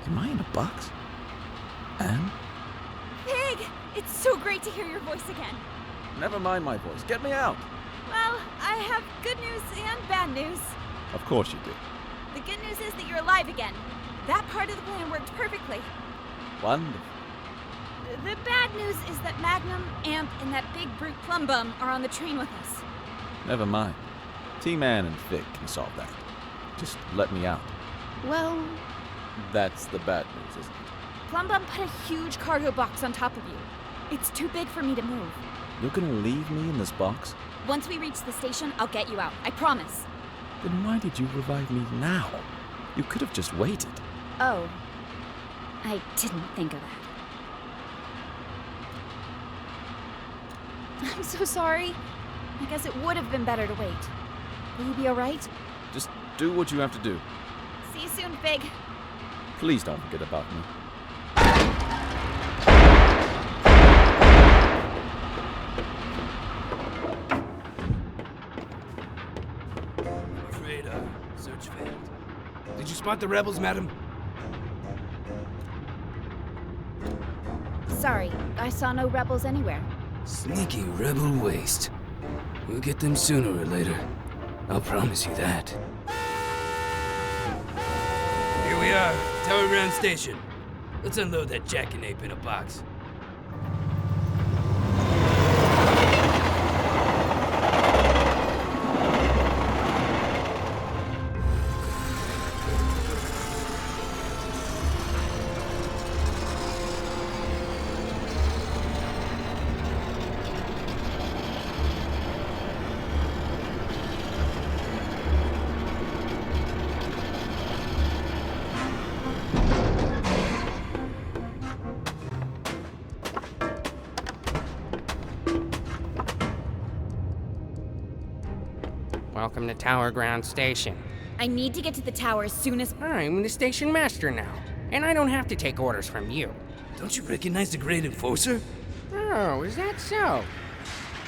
Am I in a box? Anne? Pig! It's so great to hear your voice again. Never mind my voice. Get me out. Well, I have good news and bad news. Of course you do. The good news is that you're alive again. That part of the plan worked perfectly. Wonderful. The bad news is that Magnum, Amp, and that big brute Plum Bum are on the train with us. Never mind. Team Anne and Fig can solve that. Just let me out. Well, That's the bad news, isn't it? Plum Bum put a huge cargo box on top of you. It's too big for me to move. You're gonna leave me in this box? Once we reach the station, I'll get you out. I promise. Then why did you revive me now? You could have just waited. Oh. I didn't think of that. I'm so sorry. I guess it would have been better to wait. Will you be alright? Just do what you have to do. See you soon, Fig. Please don't forget about me. I'm afraid search failed. Did you spot the rebels, madam? Sorry, I saw no rebels anywhere. Sneaky rebel waste. We'll get them sooner or later. I'll promise you that. Here we are, Tower Ground Station. Let's unload that jackknape in a box. Welcome to Tower Ground Station. I need to get to the tower as soon as. I'm the station master now, and I don't have to take orders from you. Don't you recognize the Great Enforcer? Oh, is that so?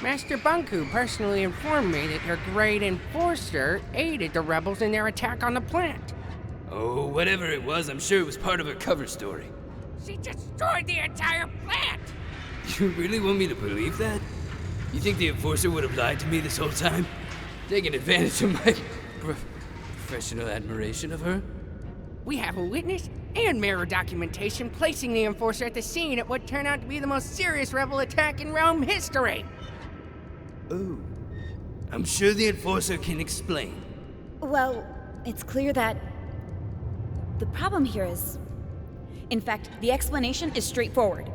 Master Bunku personally informed me that your Great Enforcer aided the rebels in their attack on the plant. Oh, whatever it was, I'm sure it was part of her cover story. She destroyed the entire plant! You really want me to believe that? You think the Enforcer would have lied to me this whole time? Taking advantage of my professional admiration of her? We have a witness and mirror documentation placing the Enforcer at the scene at what turned out to be the most serious rebel attack in realm history. Oh. I'm sure the Enforcer can explain. Well, it's clear that the problem here is... In fact, the explanation is straightforward.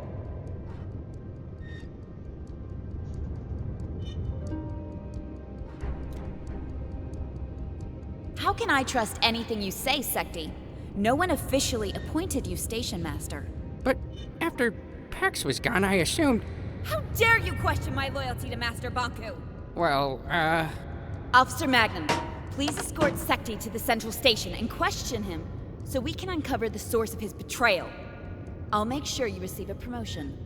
How can I trust anything you say, Secti? No one officially appointed you Station Master. But after Pax was gone, I assumed... How dare you question my loyalty to Master Banku? Well, Officer Magnum, please escort Secti to the central station and question him so we can uncover the source of his betrayal. I'll make sure you receive a promotion.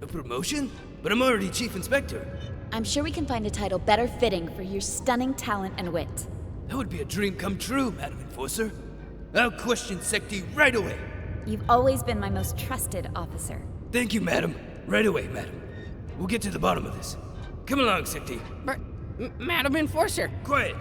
A promotion? But I'm already Chief Inspector. I'm sure we can find a title better fitting for your stunning talent and wit. That would be a dream come true, Madam Enforcer. I'll question Secti right away. You've always been my most trusted officer. Thank you, Madam. Right away, Madam. We'll get to the bottom of this. Come along, Secti. But, Madam Enforcer. Quiet.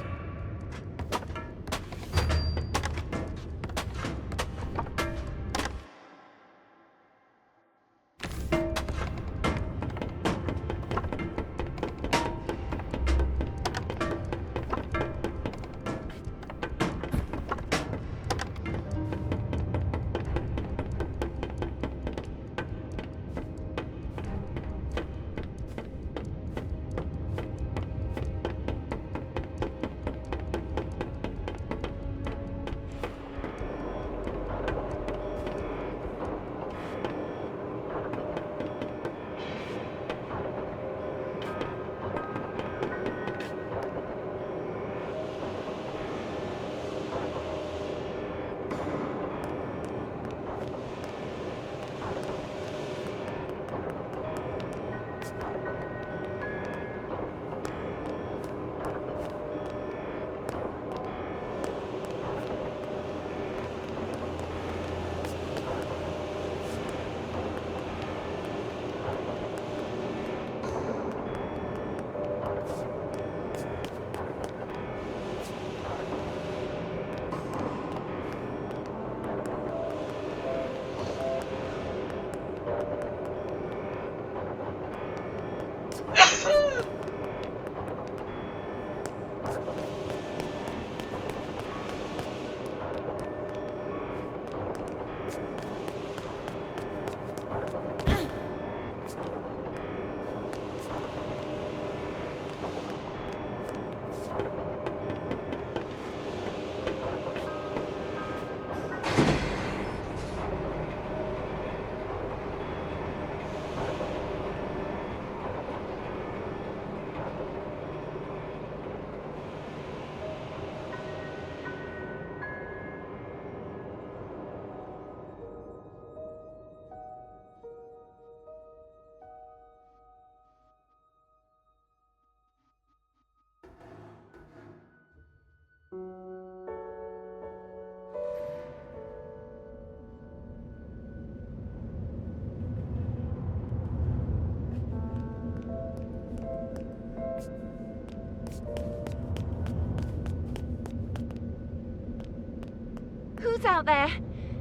Who's out there?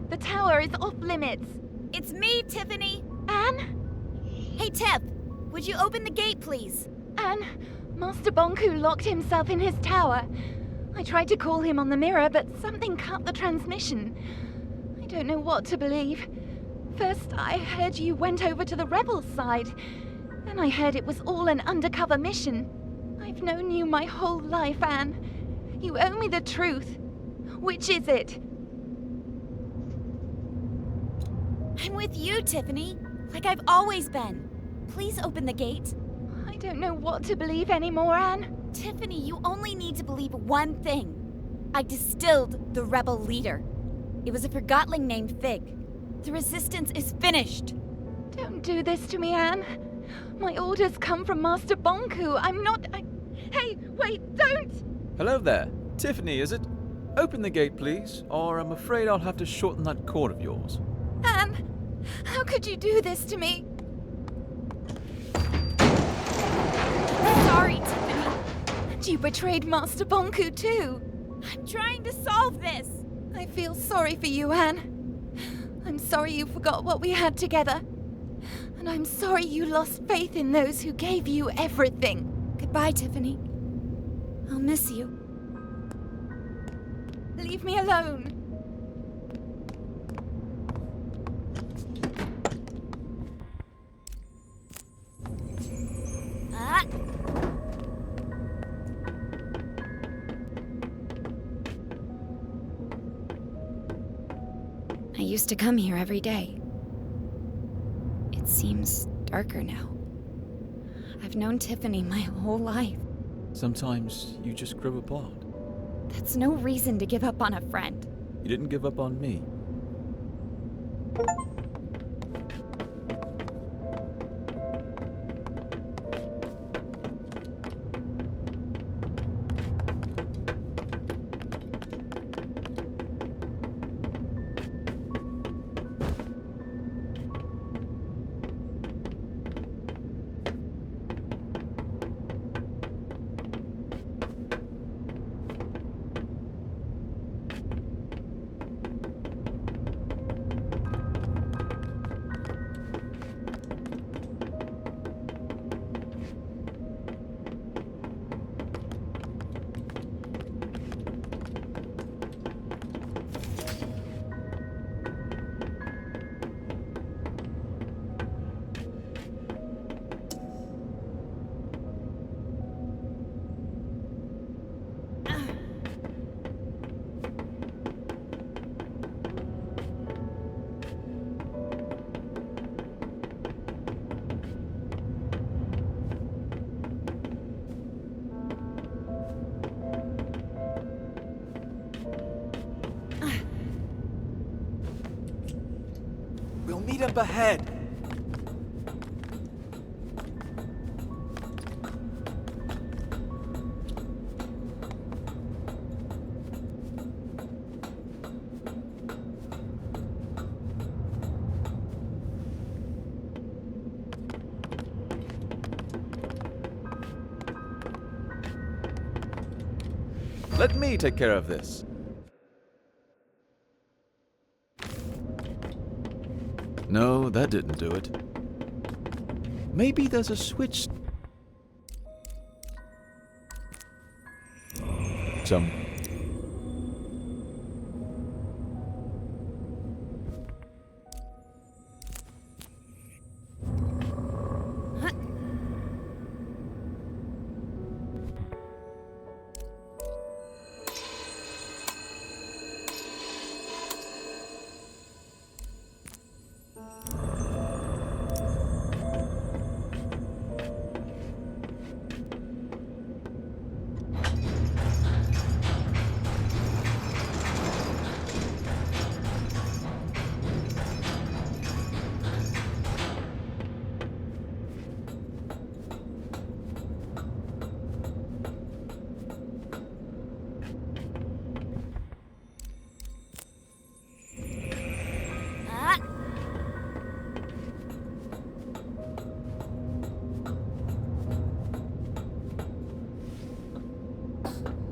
The tower is off limits. It's me, Tiffany. Anne? Hey, Tiff. Would you open the gate, please? Anne, Master Bonku locked himself in his tower. I tried to call him on the mirror, but something cut the transmission. I don't know what to believe. First, I heard you went over to the rebels' side. Then I heard it was all an undercover mission. I've known you my whole life, Anne. You owe me the truth. Which is it? I'm with you, Tiffany. Like I've always been. Please open the gate. I don't know what to believe anymore, Anne. Tiffany, you only need to believe one thing. I distilled the rebel leader. It was a Forgotling named Fig. The resistance is finished. Don't do this to me, Anne. My orders come from Master Bonku. I'm not... Hey, wait, don't! Hello there. Tiffany, is it? Open the gate, please, or I'm afraid I'll have to shorten that cord of yours. Anne, how could you do this to me? And you betrayed Master Bonku too. I'm trying to solve this. I feel sorry for you, Anne. I'm sorry you forgot what we had together. And I'm sorry you lost faith in those who gave you everything. Goodbye, Tiffany. I'll miss you. Leave me alone. Ah. I used to come here every day. It seems darker now. I've known Tiffany my whole life. Sometimes you just grow apart. That's no reason to give up on a friend. You didn't give up on me. We'll meet up ahead. Let me take care of this. No, that didn't do it. Maybe there's a switch. Some.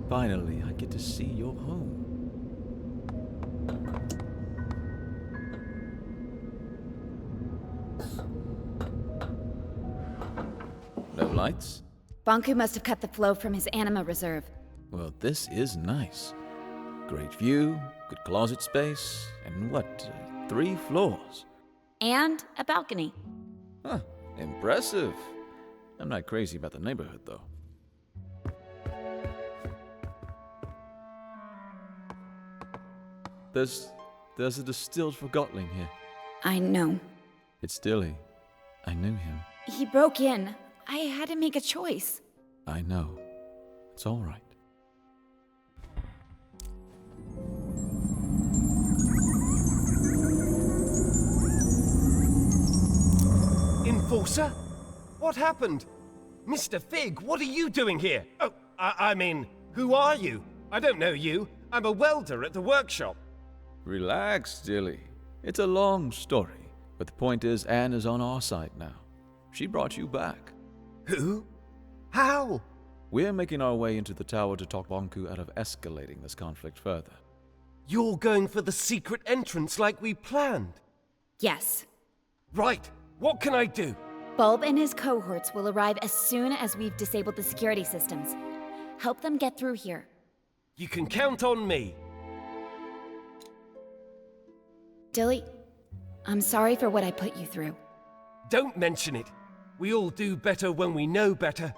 Finally, I get to see your home. No lights? Bonku must have cut the flow from his anima reserve. Well, this is nice. Great view, good closet space, and what, 3 floors? And a balcony. Huh, impressive. I'm not crazy about the neighborhood, though. There's a distilled Forgotton here. I know. It's Dilly. I knew him. He broke in. I had to make a choice. I know. It's all right. Enforcer? What happened? Mr. Fig, what are you doing here? Oh, I mean, who are you? I don't know you. I'm a welder at the workshop. Relax, Dilly. It's a long story, but the point is Anne is on our side now. She brought you back. Who? How? We're making our way into the tower to talk Bonku out of escalating this conflict further. You're going for the secret entrance like we planned? Yes. Right. What can I do? Bulb and his cohorts will arrive as soon as we've disabled the security systems. Help them get through here. You can count on me. Dilly, I'm sorry for what I put you through. Don't mention it. We all do better when we know better.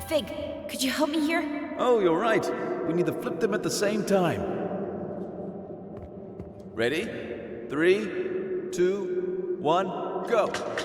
Fig, could you help me here? Oh, you're right. We need to flip them at the same time. Ready? 3, 2, 1, go!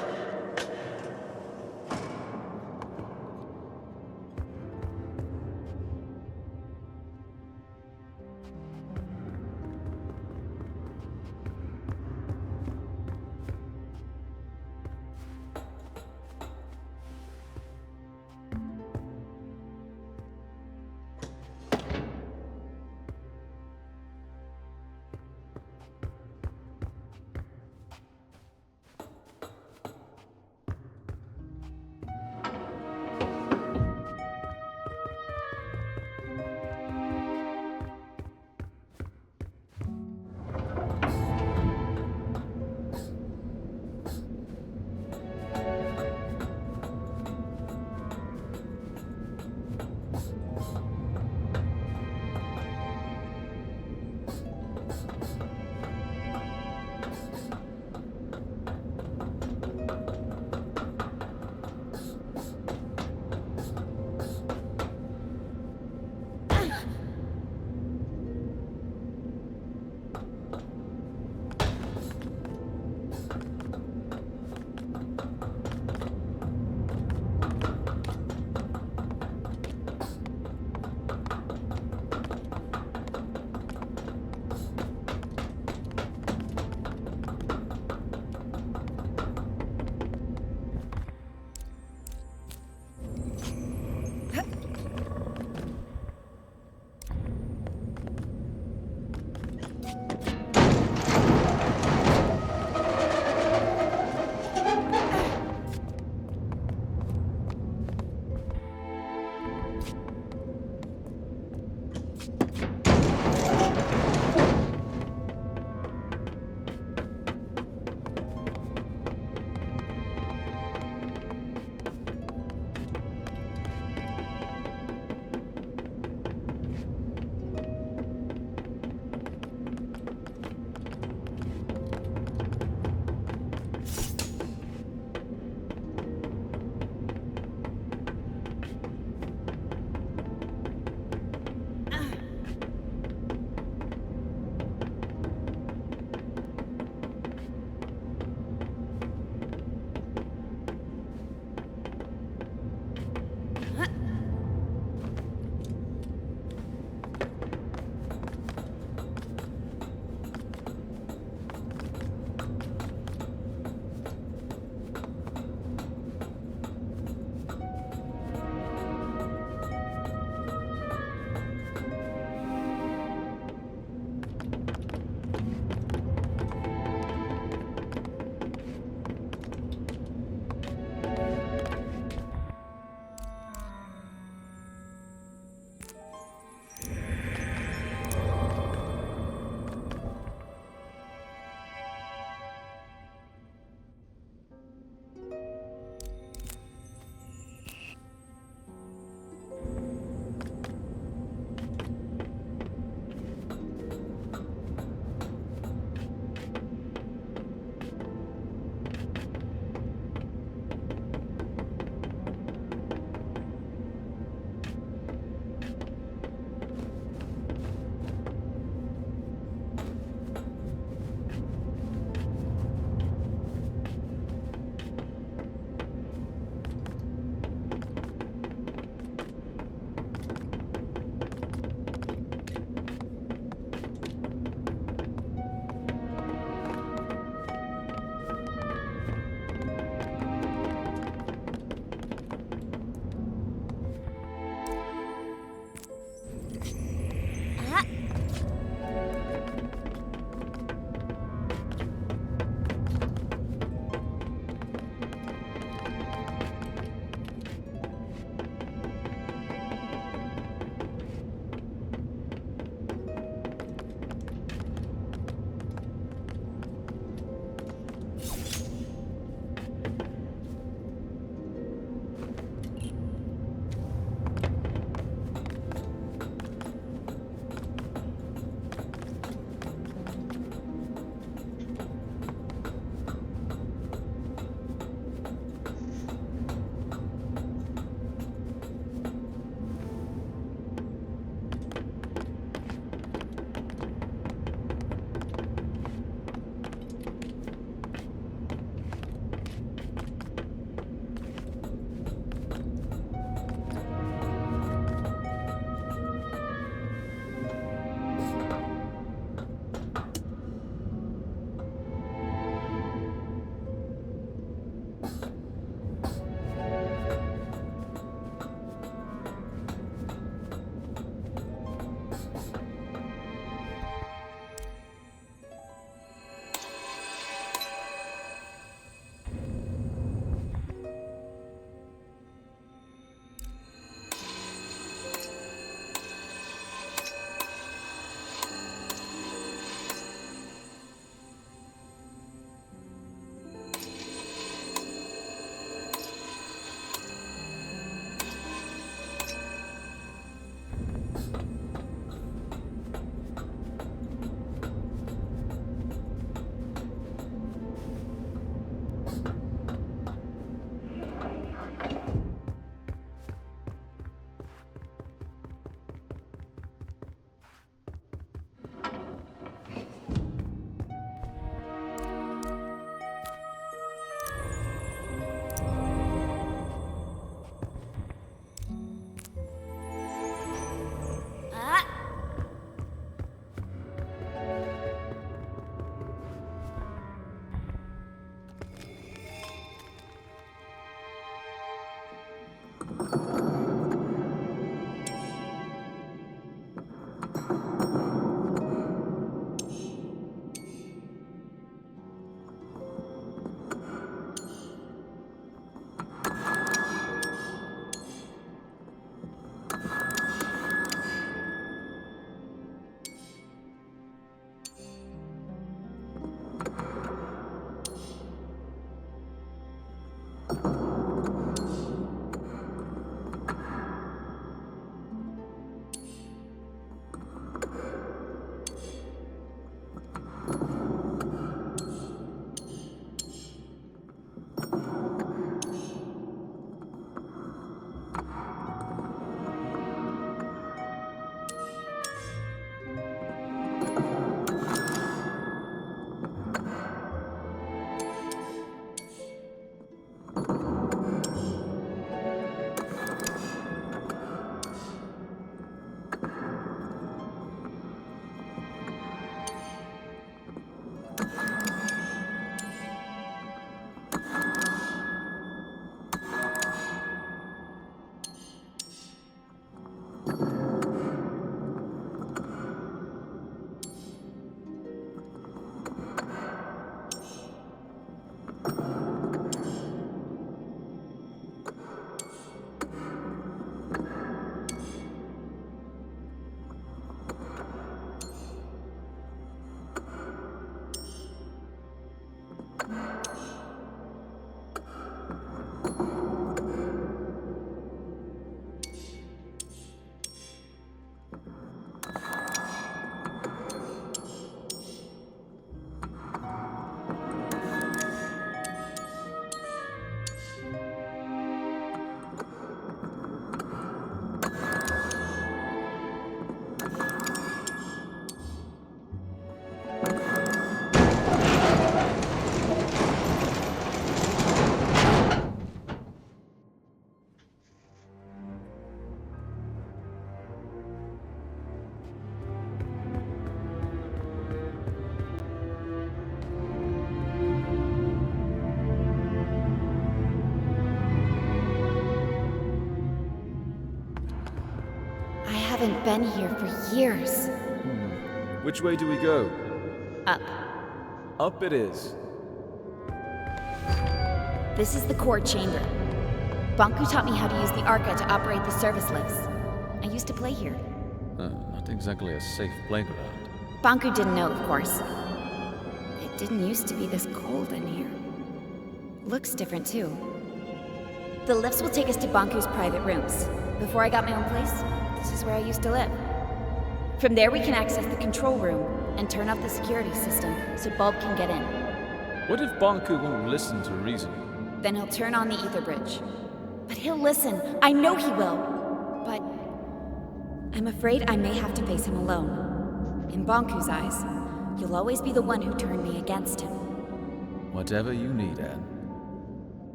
haven't been here for years. Which way do we go? Up. Up it is. This is the core chamber. Banku taught me how to use the Arca to operate the service lifts. I used to play here. Not exactly a safe playground. Banku didn't know, of course. It didn't used to be this cold in here. Looks different, too. The lifts will take us to Banku's private rooms. Before I got my own place, this is where I used to live. From there, we can access the control room and turn off the security system so Bulb can get in. What if Banku won't listen to reason? Then he'll turn on the ether bridge. But he'll listen. I know he will. But I'm afraid I may have to face him alone. In Banku's eyes, you'll always be the one who turned me against him. Whatever you need, Anne.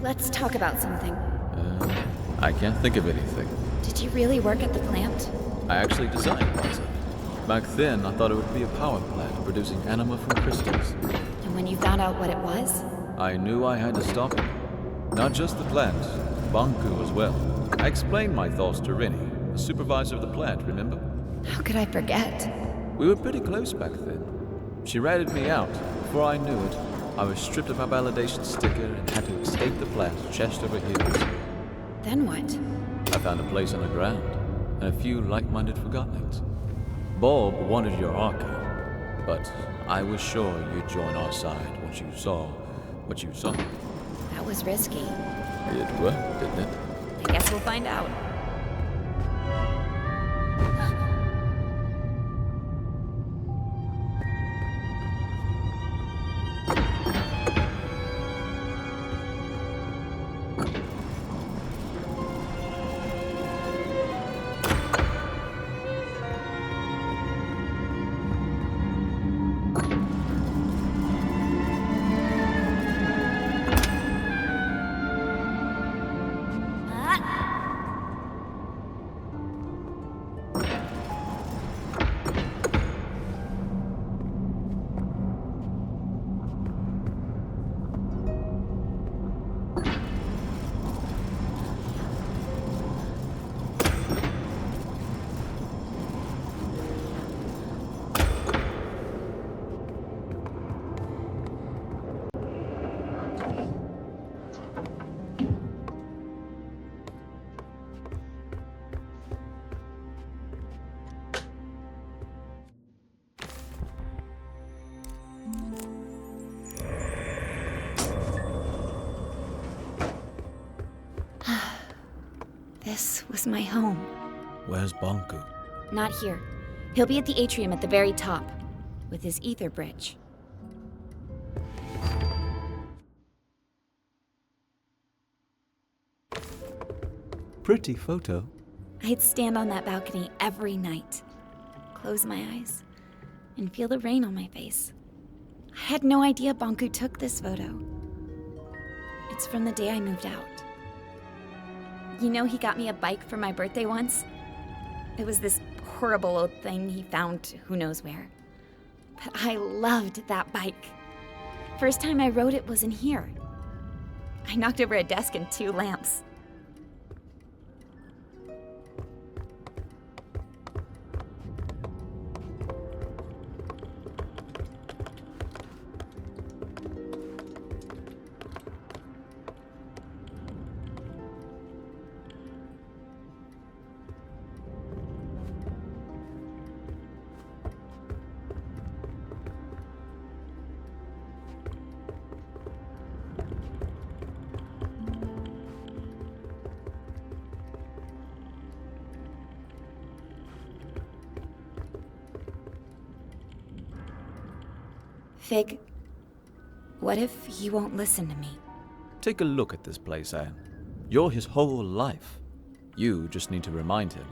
Let's talk about something. I can't think of anything. Did you really work at the plant? I actually designed parts of it. Back then, I thought it would be a power plant producing anima from crystals. And when you found out what it was? I knew I had to stop it. Not just the plant, Banku as well. I explained my thoughts to Rini, the supervisor of the plant, remember? How could I forget? We were pretty close back then. She ratted me out. Before I knew it, I was stripped of my validation sticker and had to escape the plant chest over heels. Then what? I found a place underground and a few like-minded Forgottonings. Bob wanted your archive, but I was sure you'd join our side once you saw what you saw. That was risky. It worked, didn't it? I guess we'll find out. This was my home. Where's Banku? Not here. He'll be at the atrium at the very top, with his ether bridge. Pretty photo. I'd stand on that balcony every night, close my eyes, and feel the rain on my face. I had no idea Banku took this photo. It's from the day I moved out. You know, he got me a bike for my birthday once? It was this horrible old thing he found who knows where. But I loved that bike. First time I rode it was in here. I knocked over a desk and 2 lamps. Fig, what if he won't listen to me? Take a look at this place, Anne. You're his whole life. You just need to remind him.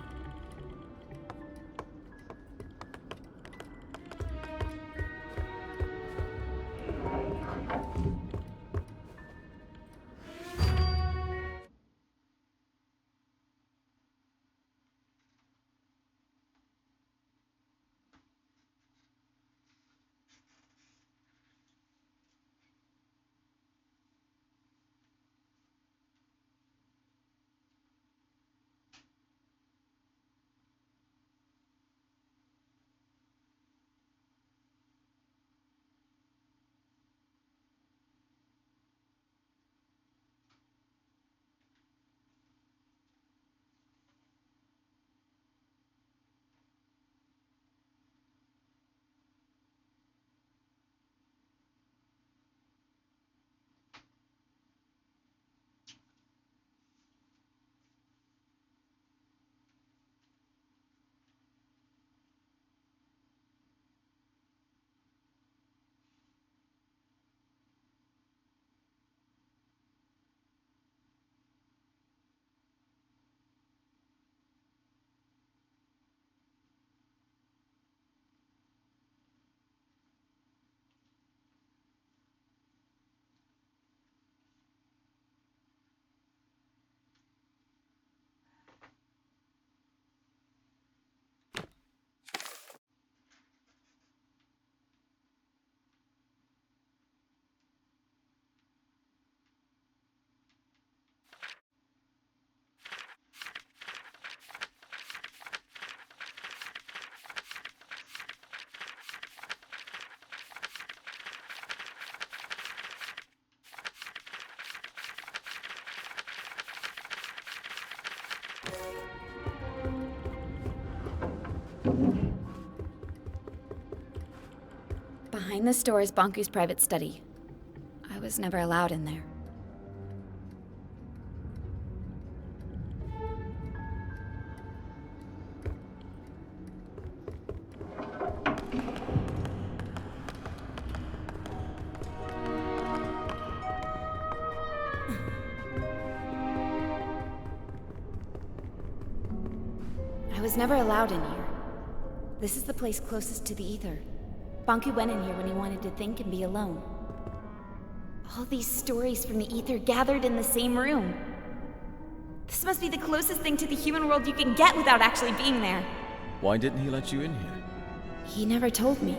Behind this door is Banku's private study. I was never allowed in there. I was never allowed in here. This is the place closest to the ether. Banku went in here when he wanted to think and be alone. All these stories from the ether gathered in the same room. This must be the closest thing to the human world you can get without actually being there. Why didn't he let you in here? He never told me.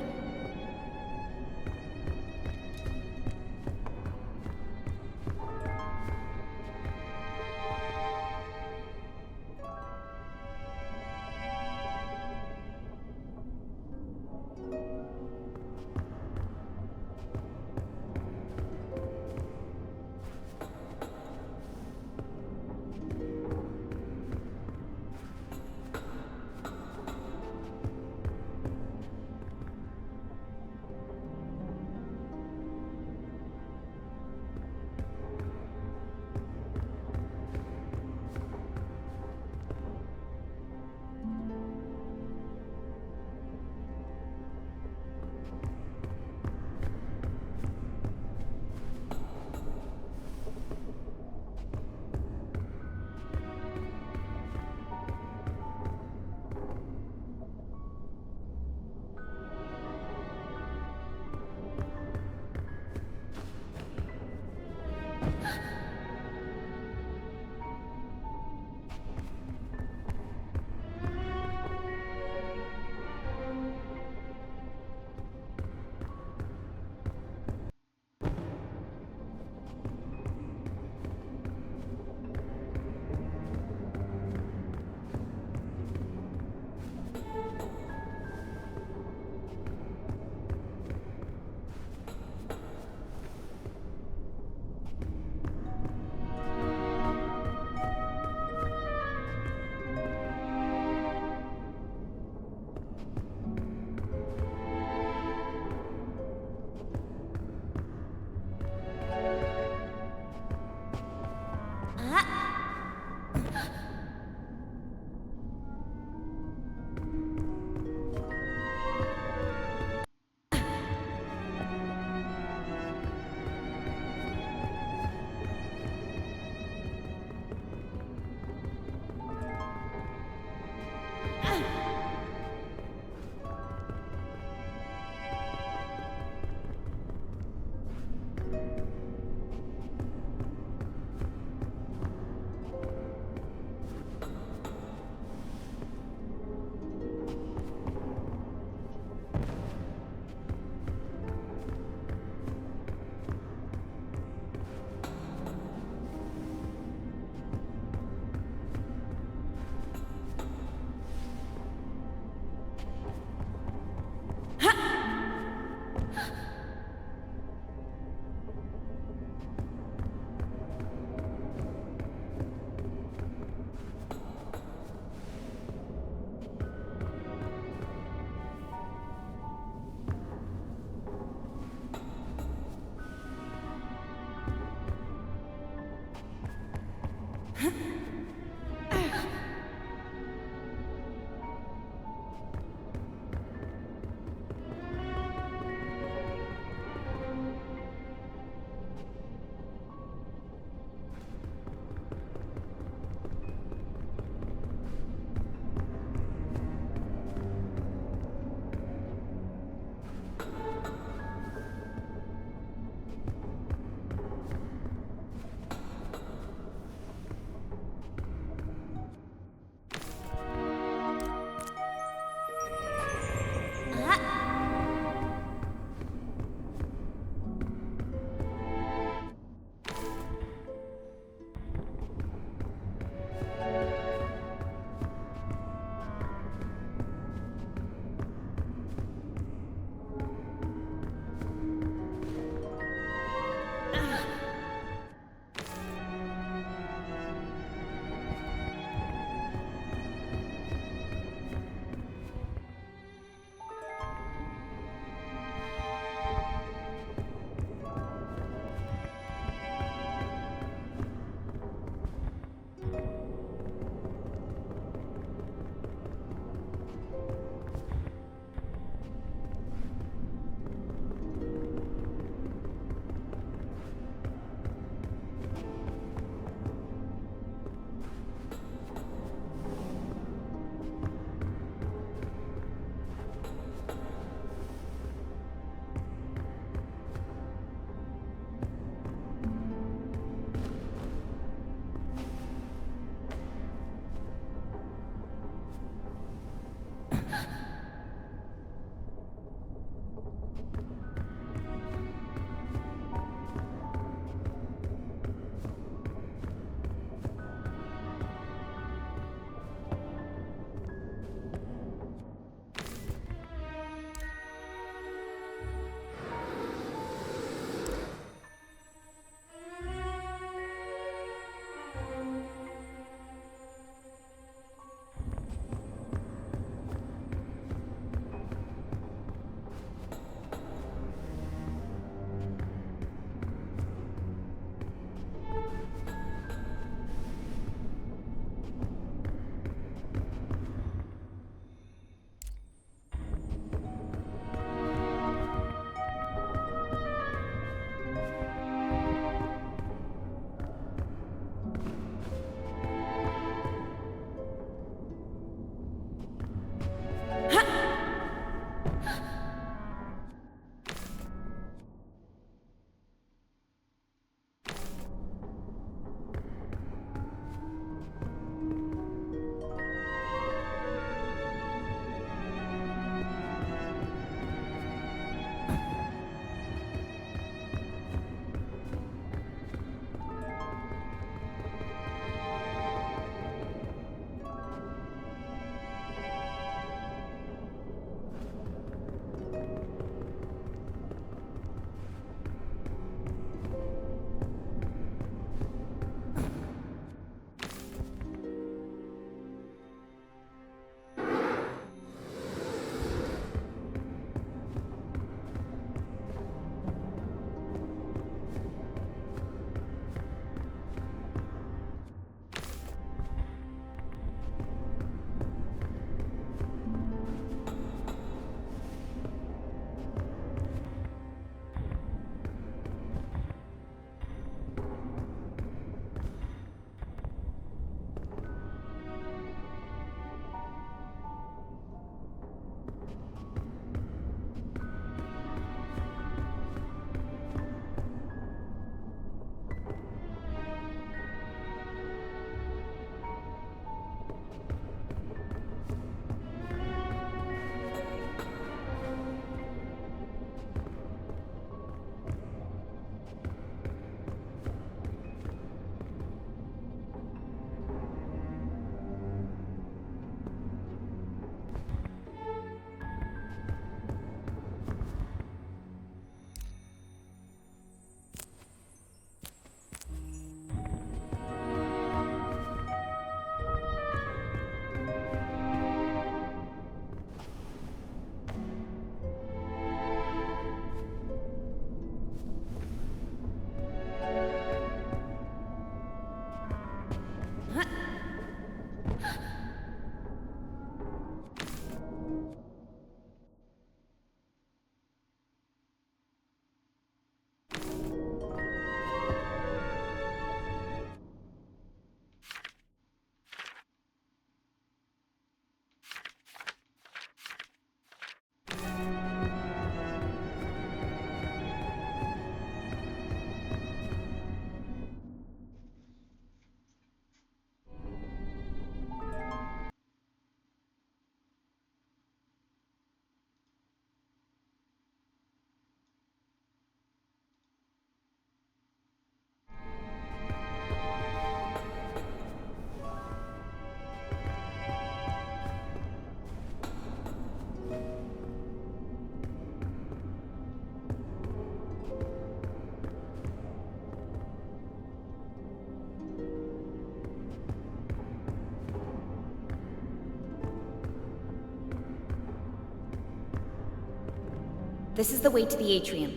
This is the way to the atrium.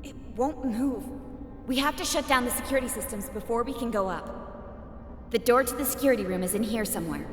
It won't move. We have to shut down the security systems before we can go up. The door to the security room is in here somewhere.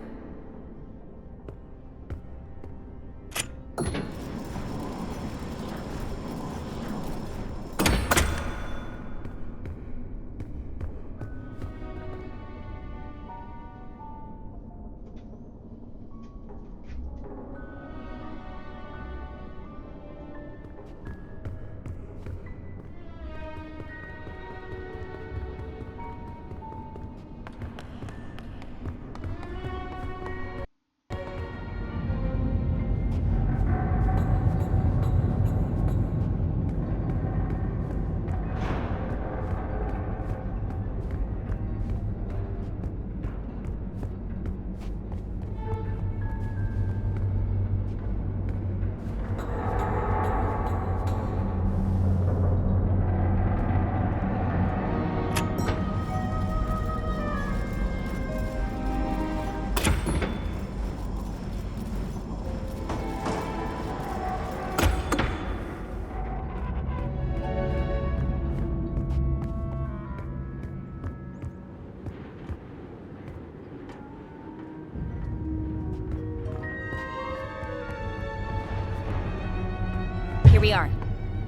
Here we are.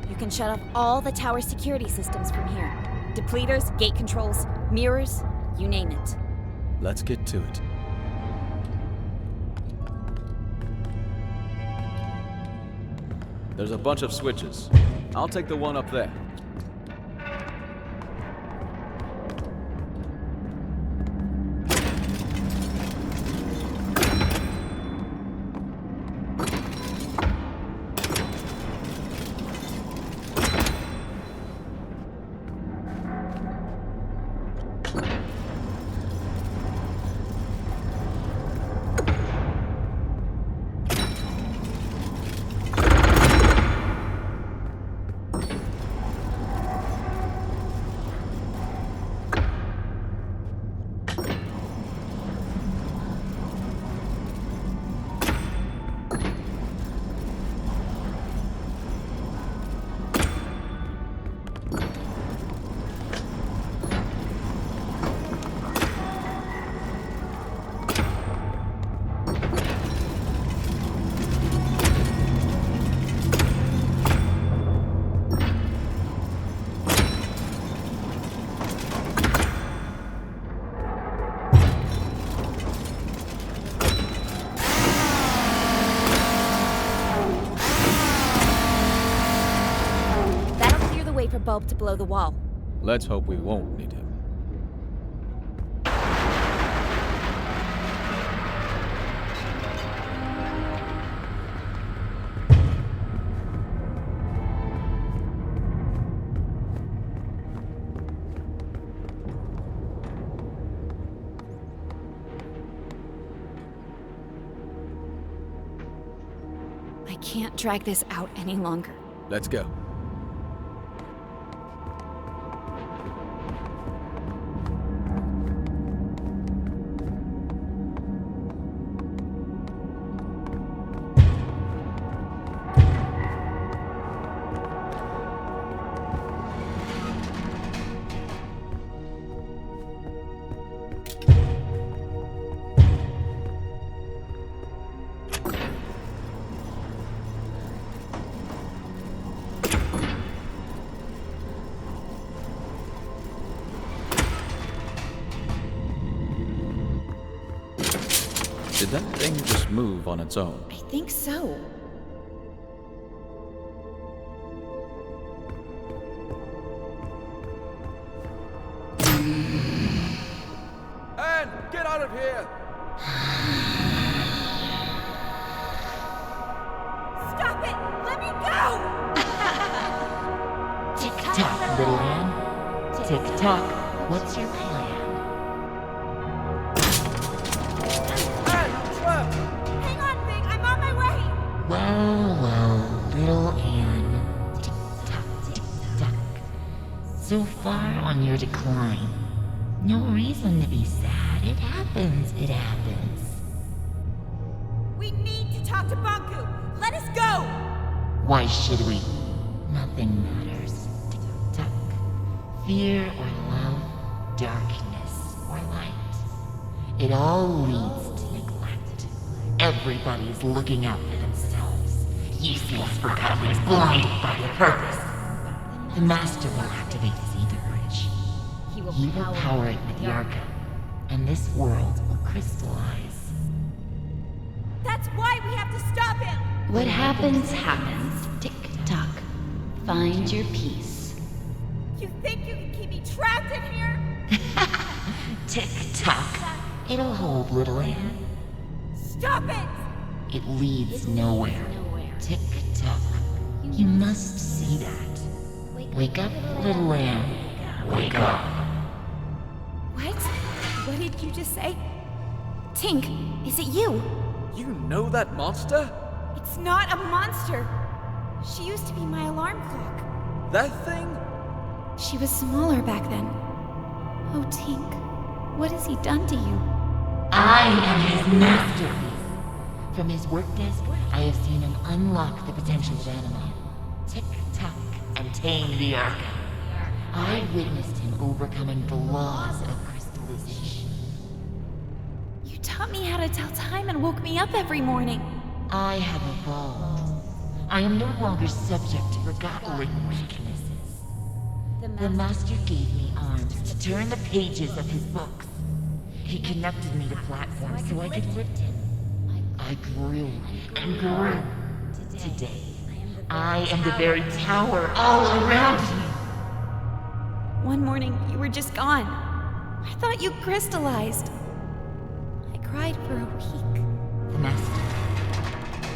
You can shut off all the tower security systems from here. Depleters, gate controls, mirrors, you name it. Let's get to it. There's a bunch of switches. I'll take the one up there. For Bulb to blow the wall. Let's hope we won't need him. I can't drag this out any longer. Let's go. Did that thing just move on its own? I think so. Anne, get out of here! Stop it! Let me go! Tick-tock, little Anne. Tick-tock, what's your plan? Hang on, Big! I'm on my way! Well, little Anne. Tick-tock, tick-tock. So far on your decline. No reason to be sad. It happens, it happens. We need to talk to Banku! Let us go! Why should we? Nothing matters. Tick-tock. Fear or love, darkness or light. It all leads to neglect. Everybody's looking out for themselves. Useless Forgotton's blinded by their purpose. The Master will activate his ether bridge. He will power it with Yarka, and this world will crystallize. That's why we have to stop him! What happens, happens. Tick-tock. Find your peace. You think you can keep me trapped in here? Tick-tock. It'll hold, little Anne. Stop it! It leads nowhere. Tick-tock. You must see that. Wake up, little Anne. Wake up. What? What did you just say? Tink, is it you? You know that monster? It's not a monster. She used to be my alarm clock. That thing? She was smaller back then. Oh, Tink, what has he done to you? I am his masterpiece. From his work desk, I have seen him unlock the potential of anima. Tick-tock and tame the Arca. I witnessed him overcoming the laws of crystallization. You taught me how to tell time and woke me up every morning. I have evolved. I am no longer subject to forgotten weaknesses. The Master gave me arms to turn the pages of his books. He connected me to platforms so I could lift him. I grew and grew. Today, I am the very tower all around you. One morning, you were just gone. I thought you crystallized. I cried for a week. The Master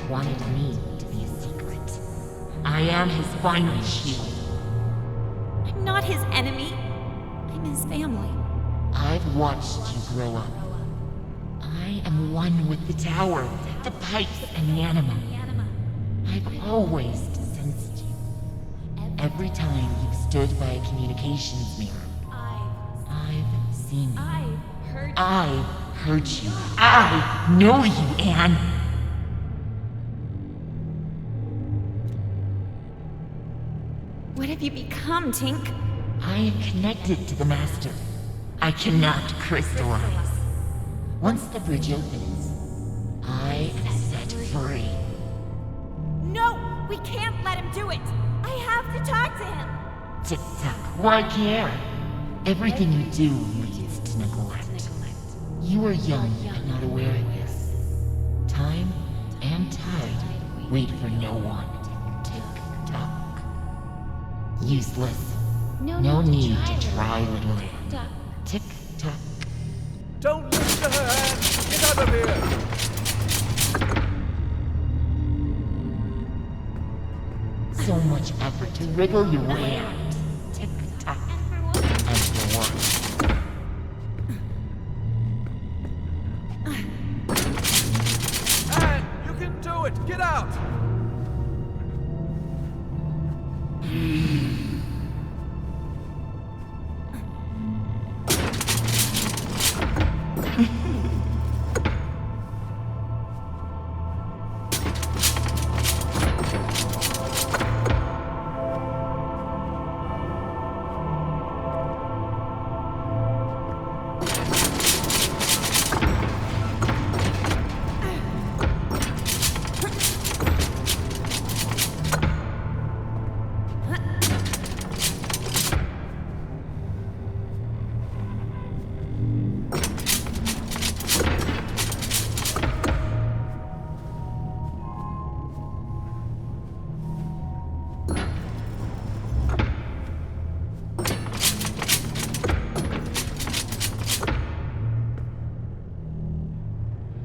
wanted me to be a secret. I am his final shield. I'm not his enemy. I'm his family. I've watched you grow up. I am one with the tower, the pipes, and the anima. I've always sensed you. Every time you've stood by a communications mirror, I've seen you. I've heard you. I know you, Anne. What have you become, Tink? I am connected to the Master. I cannot crystallize. Once the bridge opens, I am set free. No! We can't let him do it! I have to talk to him! Tick-tock, why care? Everything you do leads to neglect. You are young and not aware of this. Time and tide wait for no one. Tick-tock. Useless. No need to try, little Anne. Tick-tock. Don't listen to her, Anne! Get out of here! So much effort to wriggle your way out. Tick-tock. And for what? Anne, you can do it! Get out!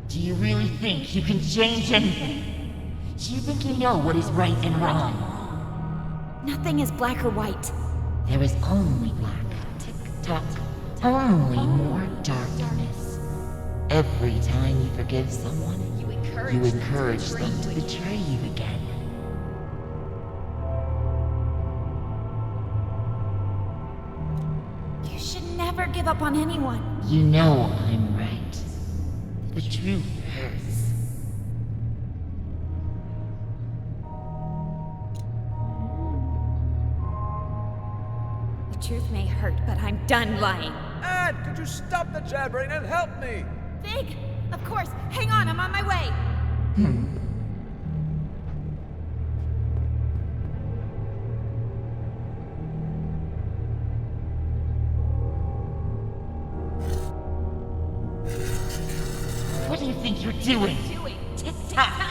Do you really think you can change anything? Do you think you know what is right and wrong? Nothing is black or white. There is only black. Tick-tock. Only more darkness. Every time you forgive someone, you encourage them to betray you again. You should never give up on anyone. You know I'm right. The truth hurts. The truth may hurt, but I'm done lying. Anne, could you stop the jabbering and help me? Fig! Of course! Hang on, I'm on my way! What do you think you're doing? Tick-tock!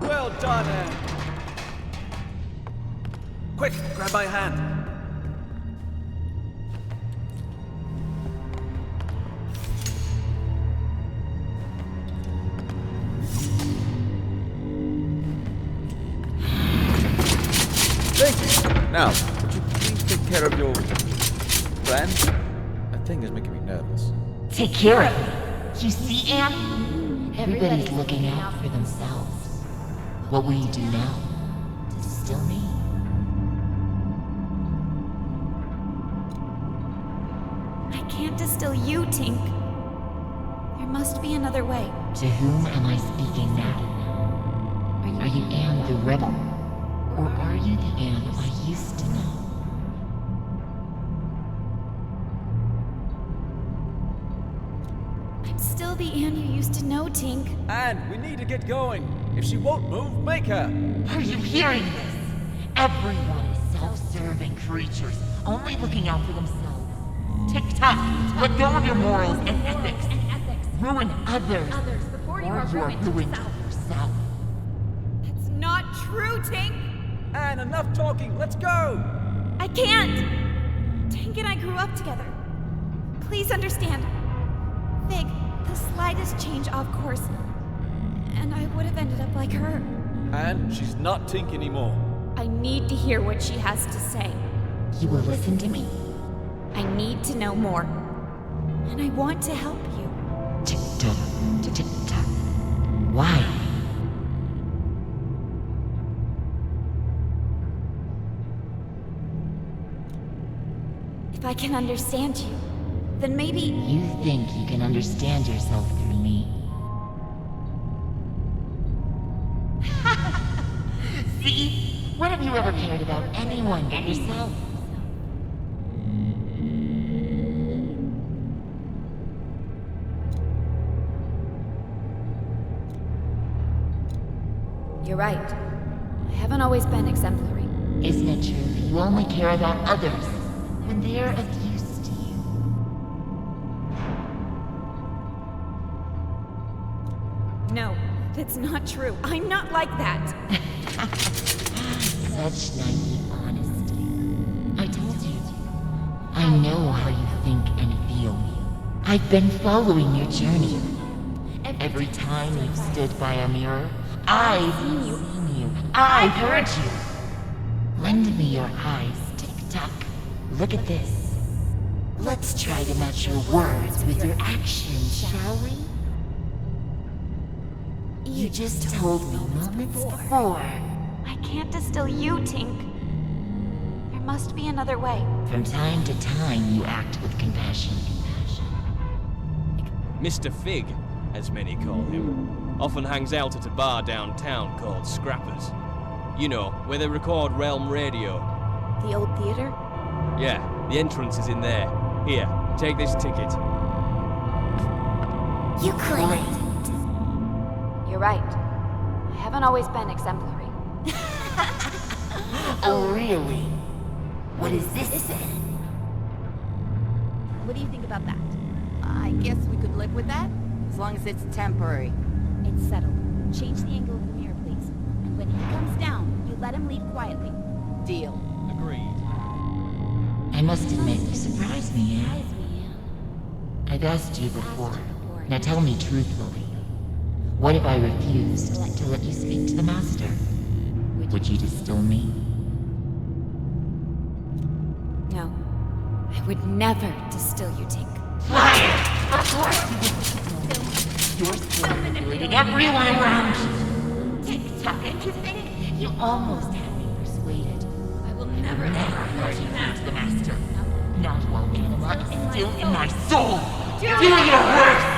Well done, Anne. Quick, grab my hand. Now, would you please take care of your friend? That thing is making me nervous. Take care of me. You see, Anne? Everybody's looking out for themselves. What will you do now? Distill me? I can't distill you, Tink. There must be another way. To whom am I speaking now? Are you Anne the Rebel? Or are you the Anne I used to know? I'm still the Anne you used to know, Tink. Anne, we need to get going. If she won't move, make her. Are you hearing this? Everyone is self-serving creatures, only looking out for themselves. Tick-tock, let go of your morals and ethics. Ruin others before you are ruined yourself. That's not true, Tink! Anne, enough talking. Let's go. I can't! Tink and I grew up together. Please understand. Fig, the slightest change off course, and I would have ended up like her. Anne, she's not Tink anymore. I need to hear what she has to say. You will listen to me. I need to know more. And I want to help you. Tick-tock, tick-tock. Why? If I can understand you, then maybe... You think you can understand yourself through me. See? When have you ever cared about anyone but yourself? You're right. I haven't always been exemplary. Isn't it true that you only care about others when they're of use to you? No, that's not true. I'm not like that. Such naive honesty. I told you. I know how you think and feel. I've been following your journey. Every time you've stood by a mirror, I've seen you. I've heard you. Lend me your eyes, Tick-tock. Look at this. Let's try to match your words with your actions, shall we? You just told me moments before. I can't distill you, Tink. There must be another way. From time to time, you act with compassion. Mr. Fig, as many call him, often hangs out at a bar downtown called Scrappers. You know, where they record Realm Radio. The old theater? Yeah, the entrance is in there. Here, take this ticket. You claimed. You're right. I haven't always been exemplary. Oh, really? What is this then? What do you think about that? I guess we could live with that, as long as it's temporary. It's settled. Change the angle of the mirror, please. And when he comes down, you let him leave quietly. Deal. Agreed. I must admit, you surprised me, Anne. I've asked you before. Now tell me truthfully. What if I refused to let you speak to the Master? Would you distill me? No. I would never distill you, Tink. Liar! Of course you would distill me. You're still manipulating everyone around you. Tick-tock. stuck into things? You almost had me persuaded. I will never hurt the Master. Not while Anima is still in my soul. Do your worst!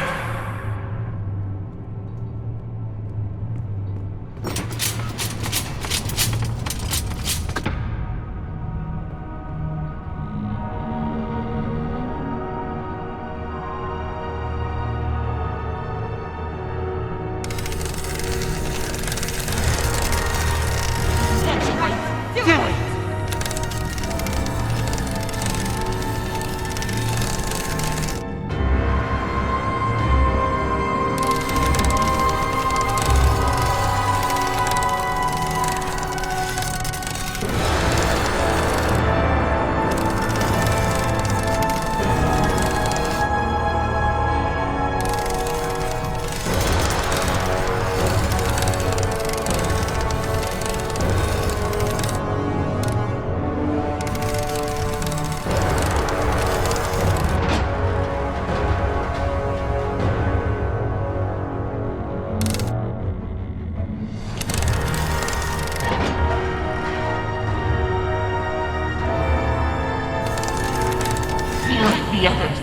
The others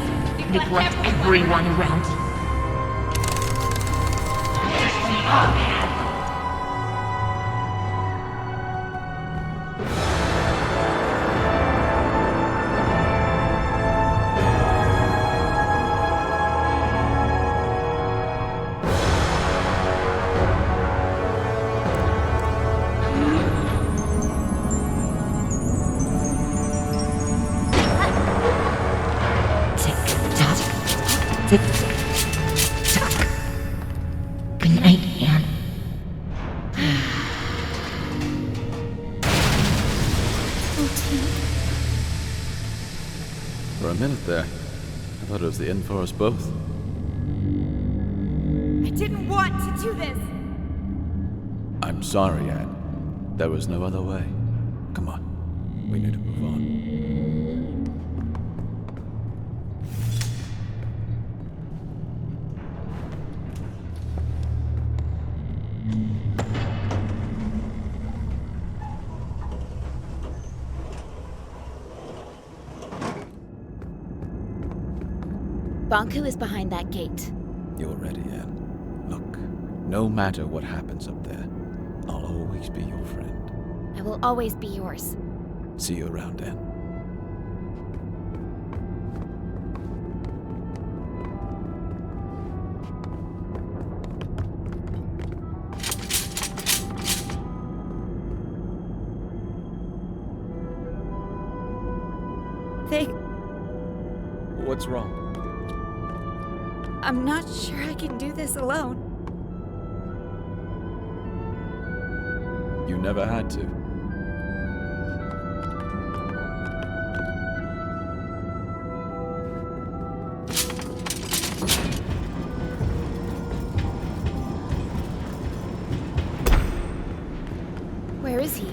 neglect everyone around you. Good night, Anne. For a minute there, I thought it was the end for us both. I didn't want to do this! I'm sorry, Anne. There was no other way. Come on. We need to move on. Banku is behind that gate. You're ready, Anne. Look, no matter what happens up there, I'll always be your friend. I will always be yours. See you around, Anne. What's wrong? I'm not sure I can do this alone. You never had to. Where is he?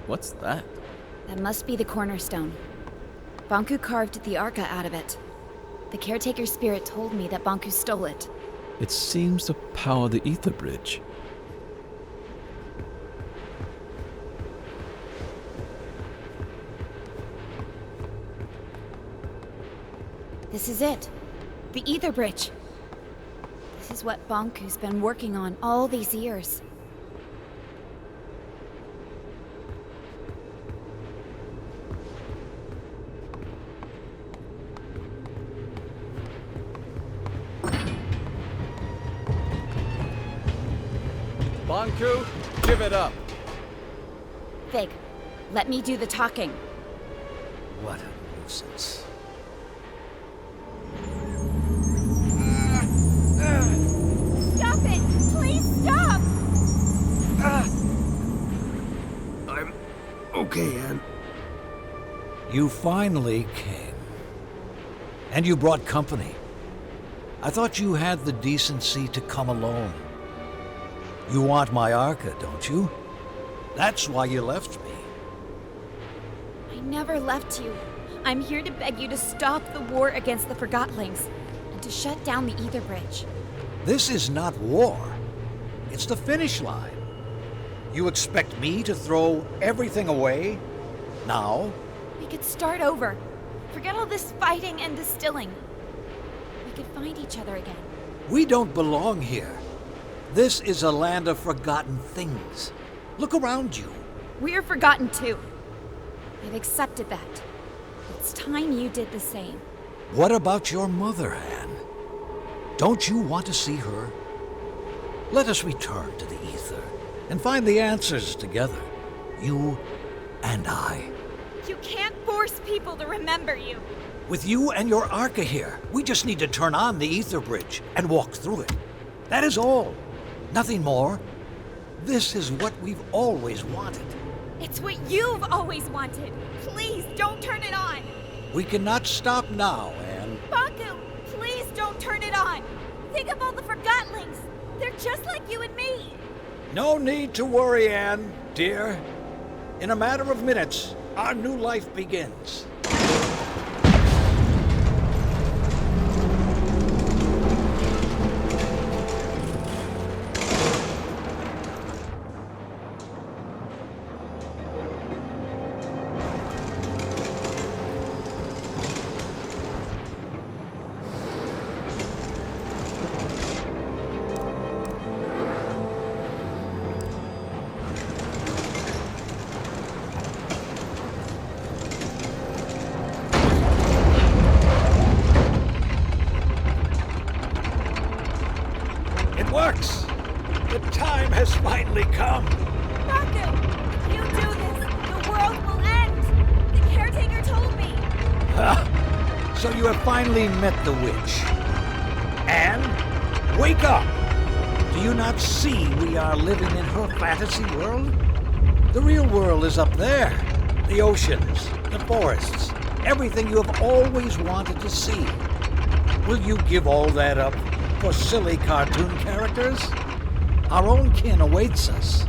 What's that? That must be the cornerstone. Banku carved the Arca out of it. The caretaker spirit told me that Banku stole it. It seems to power the ether bridge. This is it. The ether bridge. This is what Banku's been working on all these years. Banku, give it up. Fig, let me do the talking. What a nuisance. Stop it! Please stop! I'm okay, Anne. You finally came. And you brought company. I thought you had the decency to come alone. You want my Arca, don't you? That's why you left me. I never left you. I'm here to beg you to stop the war against the Forgotlings and to shut down the Ether Bridge. This is not war. It's the finish line. You expect me to throw everything away? Now? We could start over. Forget all this fighting and distilling. We could find each other again. We don't belong here. This is a land of forgotten things. Look around you. We're forgotten too. I've accepted that. It's time you did the same. What about your mother, Anne? Don't you want to see her? Let us return to the ether and find the answers together. You and I. You can't force people to remember you. With you and your Arca here, we just need to turn on the ether bridge and walk through it. That is all. Nothing more. This is what we've always wanted. It's what you've always wanted. Please don't turn it on. We cannot stop now, Anne. Banku, please don't turn it on. Think of all the Forgotlings. They're just like you and me. No need to worry, Anne, dear. In a matter of minutes, our new life begins. Works! The time has finally come! Banku, if you do this, the world will end! The caretaker told me! So you have finally met the witch. Anne, wake up! Do you not see we are living in her fantasy world? The real world is up there. The oceans, the forests, everything you have always wanted to see. Will you give all that up for silly cartoon characters? Our own kin awaits us.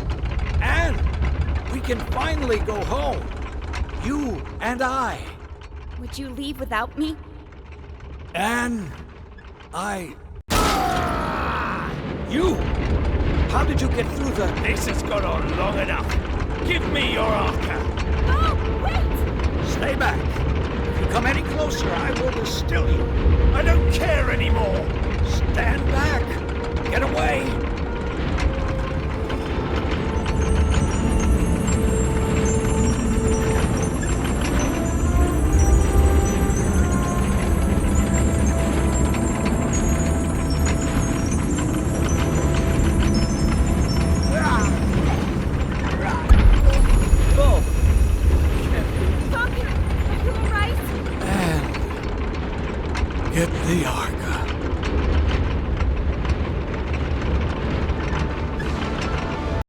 And we can finally go home. You and I. Would you leave without me? And You! How did you get through the... This has gone on long enough. Give me your Arca. Oh, wait! Stay back. If you come any closer, I will distill you. I don't care anymore. Stand back.